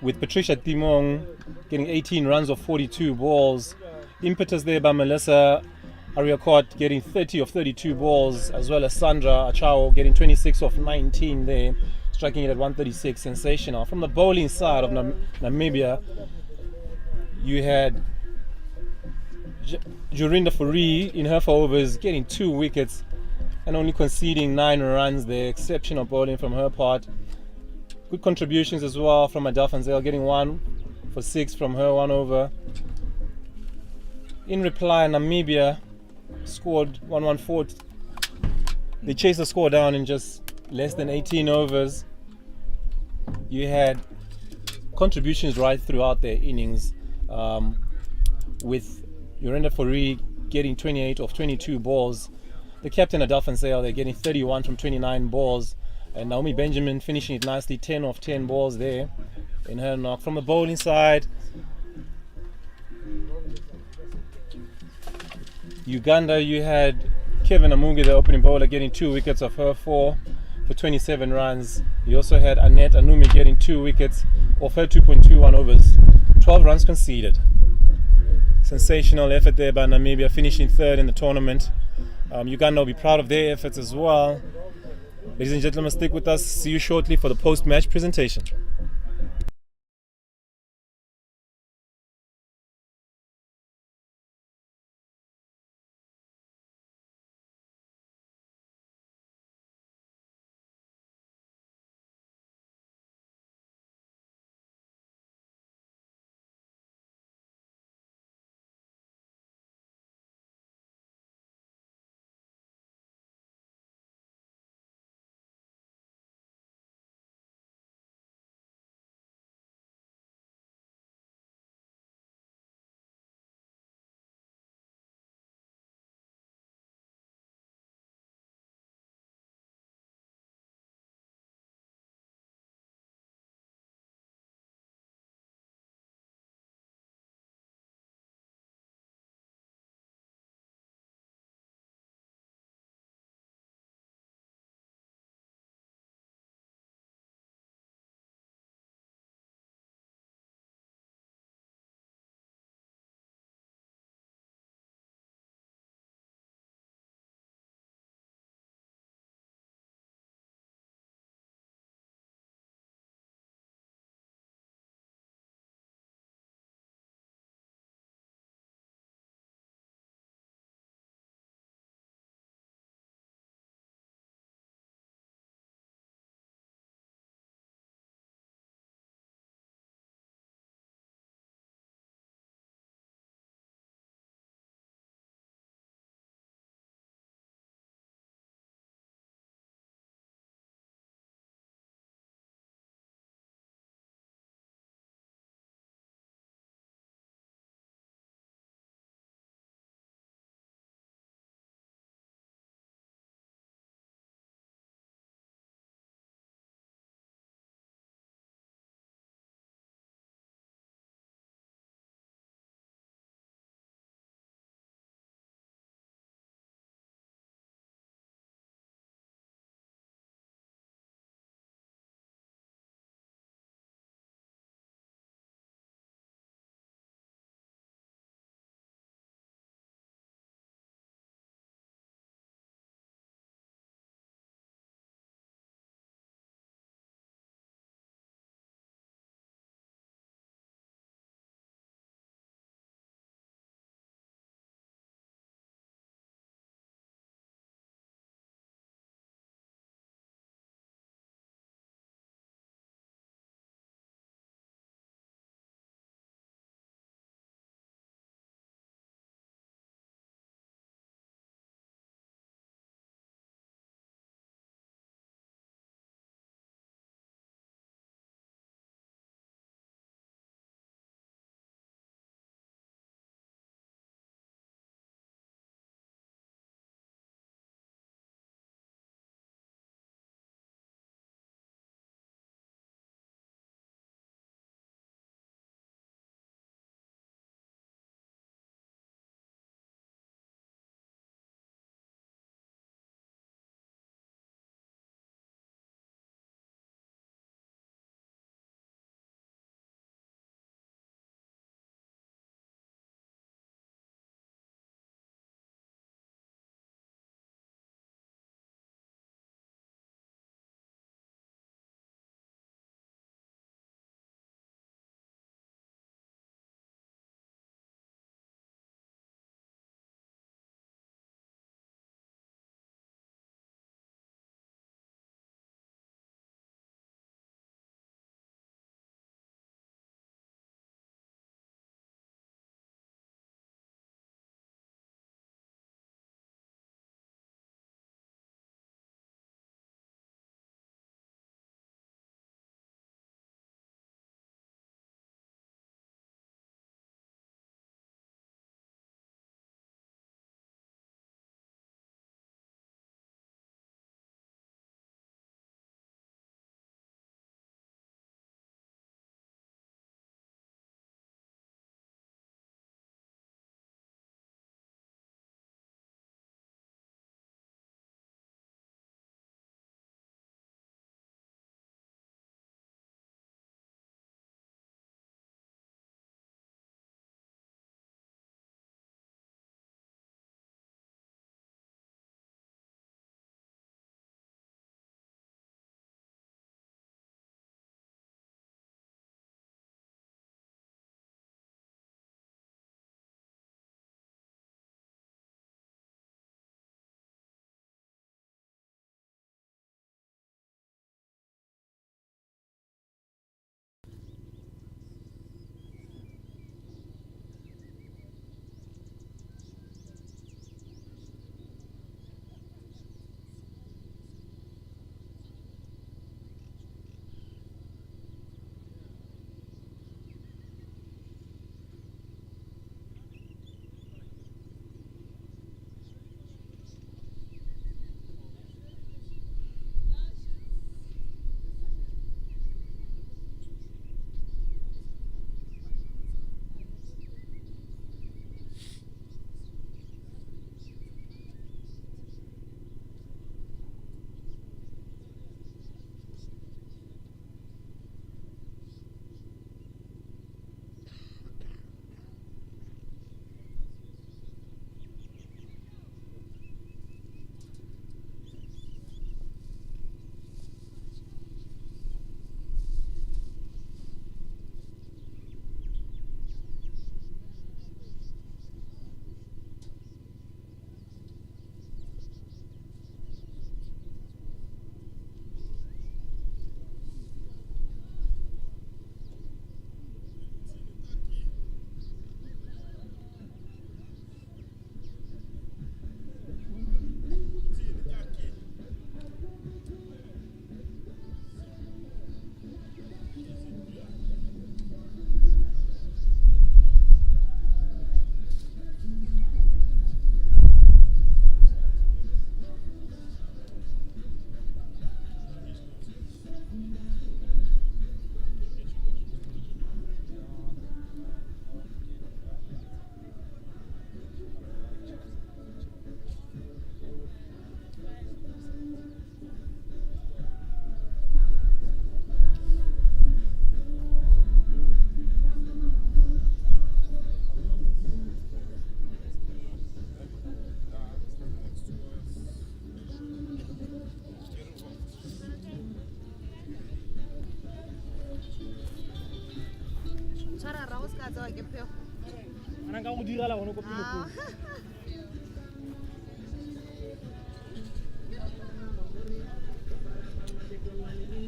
With Patricia Timong getting 18 runs of 42 balls. Impetus there by Melissa Ariakot getting 30 of 32 balls, as well as Sandra Achao getting 26 of 19 there, striking it at 136. Sensational. From the bowling side of Namibia, you had Jorinda Fourie in her 4 overs getting 2 wickets and only conceding 9 runs there. Exceptional bowling from her part. Good contributions as well from Adele van Zyl, getting 1 for 6 from her 1 over. In reply, Namibia scored 114. They chased the score down in just less than 18 overs. You had contributions right throughout their innings, with Jorinda Fourie getting 28 of 22 balls. The captain, Adele van Zyl, they're getting 31 from 29 balls. And Naomi Benjamin finishing it nicely, 10 of 10 balls there in her knock. From the bowling side, Uganda, you had Kevin Amungi, the opening bowler, getting 2 wickets of her 4 for 27 runs. You also had Annette Anumi getting 2 wickets of her 2.21 overs, 12 runs conceded. Sensational effort there by Namibia, finishing 3rd in the tournament. Uganda will be proud of their efforts as well. Ladies and gentlemen, stick with us. See you shortly for the post-match presentation.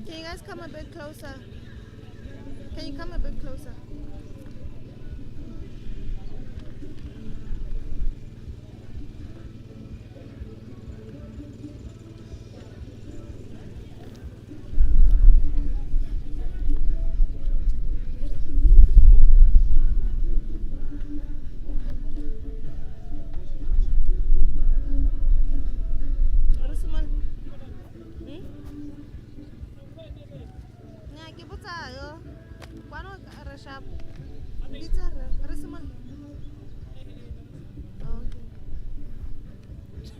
Can you guys come a bit closer? Can you come a bit closer?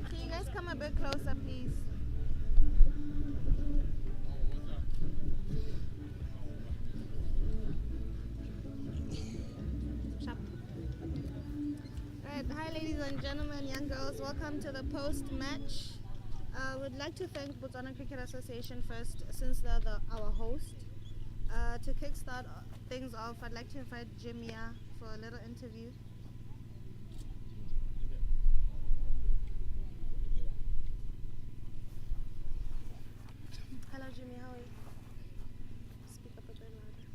Can you guys come a bit closer, please? Alright, hi ladies and gentlemen, young girls, welcome to the post-match. We'd like to thank Botswana Cricket Association first, since they're our host. To kickstart things off, I'd like to invite Jimia for a little interview. Hello Jimmy, how are you? Speak up a bit louder.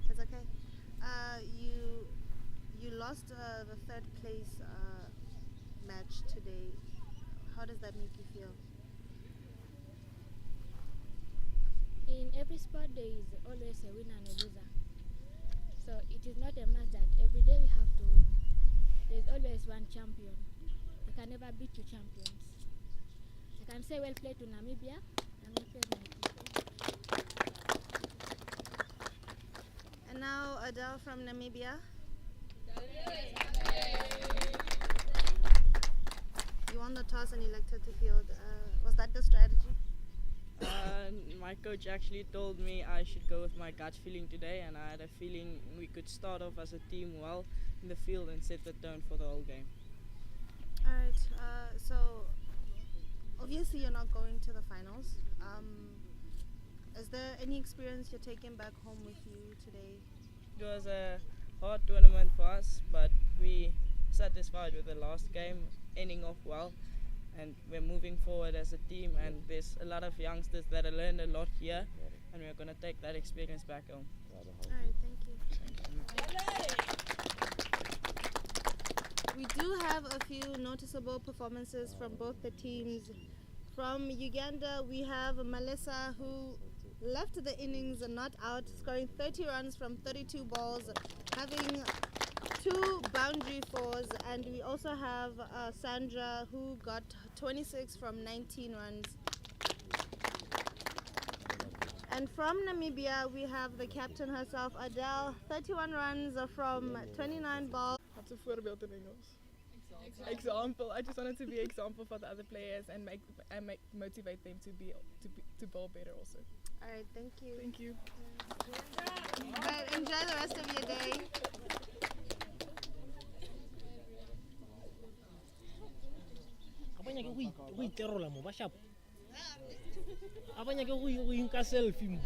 It's okay. You lost the third place match today. How does that make you feel? In every sport there is always a winner and a loser. So it is not a match that every day we have to win. There is always one champion. You can never beat two champions. I can say well played to Namibia and well played Nigeria. And now Adele from Namibia. You won the toss and elected to field. Was that the strategy? My coach actually told me I should go with my gut feeling today, and I had a feeling we could start off as a team well in the field and set the tone for the whole game. Alright, so obviously you're not going to the finals. Is there any experience you're taking back home with you today? It was a hard tournament for us, but we satisfied with the last game, ending off well. And we're moving forward as a team, and there's a lot of youngsters that have learned a lot here, and we're going to take that experience back home. Alright, thank you. We do have a few noticeable performances from both the teams. From Uganda, we have Melissa, who left the innings not out, scoring 30 runs from 32 balls, having 2 boundary fours, and we also have Sandra, who got 26 from 19 runs. And from Namibia, we have the captain herself, Adele, 31 runs from 29 balls. That's a voorbeeld in Engels. Example. I just wanted to be example for the other players and motivate them to bowl better also. All right, thank you. Thank you. Right, enjoy the rest of your day. Abanya ke go iterola mo ba sharp. Abanya ke go inka selfie mo.